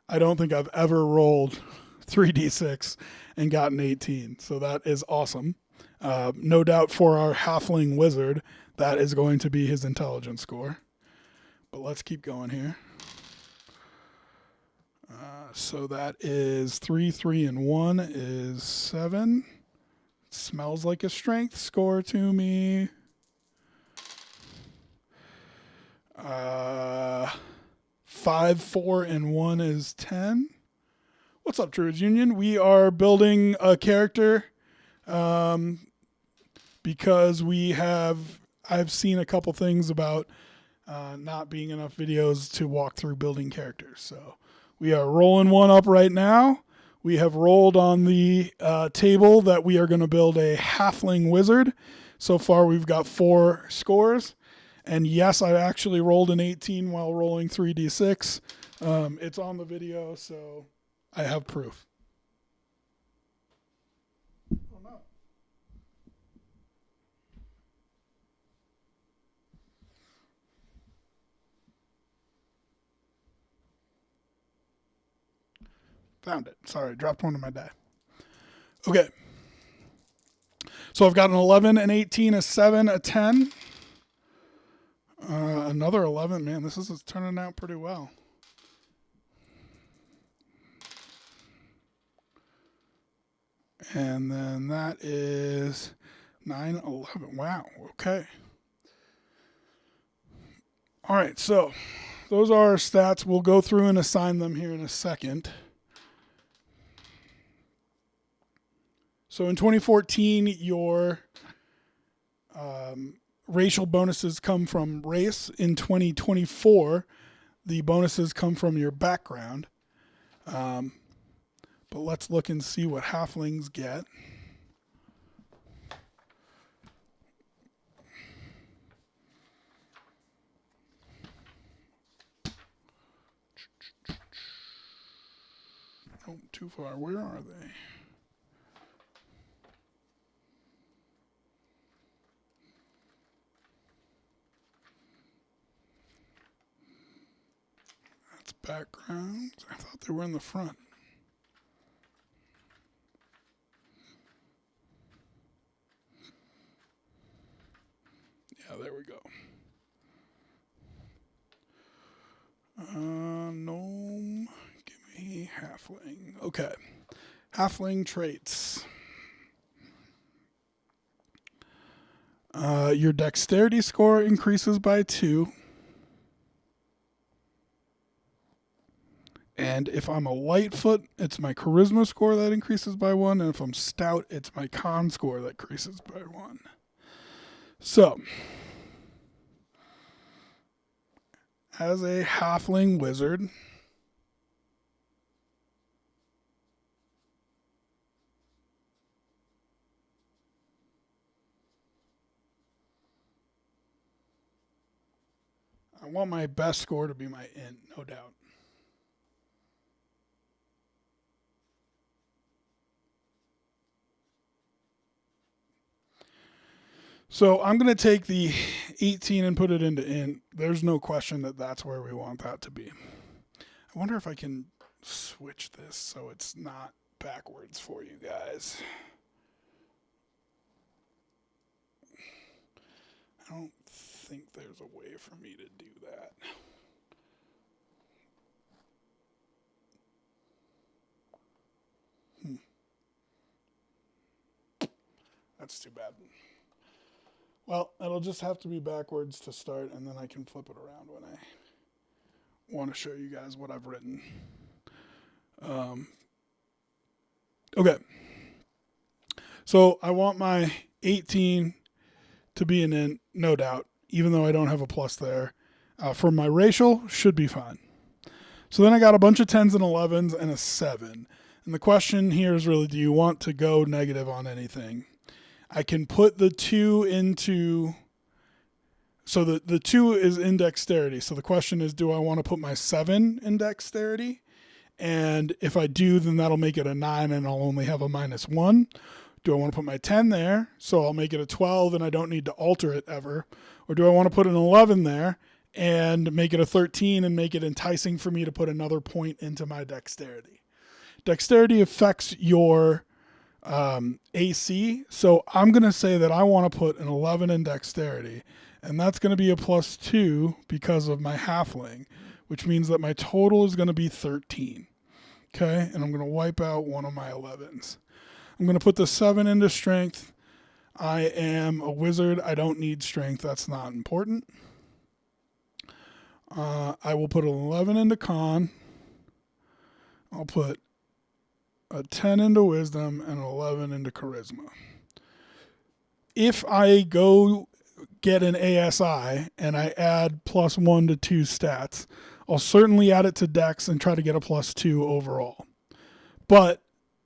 I don't think I've ever rolled 3d6 and gotten 18. So that is awesome. No doubt for our halfling wizard, that is going to be his intelligence score. But let's keep going here. So that is 3, 3, and 1 is 7. Smells like a strength score to me. 5, 4, and 1 is 10. What's up, Druids Union? We are building a character because I've seen a couple things about not being enough videos to walk through building characters. So we are rolling one up right now. We have rolled on the table that we are going to build a halfling wizard. So far, we've got 4 scores. And yes, I actually rolled an 18 while rolling 3d6. It's on the video, so I have proof. Oh, no. Found it. Sorry, dropped one of my die. Okay. So I've got an 11, an 18, a 7, a 10. Another 11. Man, this is turning out pretty well. And then that is 9, 11. Wow. Okay. All right. So those are our stats. We'll go through and assign them here in a second. So in 2014, your racial bonuses come from race. In 2024, the bonuses come from your background. But let's look and see what halflings get. Oh, too far. Where are they? That's background. I thought they were in the front. Yeah, there we go. Gnome. Give me halfling. Okay. Halfling traits. Your dexterity score increases by 2. And if I'm a lightfoot, it's my charisma score that increases by 1. And if I'm stout, it's my con score that increases by 1. So, as a halfling wizard, I want my best score to be my int, no doubt. So I'm going to take the 18 and put it into int. There's no question that that's where we want that to be. I wonder if I can switch this so it's not backwards for you guys. I don't think there's a way for me to do that. That's too bad. Well, it'll just have to be backwards to start, and then I can flip it around when I want to show you guys what I've written. Okay. So I want my 18 to be an int, no doubt, even though I don't have a plus there. For my racial, should be fine. So then I got a bunch of 10s and 11s and a 7. And the question here is really, do you want to go negative on anything? I can put the 2 into... So the 2 is in dexterity. So the question is, do I want to put my 7 in dexterity? And if I do, then that'll make it a 9 and I'll only have a -1. Do I want to put my 10 there? So I'll make it a 12 and I don't need to alter it ever. Or do I want to put an 11 there and make it a 13 and make it enticing for me to put another point into my dexterity? Dexterity affects your AC. So I'm going to say that I want to put an 11 in dexterity. And that's going to be a +2 because of my halfling, which means that my total is going to be 13. Okay, and I'm going to wipe out one of my 11s. I'm going to put the 7 into strength. I am a wizard. I don't need strength. That's not important. I will put an 11 into con. I'll put a 10 into wisdom and an 11 into charisma. If I go get an ASI and I add +1 to 2 stats, I'll certainly add it to Dex and try to get a +2 overall. But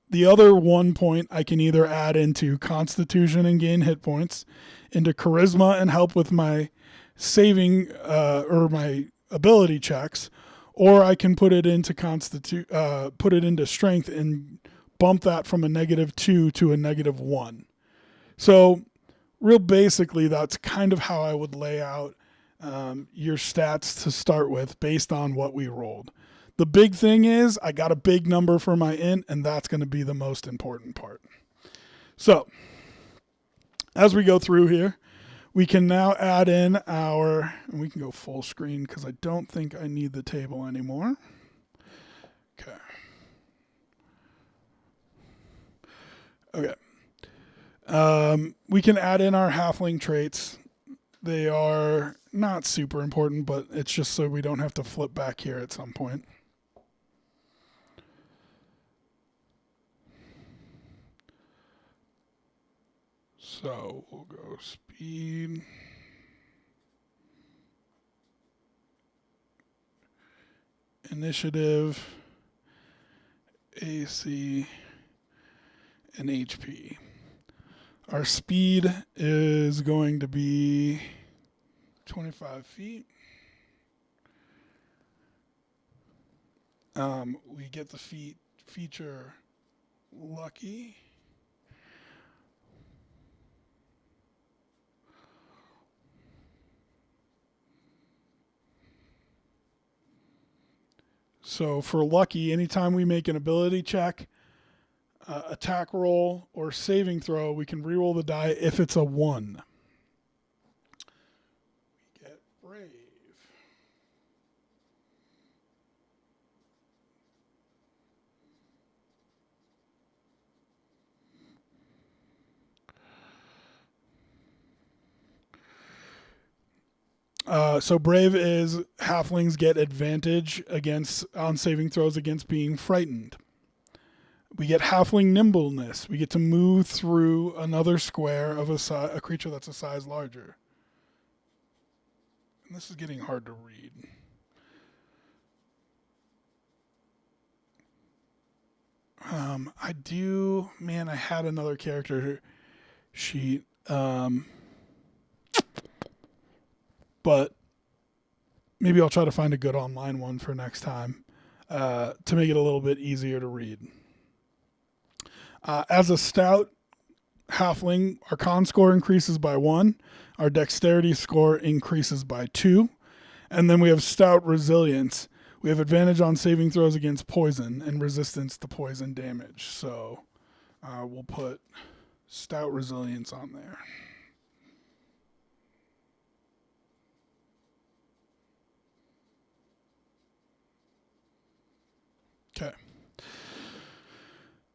the other 1 point I can either add into Constitution and gain hit points, into Charisma and help with my saving or my ability checks, or I can put it into put it into strength and bump that from a -2 to a -1. So real basically, that's kind of how I would lay out your stats to start with based on what we rolled. The big thing is I got a big number for my int, and that's going to be the most important part. So as we go through here, we can now add in and we can go full screen because I don't think I need the table anymore. Okay. We can add in our halfling traits. They are not super important, but it's just so we don't have to flip back here at some point. So we'll go speed. Initiative, AC, and HP. Our speed is going to be 25 feet. We get the feature lucky. So for lucky, anytime we make an ability check, attack roll, or saving throw, we can reroll the die if it's a 1. We get brave. So brave is halflings get advantage on saving throws against being frightened. We get halfling nimbleness. We get to move through another square of a creature that's a size larger. And this is getting hard to read. I had another character sheet. But maybe I'll try to find a good online one for next time to make it a little bit easier to read. As a stout halfling, our con score increases by 1. Our dexterity score increases by 2. And then we have stout resilience. We have advantage on saving throws against poison and resistance to poison damage. So we'll put stout resilience on there. Okay.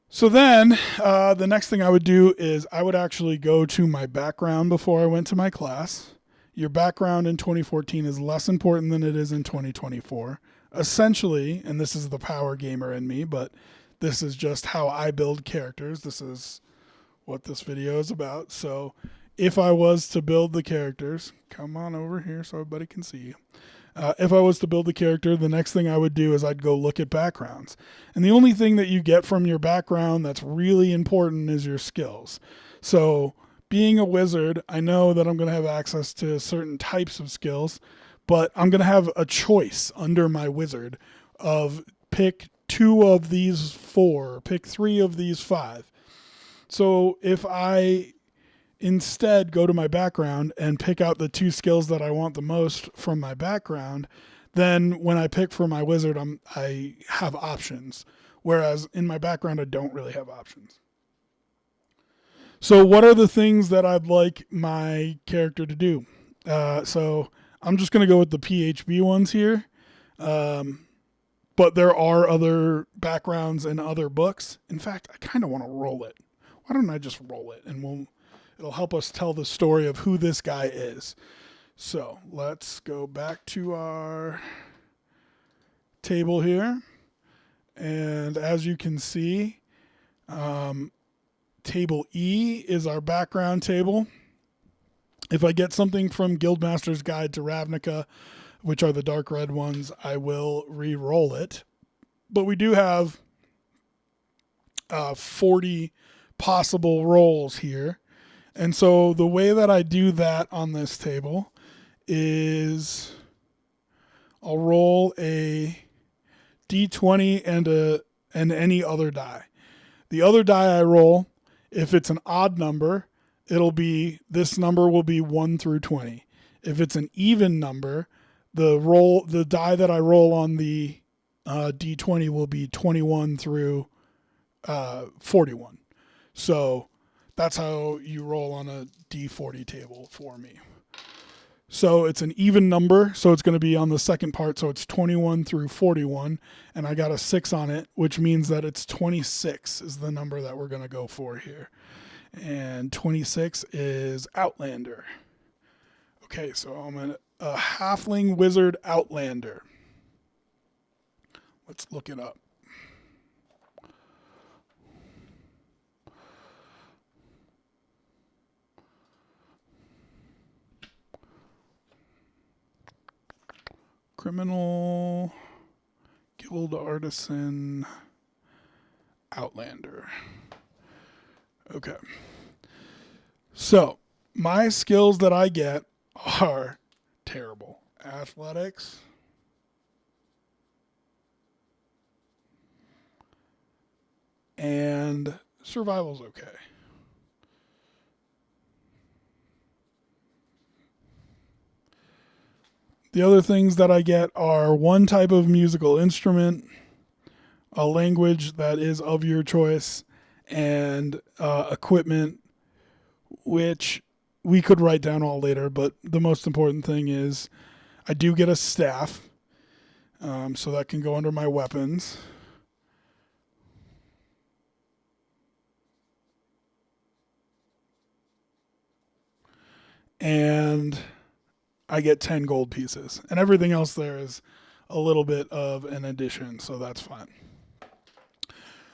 So then the next thing I would do is I would actually go to my background before I went to my class. Your background in 2014 is less important than it is in 2024. Essentially, and this is the power gamer in me, but this is just how I build characters. This is what this video is about. So if I was to build the characters, come on over here so everybody can see you. If I was to build the character, the next thing I would do is I'd go look at backgrounds. And the only thing that you get from your background that's really important is your skills. So being a wizard, I know that I'm going to have access to certain types of skills, but I'm going to have a choice under my wizard of pick 2 of these 4, pick 3 of these 5. So if I instead go to my background and pick out the 2 skills that I want the most from my background, then when I pick for my wizard, I have options. Whereas in my background, I don't really have options. So what are the things that I'd like my character to do? So I'm just going to go with the PHB ones here. But there are other backgrounds in other books. In fact, I kind of want to roll it. Why don't I just roll it and it'll help us tell the story of who this guy is. So let's go back to our table here. And as you can see, table E is our background table. If I get something from Guildmaster's Guide to Ravnica, which are the dark red ones, I will re-roll it. But we do have 40 possible rolls here. And so the way that I do that on this table is I'll roll a d20 and any other die. The other die I roll, if it's an odd number, this number will be 1 through 20. If it's an even number, the die that I roll on the d20 will be 21 through 41. So that's how you roll on a d40 table for me. So it's an even number, so it's going to be on the second part, so it's 21 through 41, and I got a 6 on it, which means that it's 26 is the number that we're going to go for here. And 26 is Outlander. Okay, so I'm a Halfling Wizard Outlander. Let's look it up. Criminal, Guild Artisan, Outlander. Okay. So, my skills that I get are terrible. Athletics. And survival's okay. The other things that I get are one type of musical instrument, a language that is of your choice, and equipment, which we could write down all later, but the most important thing is I do get a staff, so that can go under my weapons. And I get 10 gold pieces. And everything else there is a little bit of an addition, so that's fine.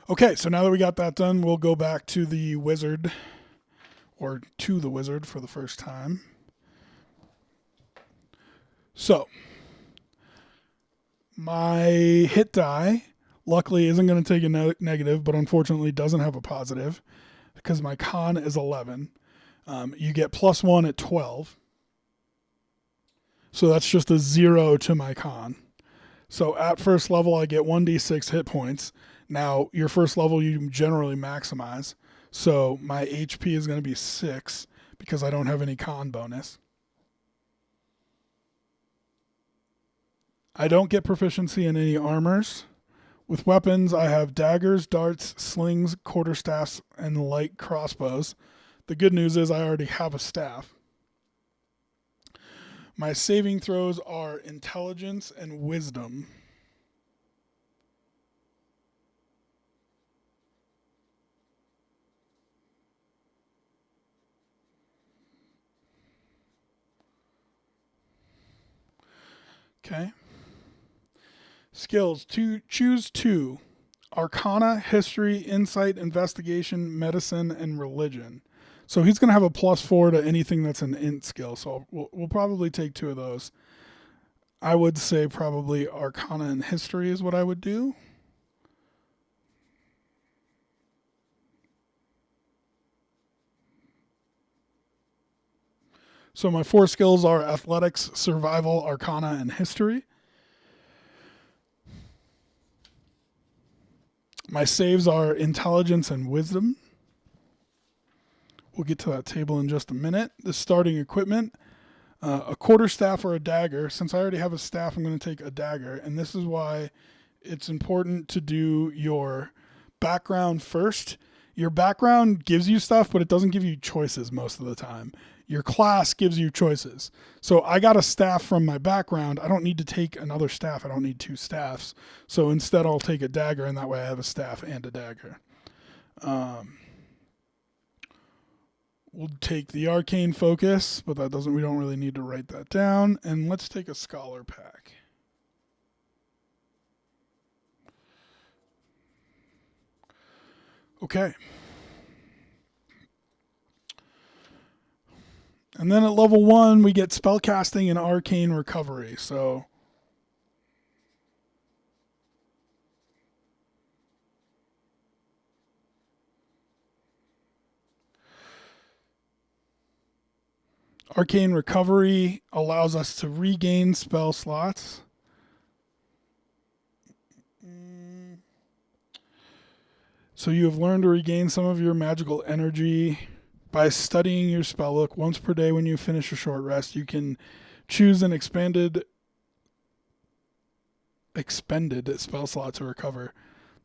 Okay, so now that we got that done, we'll go back to the wizard, or to the wizard for the first time. So, my hit die, luckily, isn't going to take a negative, but unfortunately doesn't have a positive, because my con is 11. You get +1 at 12. So that's just a 0 to my con. So at first level, I get 1d6 hit points. Now, your first level, you generally maximize. So my HP is going to be 6 because I don't have any con bonus. I don't get proficiency in any armors. With weapons, I have daggers, darts, slings, quarterstaffs, and light crossbows. The good news is I already have a staff. My saving throws are intelligence and wisdom. Okay. Skills, choose 2. Arcana, History, Insight, Investigation, Medicine, and Religion. So he's going to have a +4 to anything that's an int skill. So we'll probably take 2 of those. I would say probably Arcana and History is what I would do. So my 4 skills are Athletics, Survival, Arcana, and History. My saves are Intelligence and Wisdom. We'll get to that table in just a minute. The starting equipment, a quarterstaff or a dagger. Since I already have a staff, I'm going to take a dagger. And this is why it's important to do your background first. Your background gives you stuff, but it doesn't give you choices most of the time. Your class gives you choices. So I got a staff from my background. I don't need to take another staff. I don't need 2 staffs. So instead, I'll take a dagger, and that way I have a staff and a dagger. We'll take the arcane focus, but we don't really need to write that down. And let's take a scholar pack. Okay. And then at level 1, we get spellcasting and arcane recovery. So Arcane Recovery allows us to regain spell slots. So you have learned to regain some of your magical energy by studying your spellbook. Once per day when you finish a short rest, you can choose an expended spell slot to recover.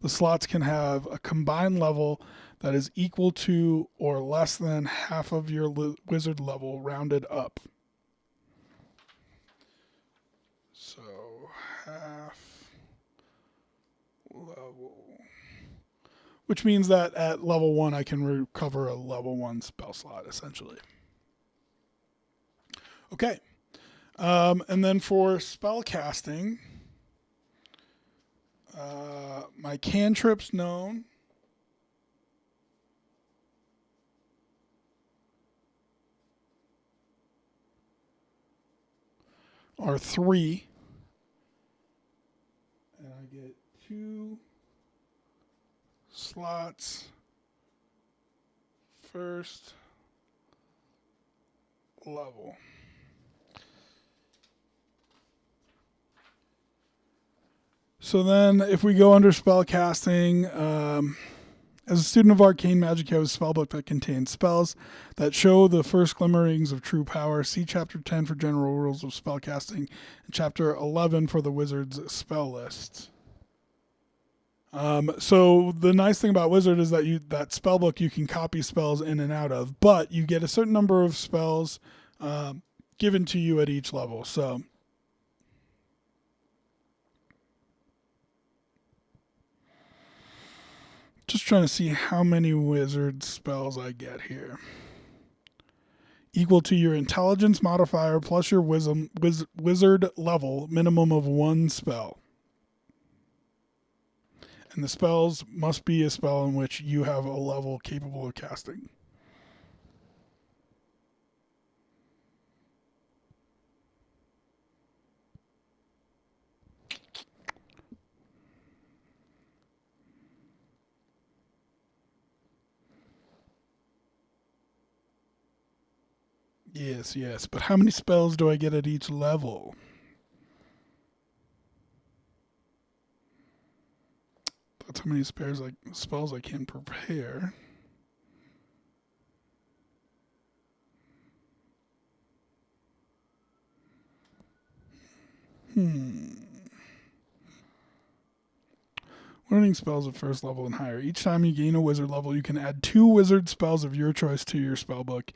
The slots can have a combined level that is equal to or less than half of your wizard level rounded up. So half level. Which means that at level 1 I can recover a level 1 spell slot essentially. Okay. And then for spell casting, my cantrips known are 3. And I get 2 slots first level. So then if we go under spell casting, as a student of arcane magic, you have a spellbook that contains spells that show the first glimmerings of true power. See Chapter 10 for general rules of spellcasting and Chapter 11 for the wizard's spell list. So the nice thing about wizard is that that spellbook you can copy spells in and out of, but you get a certain number of spells given to you at each level. So just trying to see how many wizard spells I get here. Equal to your intelligence modifier plus your wizard level, minimum of 1 spell. And the spells must be a spell in which you have a level capable of casting. Yes. But how many spells do I get at each level? That's how many spells I can prepare. Learning spells at first level and higher. Each time you gain a wizard level, you can add 2 wizard spells of your choice to your spellbook.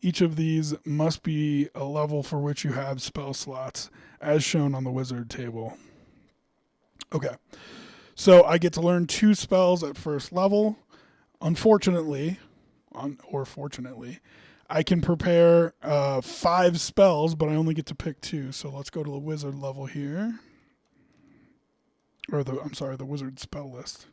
Each of these must be a level for which you have spell slots, as shown on the wizard table. Okay, so I get to learn 2 spells at first level. Unfortunately, or fortunately, I can prepare 5 spells, but I only get to pick 2. So let's go to the wizard level here. Or the wizard spell list.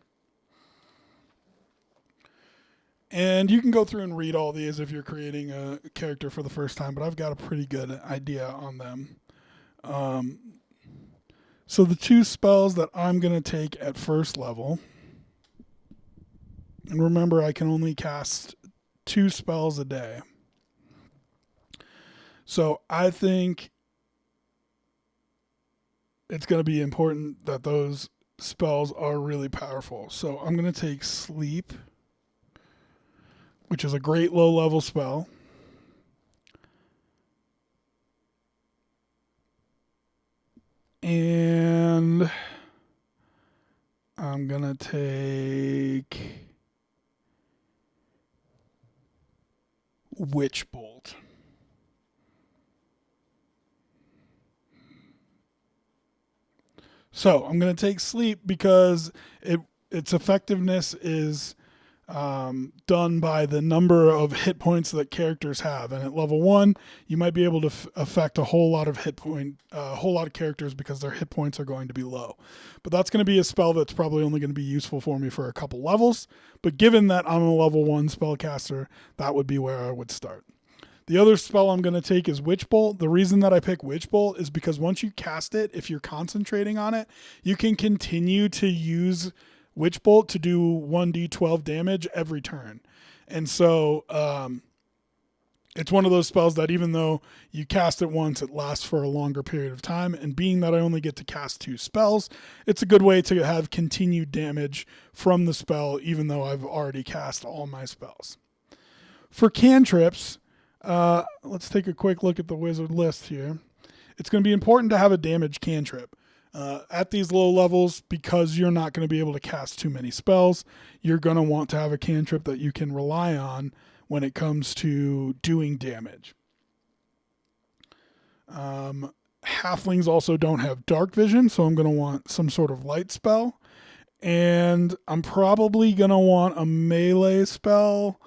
And you can go through and read all these if you're creating a character for the first time, but I've got a pretty good idea on them. So the 2 spells that I'm going to take at first level, and remember I can only cast 2 spells a day. So I think it's going to be important that those spells are really powerful. So I'm going to take Sleep, which is a great low-level spell. And I'm going to take Witch Bolt. So I'm going to take Sleep because its effectiveness is done by the number of hit points that characters have. And at level 1, you might be able to affect a whole lot of characters because their hit points are going to be low. But that's going to be a spell that's probably only going to be useful for me for a couple levels. But given that I'm a level 1 spellcaster, that would be where I would start. The other spell I'm going to take is Witch Bolt. The reason that I pick Witch Bolt is because once you cast it, if you're concentrating on it, you can continue to use Witch Bolt to do 1d12 damage every turn. And so It's one of those spells that even though you cast it once, it lasts for a longer period of time. And being that I only get to cast 2 spells, it's a good way to have continued damage from the spell, even though I've already cast all my spells. For cantrips, let's take a quick look at the wizard list here. It's going to be important to have a damage cantrip. At these low levels, because you're not going to be able to cast too many spells, you're going to want to have a cantrip that you can rely on when it comes to doing damage. Halflings also don't have dark vision, so I'm going to want some sort of light spell. And I'm probably going to want a melee spell,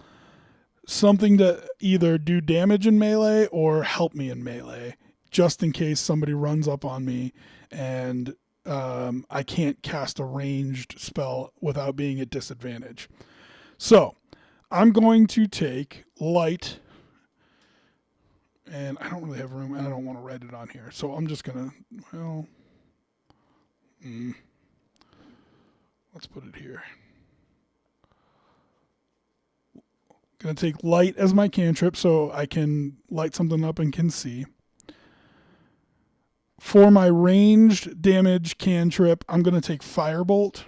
something to either do damage in melee or help me in melee, just in case somebody runs up on me and I can't cast a ranged spell without being at disadvantage. So I'm going to take light, and I don't really have room, and I don't want to write it on here. So I'm just going to, let's put it here. Going to take light as my cantrip so I can light something up and can see. For my ranged damage cantrip, I'm going to take Firebolt.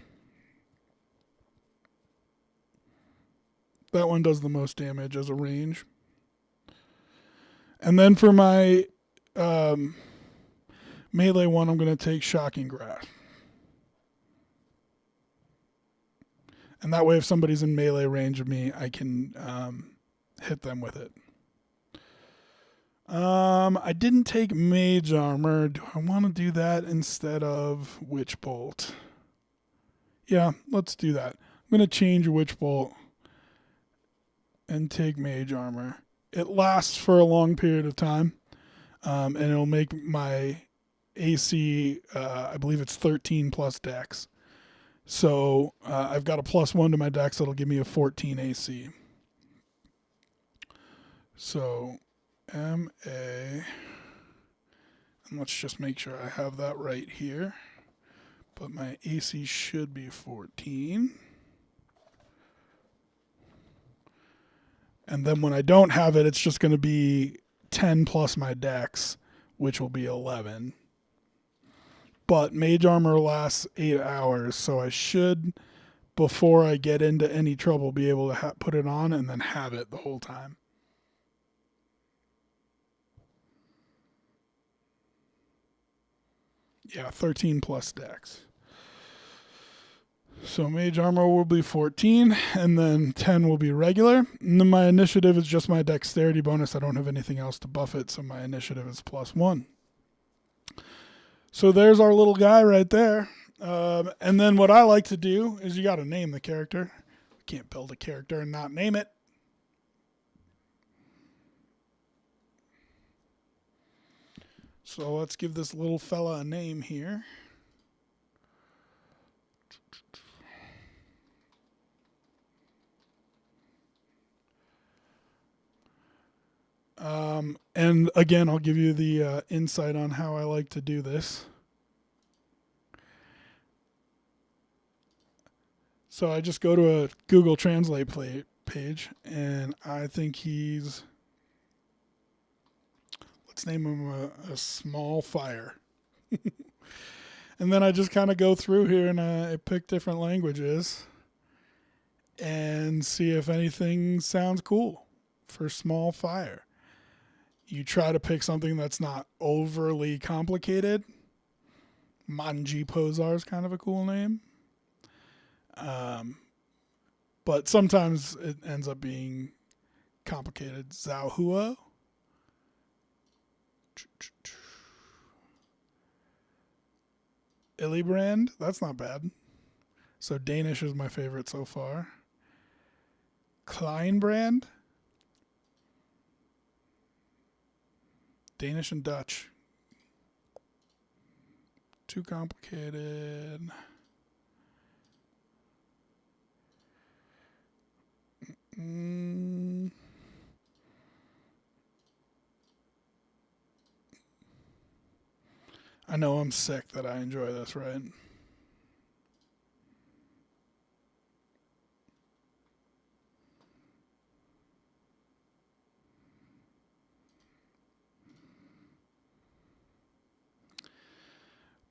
That one does the most damage as a range. And then for my melee one, I'm going to take Shocking Grasp. And that way, if somebody's in melee range of me, I can hit them with it. I didn't take Mage Armor. Do I want to do that instead of Witch Bolt? Yeah, let's do that. I'm going to change Witch Bolt and take Mage Armor. It lasts for a long period of time, and it'll make my AC, I believe it's 13 plus Dex. So I've got a +1 to my Dex that'll give me a 14 AC. So MA, and let's just make sure I have that right here. But my AC should be 14. And then when I don't have it, it's just going to be 10 plus my Dex, which will be 11. But Mage Armor lasts 8 hours, so I should, before I get into any trouble, be able to put it on and then have it the whole time. Yeah, 13 plus Dex. So Mage Armor will be 14, and then 10 will be regular. And then my initiative is just my Dexterity bonus. I don't have anything else to buff it, so my initiative is +1. So there's our little guy right there. And then what I like to do is you got to name the character. You can't build a character and not name it. So let's give this little fella a name here. And again, I'll give you the insight on how I like to do this. So I just go to a Google Translate page, and I think he's, let's name him a small fire. And then I just kind of go through here and I pick different languages and see if anything sounds cool for small fire. You try to pick something that's not overly complicated. Manji Pozar is kind of a cool name. But sometimes it ends up being complicated. Zhaohua. Illibrand. That's not bad. So Danish is my favorite so far. Kleinbrand. Danish and Dutch. Too complicated. I know I'm sick that I enjoy this, right?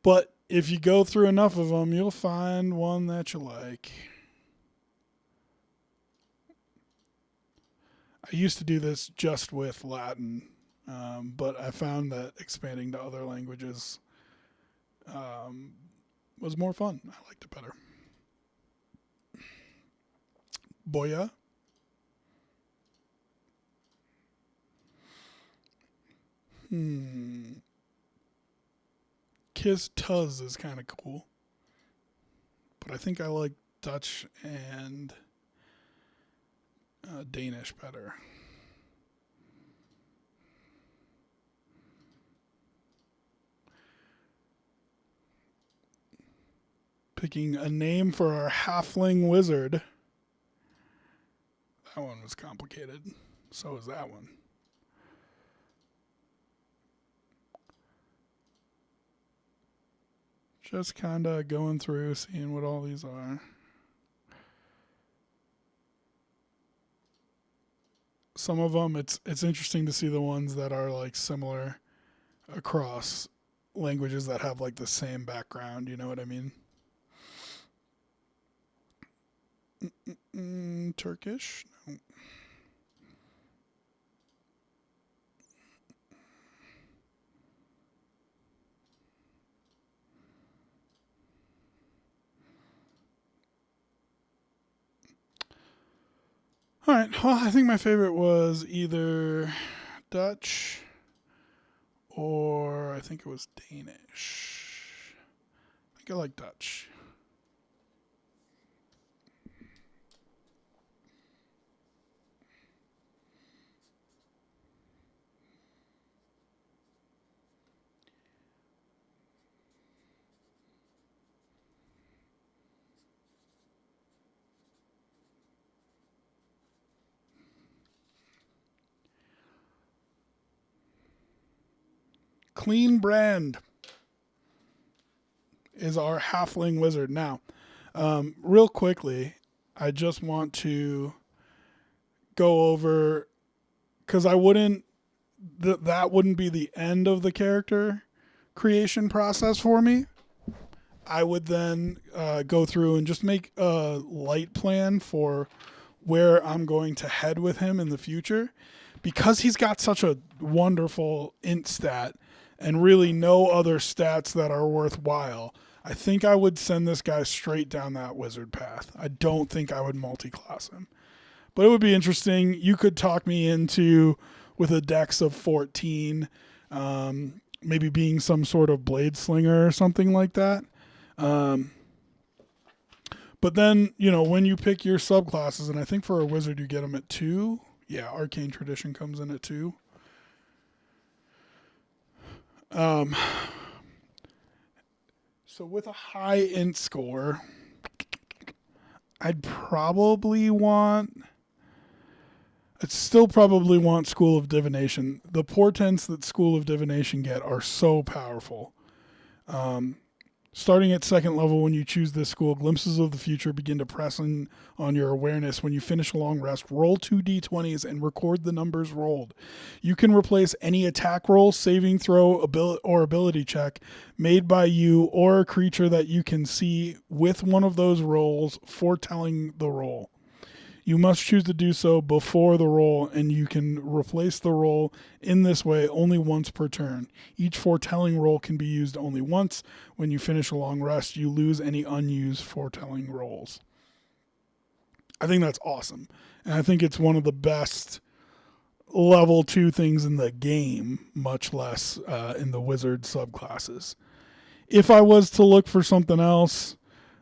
But if you go through enough of them, you'll find one that you like. I used to do this just with Latin, but I found that expanding to other languages was more fun. I liked it better. Boya. Kiss Tuz is kind of cool. But I think I like Dutch and Danish better. Picking a name for our halfling wizard. That one was complicated. So was that one. Just kind of going through, seeing what all these are. Some of them, it's interesting to see the ones that are like similar across languages that have like the same background. You know what I mean? Turkish? No. All right. Well, I think my favorite was either Dutch or I think it was Danish. I think I like Dutch. Clean Brand is our halfling wizard. Now, real quickly, I just want to go over, because I wouldn't, that wouldn't be the end of the character creation process for me. I would then go through and just make a light plan for where I'm going to head with him in the future. Because he's got such a wonderful int stat and really no other stats that are worthwhile, I think I would send this guy straight down that wizard path. I don't think I would multi-class him. But it would be interesting. You could talk me into, with a dex of 14, maybe being some sort of blade slinger or something like that. But then, when you pick your subclasses, and I think for a wizard you get them at 2. Yeah, Arcane Tradition comes in at 2. So with a high int score, I'd still probably want School of Divination. The portents that School of Divination get are so powerful. Starting at second level, when you choose this school, glimpses of the future begin to press on your awareness. When you finish a long rest, roll 2 d20s and record the numbers rolled. You can replace any attack roll, saving throw, or ability check made by you or a creature that you can see with one of those rolls, foretelling the roll. You must choose to do so before the roll, and you can replace the roll in this way only once per turn. Each foretelling roll can be used only once. When you finish a long rest, you lose any unused foretelling rolls. I think that's awesome. And I think it's one of the best level 2 things in the game, much less in the wizard subclasses. If I was to look for something else,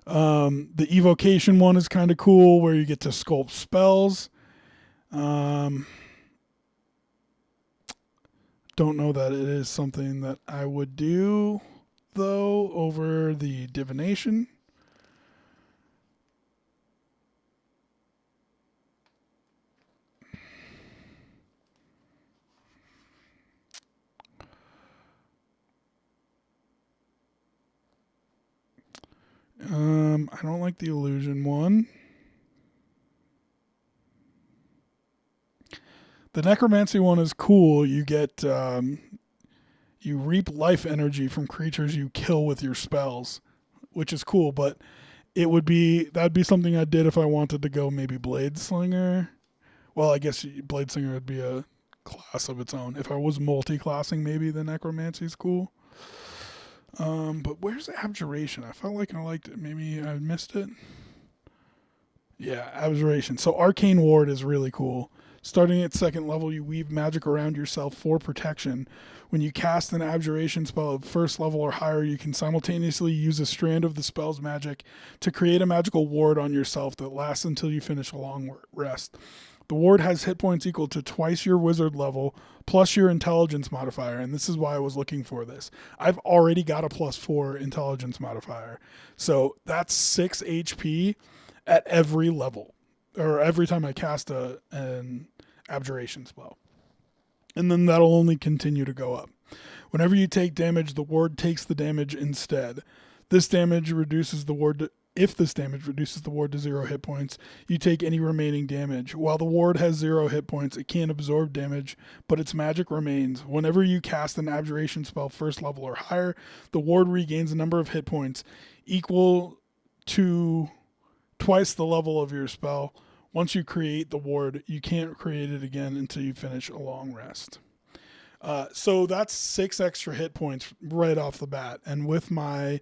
the evocation one is kind of cool, where you get to sculpt spells. Don't know that it is something that I would do, though, over the divination. I don't like the illusion one. The necromancy one is cool. You get You reap life energy from creatures you kill with your spells, which is cool, but that'd be something I did if I wanted to go maybe Blade Slinger. Well, I guess Blade Slinger would be a class of its own. If I was multi-classing, maybe the Necromancy's cool. But where's Abjuration? I felt like I liked it. Maybe I missed it. Yeah, Abjuration. So Arcane Ward is really cool. Starting at 2nd level, you weave magic around yourself for protection. When you cast an Abjuration spell at 1st level or higher, you can simultaneously use a strand of the spell's magic to create a magical ward on yourself that lasts until you finish a long rest. The ward has hit points equal to twice your wizard level plus your intelligence modifier, and this is why I was looking for this. I've already got a +4 intelligence modifier, so that's 6 HP at every level, or every time I cast an Abjuration spell. And then that'll only continue to go up. Whenever you take damage, the ward takes the damage instead. This damage reduces the ward If this damage reduces the ward to 0 hit points, you take any remaining damage. While the ward has 0 hit points, it can't absorb damage, but its magic remains. Whenever you cast an Abjuration spell 1st level or higher, the ward regains a number of hit points equal to twice the level of your spell. Once you create the ward, you can't create it again until you finish a long rest. So that's 6 extra hit points right off the bat. And with my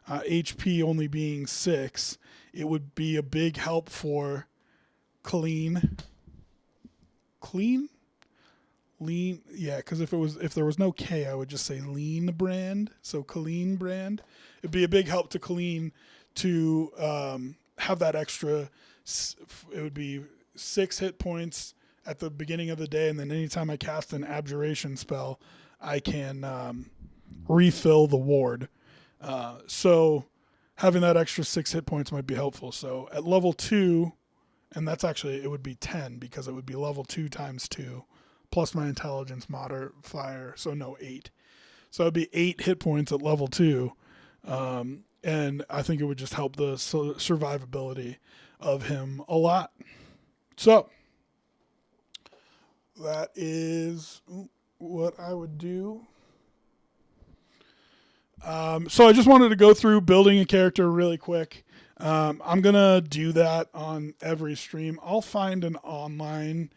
HP only being 6, it would be a big help for Lean, yeah, because if there was no K, I would just say Lean brand. So Colleen brand, it'd be a big help to Colleen to have that extra. It would be 6 hit points at the beginning of the day, and then anytime I cast an Abjuration spell, I can refill the ward. So having that extra 6 hit points might be helpful. So at level 2, and that's actually, it would be 10 because it would be level 2 times 2 plus my intelligence modifier. So no, 8. So it'd be 8 hit points at level 2. And I think it would just help the survivability of him a lot. So that is what I would do. So I just wanted to go through building a character really quick. I'm going to do that on every stream. I'll find an online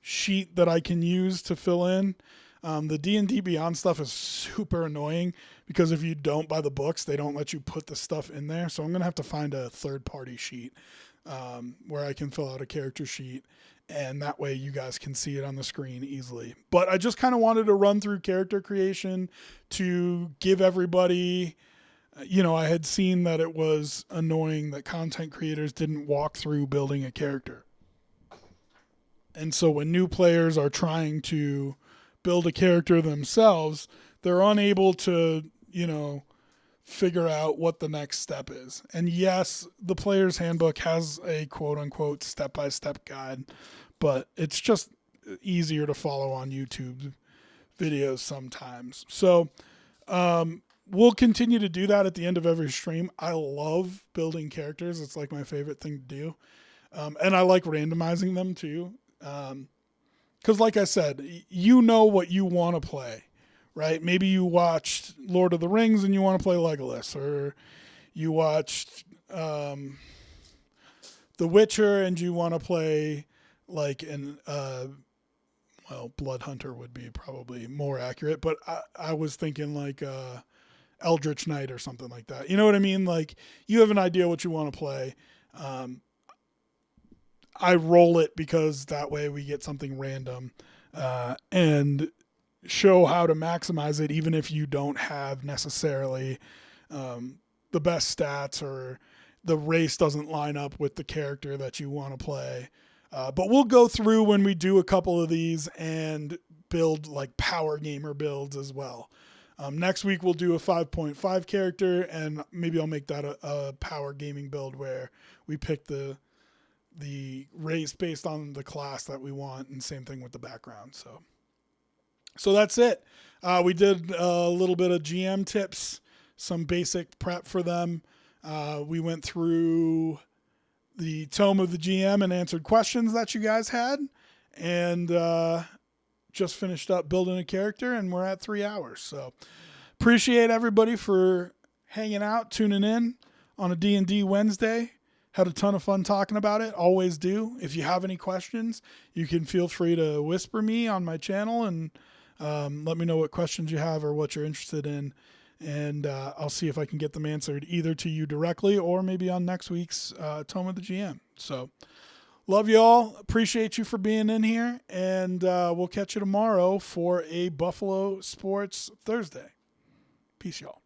sheet that I can use to fill in. The D&D Beyond stuff is super annoying because if you don't buy the books, they don't let you put the stuff in there. So I'm going to have to find a third-party sheet where I can fill out a character sheet, and that way you guys can see it on the screen easily. But I just kind of wanted to run through character creation to give everybody, I had seen that it was annoying that content creators didn't walk through building a character. And so when new players are trying to build a character themselves, they're unable to, figure out what the next step is. And yes, the player's handbook has a quote-unquote step-by-step guide, but it's just easier to follow on YouTube videos sometimes. So we'll continue to do that at the end of every stream. I love building characters. It's like my favorite thing to do. And I like randomizing them too. Because like I said, you know what you want to play. Right? Maybe you watched Lord of the Rings and you want to play Legolas, or you watched The Witcher and you want to play like Blood Hunter would be probably more accurate, but I was thinking like Eldritch Knight or something like that. You know what I mean? Like you have an idea what you want to play. I roll it because that way we get something random and show how to maximize it, even if you don't have necessarily the best stats or the race doesn't line up with the character that you want to play. But we'll go through when we do a couple of these and build like power gamer builds as well. Next week we'll do a 5.5 character, and maybe I'll make that a power gaming build where we pick the race based on the class that we want, and same thing with the background. So that's it. We did a little bit of GM tips, some basic prep for them. We went through the Tome of the GM and answered questions that you guys had. And just finished up building a character, and we're at 3 hours. So appreciate everybody for hanging out, tuning in on a D&D Wednesday. Had a ton of fun talking about it. Always do. If you have any questions, you can feel free to whisper me on my channel and let me know what questions you have or what you're interested in. And I'll see if I can get them answered either to you directly or maybe on next week's Tome of the GM. So love you all. Appreciate you for being in here. And we'll catch you tomorrow for a Buffalo Sports Thursday. Peace, y'all.